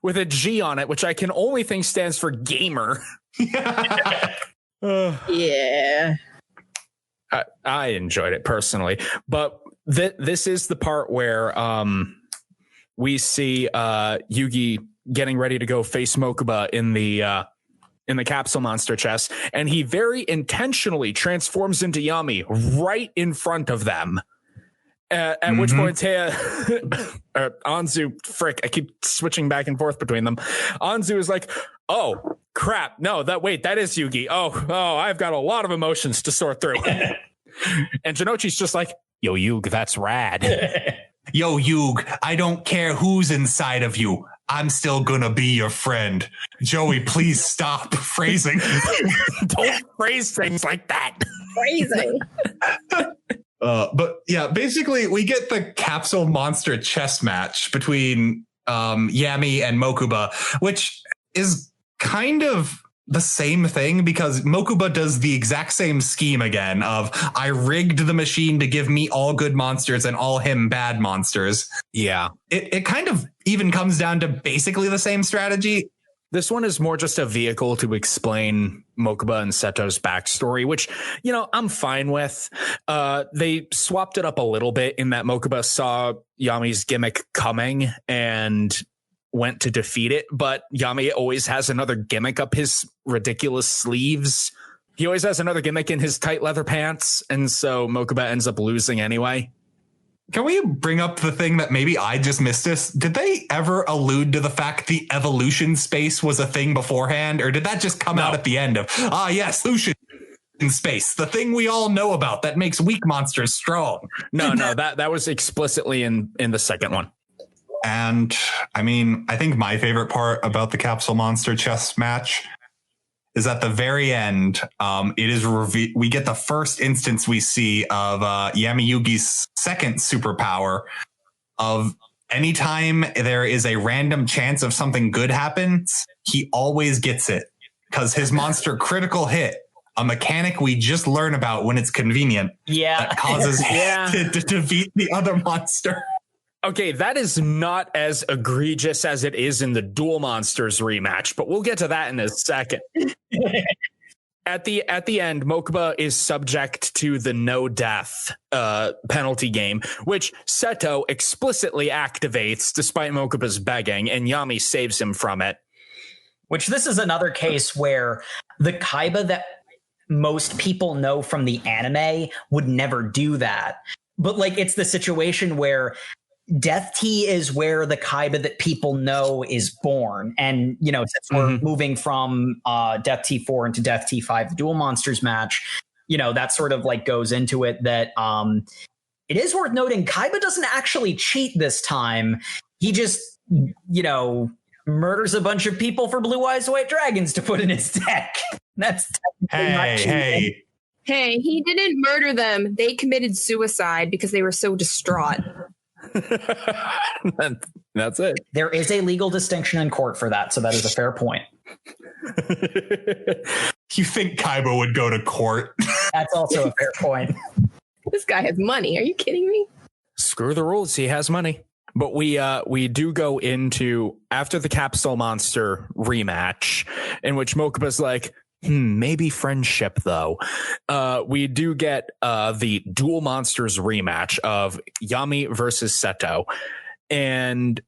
With a G on it, which I can only think stands for gamer. Yeah. I enjoyed it personally. But this is the part where we see Yugi getting ready to go face Mokuba in the capsule monster chest, and he very intentionally transforms into Yami right in front of them. At which point Teiya Anzu, frick, I keep switching back and forth between them. Anzu is like, oh crap, no, that is Yugi. Oh, I've got a lot of emotions to sort through. And Jinochi's just like, yo, Yug, that's rad. Yo, Yug, I don't care who's inside of you. I'm still gonna be your friend. Joey, please stop phrasing. Don't phrase things like that. Phrasing. But yeah, basically we get the capsule monster chess match between Yami and Mokuba, which is kind of the same thing, because Mokuba does the exact same scheme again of, I rigged the machine to give me all good monsters and all him bad monsters. Yeah. It kind of even comes down to basically the same strategy. This one is more just a vehicle to explain Mokuba and Seto's backstory, which, you know, I'm fine with. They swapped it up a little bit in that Mokuba saw Yami's gimmick coming and went to defeat it, but Yami always has another gimmick up his ridiculous sleeves. He always has another gimmick in his tight leather pants, and so Mokuba ends up losing anyway. Can we bring up the thing that maybe I just missed this? Did they ever allude to the fact the evolution space was a thing beforehand, or did that just come out at the end of, yes, evolution in space, the thing we all know about that makes weak monsters strong? No, that was explicitly in the second one. And I mean, I think my favorite part about the capsule monster chess match is at the very end. It is we get the first instance we see of Yami Yugi's second superpower of anytime there is a random chance of something good happens, he always gets it. because his monster critical hit, a mechanic we just learn about when it's convenient, that causes to defeat the other monster. Okay, that is not as egregious as it is in the Duel Monsters rematch, but we'll get to that in a second. At the end, Mokuba is subject to the no death penalty game, which Seto explicitly activates despite Mokuba's begging, and Yami saves him from it. Which this is another case where the Kaiba that most people know from the anime would never do that. But like, it's the situation where Death Tea is where the Kaiba that people know is born. And, you know, since we're moving from Death Tea 4 into Death Tea 5, the Duel Monsters match, you know, that sort of like goes into it that it is worth noting Kaiba doesn't actually cheat this time. He just, you know, murders a bunch of people for Blue Eyes White Dragons to put in his deck. That's Hey, he didn't murder them. They committed suicide because they were so distraught. That's it. There is a legal distinction in court for that, so that is a fair point. You think Kaiba would go to court? That's also a fair point. This guy has money. Are you kidding me? Screw the rules. He has money. But we do go into after the Capsule Monster rematch, in which Mokuba's like, maybe friendship though. We do get the Duel Monsters rematch of Yami versus Seto, and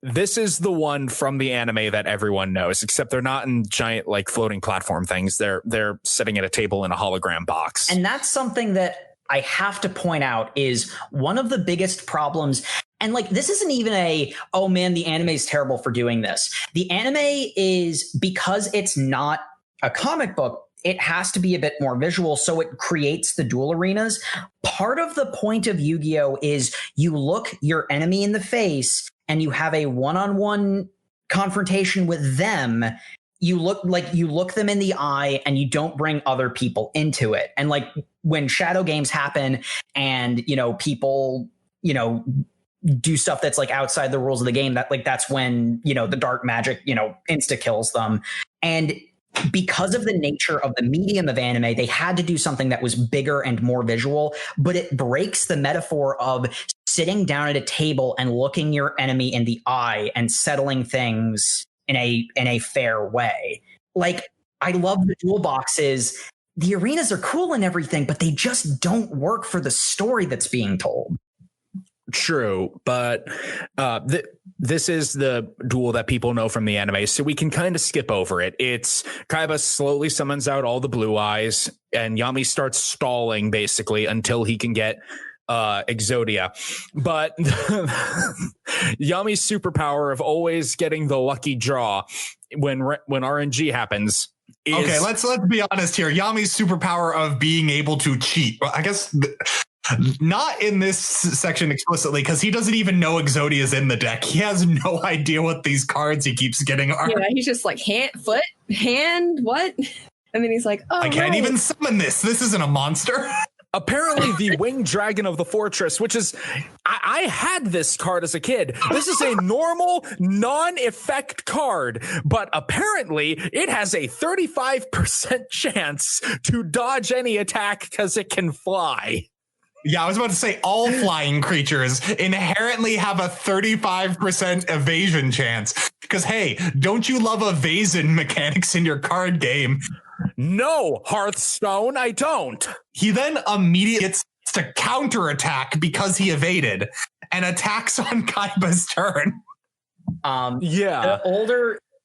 this is the one from the anime that everyone knows, except they're not in giant like floating platform things. They're sitting at a table in a hologram box, and that's something that I have to point out is one of the biggest problems. And like, this isn't even oh man, the anime is terrible for doing this. The anime is, because it's not a comic book, it has to be a bit more visual, so it creates the duel arenas. Part of the point of Yu-Gi-Oh is you look your enemy in the face and you have a one-on-one confrontation with them. You look them in the eye and you don't bring other people into it. And like, when shadow games happen and, you know, people, you know, do stuff that's like outside the rules of the game, that's when, you know, the dark magic, you know, insta kills them. And because of the nature of the medium of anime, they had to do something that was bigger and more visual, but it breaks the metaphor of sitting down at a table and looking your enemy in the eye and settling things in a fair way. Like, I love the duel boxes. The arenas are cool and everything, but they just don't work for the story that's being told. True, but this is the duel that people know from the anime, so we can kind of skip over it. It's Kaiba slowly summons out all the blue eyes, and Yami starts stalling basically until he can get Exodia. But Yami's superpower of always getting the lucky draw when RNG happens is... Okay, let's be honest here. Yami's superpower of being able to cheat. Well, I guess... not in this section explicitly, because he doesn't even know Exodia is in the deck. He has no idea what these cards he keeps getting are. Yeah, he's just like, hand, what? And then he's like, oh, I can't even summon this. This isn't a monster. Apparently the Winged Dragon of the Fortress, which is, I had this card as a kid. This is a normal non-effect card, but apparently it has a 35% chance to dodge any attack because it can fly. Yeah, I was about to say all flying creatures inherently have a 35% evasion chance. Because, hey, don't you love evasion mechanics in your card game? No, Hearthstone, I don't. He then immediately gets to counterattack because he evaded and attacks on Kaiba's turn.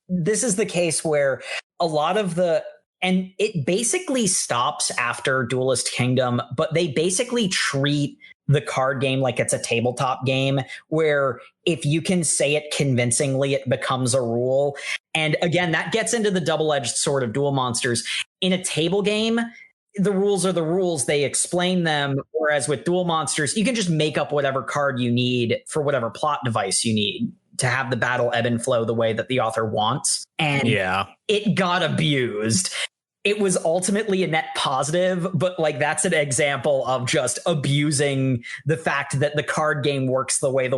This is the case where a lot of and it basically stops after Duelist Kingdom, but they basically treat the card game like it's a tabletop game where if you can say it convincingly, it becomes a rule. And again, that gets into the double-edged sword of Duel Monsters. In a table game, the rules are the rules. They explain them. Whereas with Duel Monsters, you can just make up whatever card you need for whatever plot device you need to have the battle ebb and flow the way that the author wants. And it got abused. It was ultimately a net positive, but like, that's an example of just abusing the fact that the card game works the way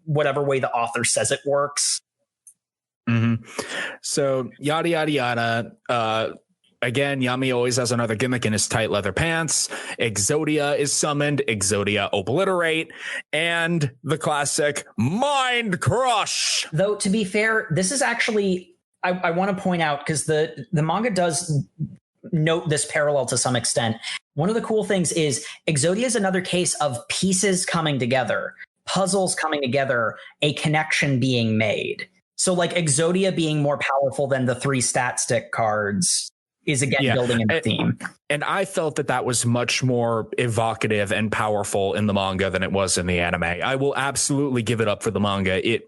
whatever way the author says it works. Mm-hmm. So yada yada yada. Again, Yami always has another gimmick in his tight leather pants. Exodia is summoned. Exodia obliterate, and the classic Mind Crush. Though, to be fair, this is actually, I want to point out, because the manga does note this parallel to some extent. One of the cool things is Exodia is another case of pieces coming together, puzzles coming together, a connection being made. So like Exodia being more powerful than the 3 stat stick cards is again building in the theme. And I felt that was much more evocative and powerful in the manga than it was in the anime. I will absolutely give it up for the manga.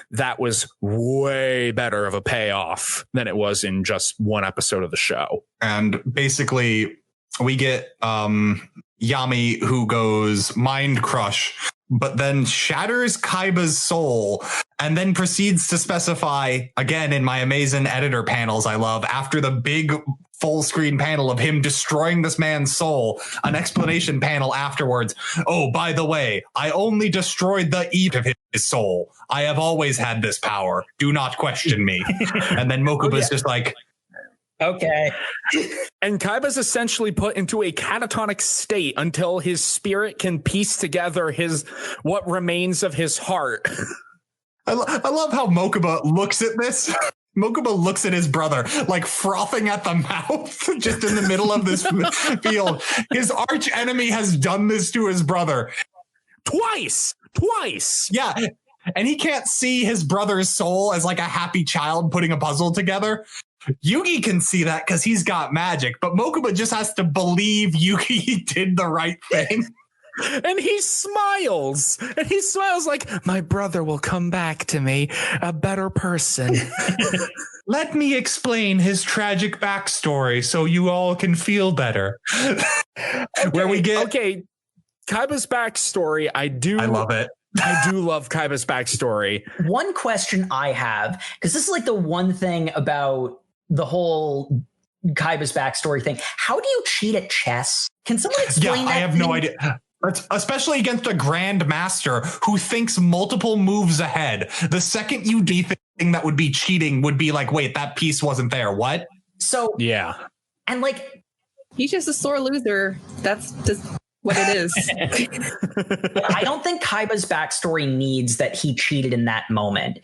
That was way better of a payoff than it was in just one episode of the show. And basically we get Yami, who goes Mind Crush, but then shatters Kaiba's soul and then proceeds to specify, again, in my amazing editor panels I love, after the big full screen panel of him destroying this man's soul, an explanation panel afterwards. Oh, by the way, I only destroyed the eat of his soul. I have always had this power. Do not question me. And then Mokuba's just like, okay. And Kaiba's essentially put into a catatonic state until his spirit can piece together what remains of his heart. I love how Mokuba looks at this. Mokuba looks at his brother like frothing at the mouth just in the middle of this field. His arch enemy has done this to his brother. Twice. Yeah. And he can't see his brother's soul as like a happy child putting a puzzle together. Yugi can see that because he's got magic, but Mokuba just has to believe Yugi did the right thing. And he smiles. And he smiles like, my brother will come back to me a better person. Let me explain his tragic backstory so you all can feel better. Where we get... Okay, Kaiba's backstory, I love it. I do love Kaiba's backstory. One question I have, because this is like the one thing about the whole Kaiba's backstory thing. How do you cheat at chess? Can someone explain that? I have no idea. Especially against a grand master who thinks multiple moves ahead. The second you do anything that would be cheating would be like, wait, that piece wasn't there. What? So yeah. And like, he's just a sore loser. That's just what it is. I don't think Kaiba's backstory needs that he cheated in that moment.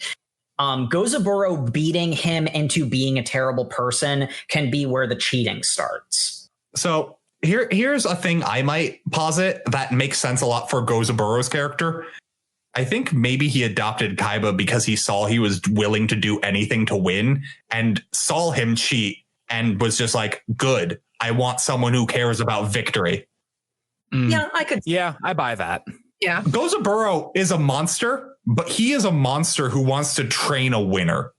Gozaburo beating him into being a terrible person can be where the cheating starts. So here's a thing I might posit that makes sense a lot for Gozaburo's character. I think maybe he adopted Kaiba because he saw he was willing to do anything to win and saw him cheat and was just like, good, I want someone who cares about victory. Yeah, I buy that. Yeah. Gozaburo is a monster, but he is a monster who wants to train a winner.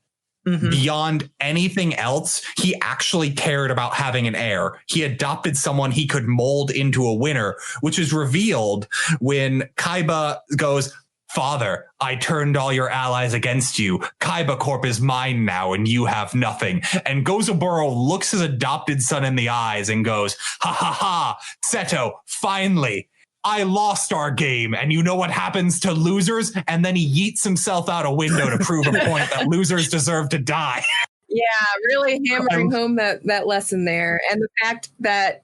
Mm-hmm. Beyond anything else, he actually cared about having an heir. He adopted someone he could mold into a winner, which is revealed when Kaiba goes, Father, I turned all your allies against you. Kaiba Corp is mine now and you have nothing. And Gozaburo looks his adopted son in the eyes and goes, ha ha ha, Seto, finally. I lost our game, and you know what happens to losers? And then he yeets himself out a window to prove a point that losers deserve to die. Yeah, really hammering home that lesson there. And the fact that,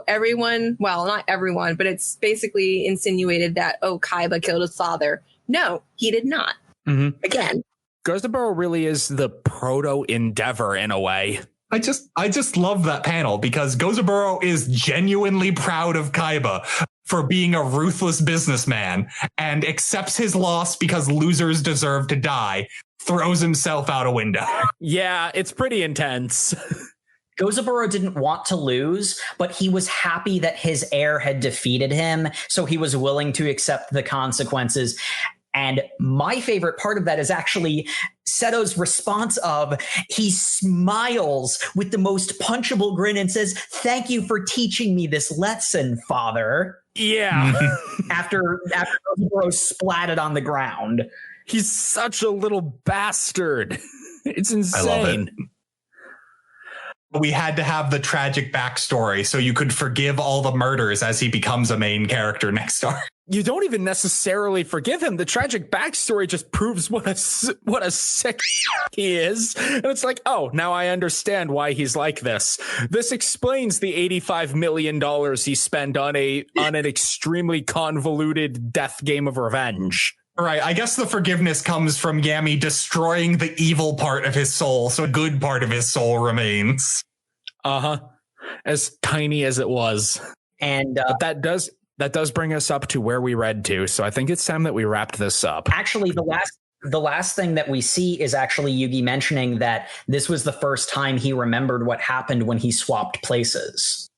everyone, well, not everyone, but it's basically insinuated that, Kaiba killed his father. No, he did not. Mm-hmm. Again. Gozaburo really is the proto-Endeavor in a way. I just love that panel because Gozaburo is genuinely proud of Kaiba for being a ruthless businessman and accepts his loss because losers deserve to die, throws himself out a window. Yeah, it's pretty intense. Gozaburo didn't want to lose, but he was happy that his heir had defeated him, so he was willing to accept the consequences. And my favorite part of that is actually Seto's response of he smiles with the most punchable grin and says, "Thank you for teaching me this lesson, father." Yeah. after Gozaburo splatted on the ground. He's such a little bastard. It's insane. I love it. We had to have the tragic backstory so you could forgive all the murders as he becomes a main character next arc. you don't even necessarily forgive him. The tragic backstory just proves what a sick he is. And it's like, oh, now I understand why he's like this. This explains the $85 million he spent on an extremely convoluted death game of revenge. Right. I guess the forgiveness comes from Yami destroying the evil part of his soul, so a good part of his soul remains. Uh-huh. As tiny as it was. And but that does bring us up to where we read to. So I think it's time that we wrapped this up. Actually, the last thing that we see is actually Yugi mentioning that this was the first time he remembered what happened when he swapped places.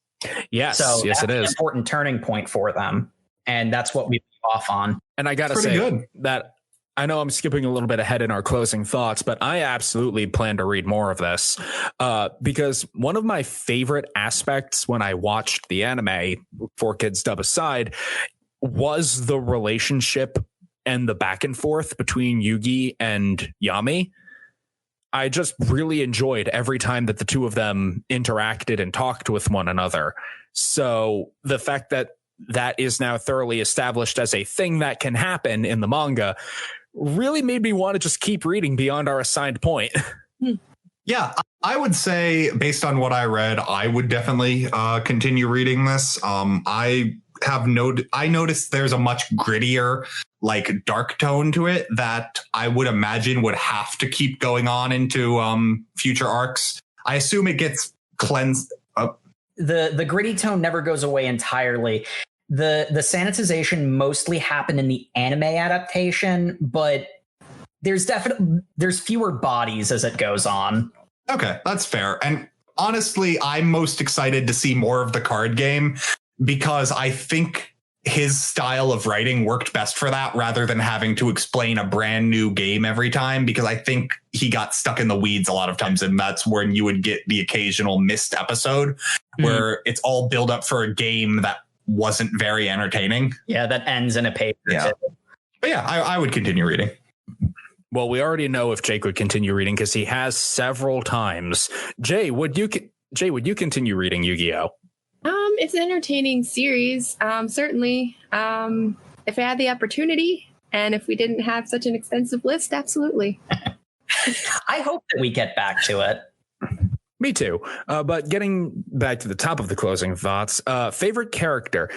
Yes, so yes, that's it is an important turning point for them, and that's what we leave off on. And I gotta say that I know I'm skipping a little bit ahead in our closing thoughts, but I absolutely plan to read more of this because one of my favorite aspects when I watched the anime, 4Kids dub aside, was the relationship and the back and forth between Yugi and Yami. I just really enjoyed every time that the two of them interacted and talked with one another. So the fact that that is now thoroughly established as a thing that can happen in the manga really made me want to just keep reading beyond our assigned point. Yeah, I would say based on what I read, I would definitely continue reading this. I noticed there's a much grittier, like dark tone to it that I would imagine would have to keep going on into future arcs. I assume it gets cleansed up. The gritty tone never goes away entirely. The sanitization mostly happened in the anime adaptation, but there's fewer bodies as it goes on. Okay, that's fair. And honestly, I'm most excited to see more of the card game because I think his style of writing worked best for that rather than having to explain a brand new game every time, because I think he got stuck in the weeds a lot of times. And that's when you would get the occasional missed episode where it's all build up for a game that wasn't very entertaining. Yeah, that ends in a paper. Yeah. But yeah, I would continue reading. Well, we already know if Jake would continue reading because he has several times. Jay, would you continue reading Yu-Gi-Oh? It's an entertaining series. Certainly. If I had the opportunity and if we didn't have such an extensive list, absolutely. I hope that we get back to it. Me too. But getting back to the top of the closing thoughts, favorite character.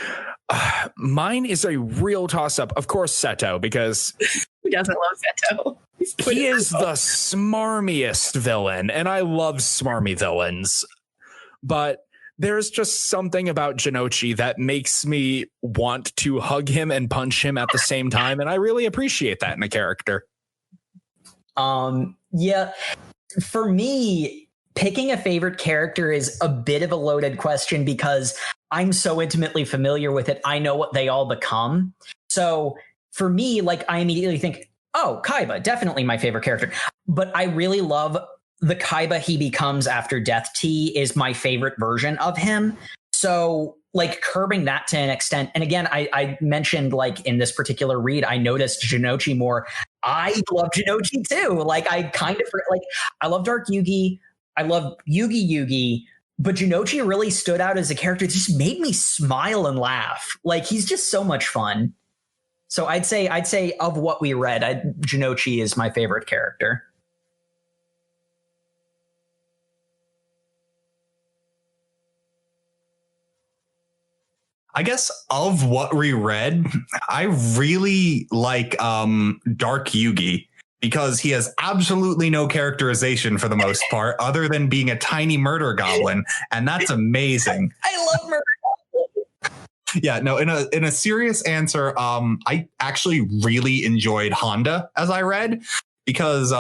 Mine is a real toss-up. Of course, Seto, because who doesn't love Seto? He is the smarmiest villain, and I love smarmy villains. But there's just something about Jinochi that makes me want to hug him and punch him at the same time, and I really appreciate that in a character. Yeah, for me, picking a favorite character is a bit of a loaded question because I'm so intimately familiar with it. I know what they all become. So for me, like, I immediately think, oh, Kaiba, definitely my favorite character. But I really love the Kaiba he becomes after Death Tea is my favorite version of him. So like curbing that to an extent. And again, I mentioned like in this particular read, I noticed Jinochi more. I love Jinochi too. Like I kind of like, I love Dark Yugi. I love Yugi, but Jinochi really stood out as a character. It just made me smile and laugh. Like he's just so much fun. So I'd say of what we read, Jinochi is my favorite character. I guess of what we read, I really like Dark Yugi because he has absolutely no characterization for the most part, other than being a tiny murder goblin, and that's amazing. I love murder goblin. Yeah, no, in a serious answer, I actually really enjoyed Honda as I read. Because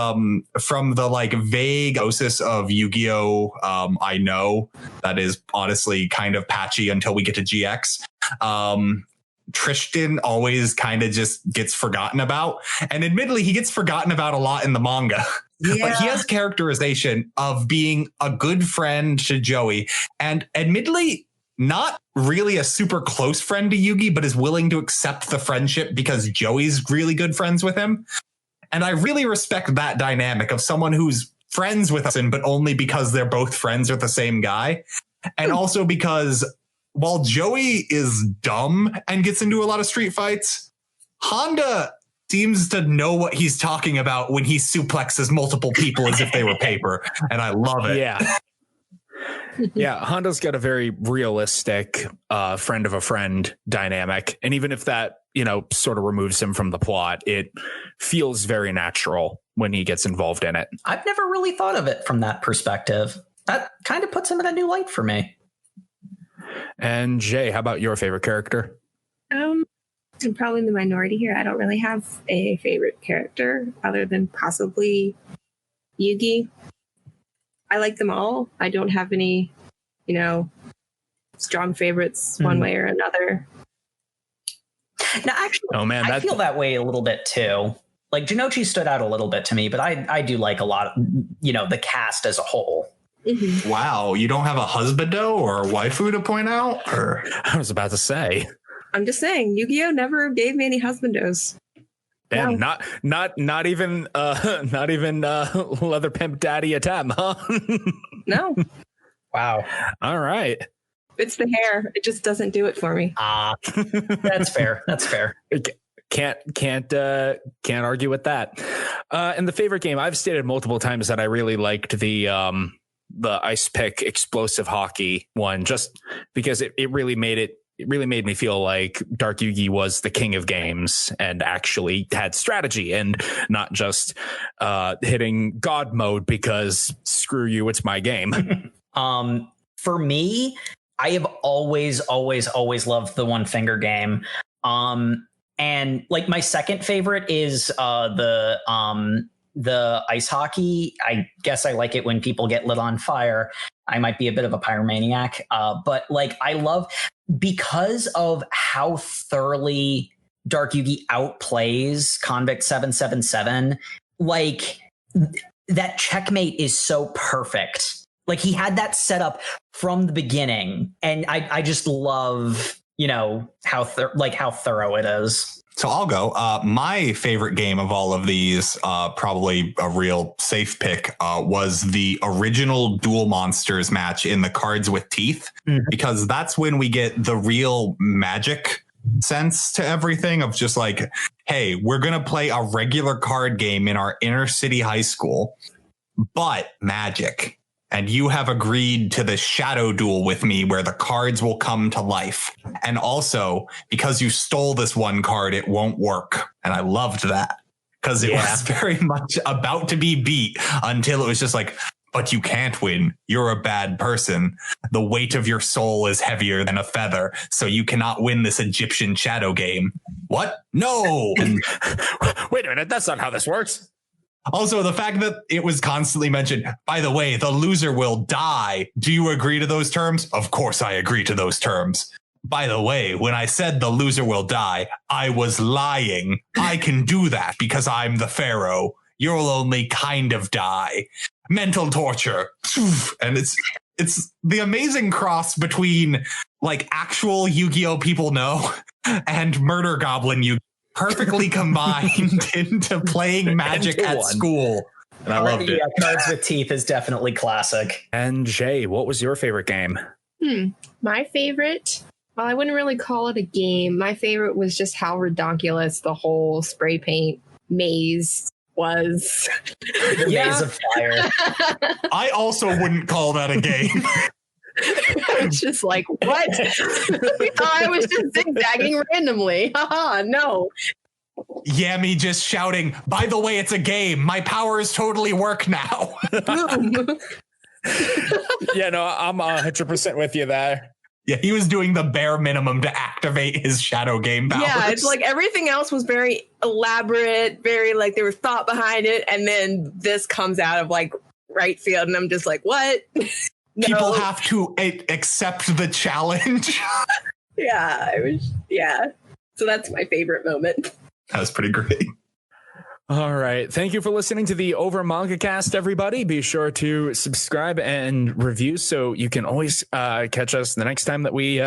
from the like vague osis of Yu-Gi-Oh, I know that is honestly kind of patchy until we get to GX. Tristan always kind of just gets forgotten about, and admittedly, he gets forgotten about a lot in the manga. Yeah. But he has characterization of being a good friend to Joey, and admittedly, not really a super close friend to Yugi, but is willing to accept the friendship because Joey's really good friends with him. And I really respect that dynamic of someone who's friends with us, but only because they're both friends with the same guy. And also because while Joey is dumb and gets into a lot of street fights, Honda seems to know what he's talking about when he suplexes multiple people as if they were paper. And I love it. Yeah. Yeah, Honda's got a very realistic friend of a friend dynamic. And even if that, sort of removes him from the plot, it feels very natural when he gets involved in it. I've never really thought of it from that perspective. That kind of puts him in a new light for me. And Jay, how about your favorite character? I'm probably in the minority here. I don't really have a favorite character other than possibly Yugi. I like them all. I don't have any, strong favorites one way or another. Now, actually, I feel that way a little bit too. Like Jinochi stood out a little bit to me, but I do like a lot of, the cast as a whole. Mm-hmm. Wow, you don't have a husbando or a waifu to point out? Or I was about to say. I'm just saying, YuGiOh never gave me any husbandos. Damn, no. not even leather pimp daddy Atem, huh? No. Wow. All right. It's the hair. It just doesn't do it for me. That's fair. That's fair. Can't argue with that. And the favorite game, I've stated multiple times that I really liked the ice pick explosive hockey one, just because it really made me feel like Dark Yugi was the king of games and actually had strategy and not just hitting God mode because screw you, it's my game. For me, I have always loved the one finger game. And like my second favorite is the ice hockey. I guess I like it when people get lit on fire. I might be a bit of a pyromaniac, but like I love, because of how thoroughly Dark Yugi outplays Convict 777, like that checkmate is so perfect. Like he had that set up from the beginning, and I just love, how thorough it is. So I'll go. My favorite game of all of these, probably a real safe pick, was the original Duel Monsters match in the Cards with Teeth, because that's when we get the real magic sense to everything of just like, hey, we're going to play a regular card game in our inner city high school, but magic. And you have agreed to the shadow duel with me where the cards will come to life. And also, because you stole this one card, it won't work. And I loved that because it was very much about to be beat until it was just like, but you can't win. You're a bad person. The weight of your soul is heavier than a feather. So you cannot win this Egyptian shadow game. What? No. And wait a minute. That's not how this works. Also, the fact that it was constantly mentioned, by the way, the loser will die. Do you agree to those terms? Of course I agree to those terms. By the way, when I said the loser will die, I was lying. I can do that because I'm the pharaoh. You'll only kind of die. Mental torture. And it's the amazing cross between like actual Yu-Gi-Oh people know and murder goblin Yu-Gi-Oh. Perfectly combined into playing magic at school. And I loved it. Cards with Teeth is definitely classic. And Jay, what was your favorite game? My favorite, well, I wouldn't really call it a game. My favorite was just how redonkulous the whole spray paint maze was. The maze of fire. I also wouldn't call that a game. It's just like, what? We thought I was just zigzagging randomly. Haha, no. Yami just shouting, by the way, it's a game. My powers totally work now. Boom. Yeah, no, I'm 100% with you there. Yeah, he was doing the bare minimum to activate his shadow game powers. Yeah, it's like everything else was very elaborate, very like there was thought behind it. And then this comes out of like right field. And I'm just like, what? No. People have to accept the challenge. Yeah. So that's my favorite moment. That was pretty great. All right. Thank you for listening to the OverMangaCast, everybody. Be sure to subscribe and review so you can always catch us the next time that we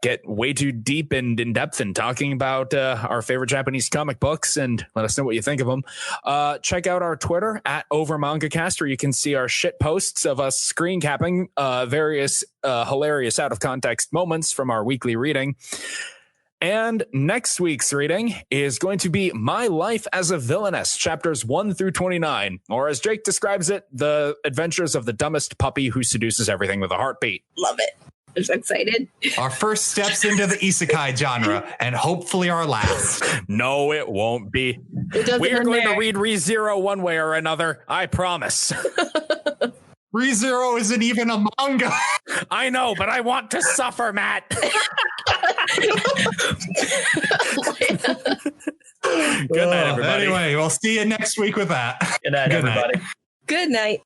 get way too deep and in depth in talking about our favorite Japanese comic books, and let us know what you think of them. Check out our Twitter at OverMangaCast, where you can see our shit posts of us screen capping various hilarious out of context moments from our weekly reading. And next week's reading is going to be My Life as a Villainess, chapters 1 through 29, or as Jake describes it, the adventures of the dumbest puppy who seduces everything with a heartbeat. Love it. I'm so excited. Our first steps into the isekai genre, and hopefully our last. No, it won't be. We are going to read ReZero one way or another. I promise. ReZero isn't even a manga. I know, but I want to suffer, Matt. Good night, everybody. Anyway, we'll see you next week with that. Good night, everybody. Good night.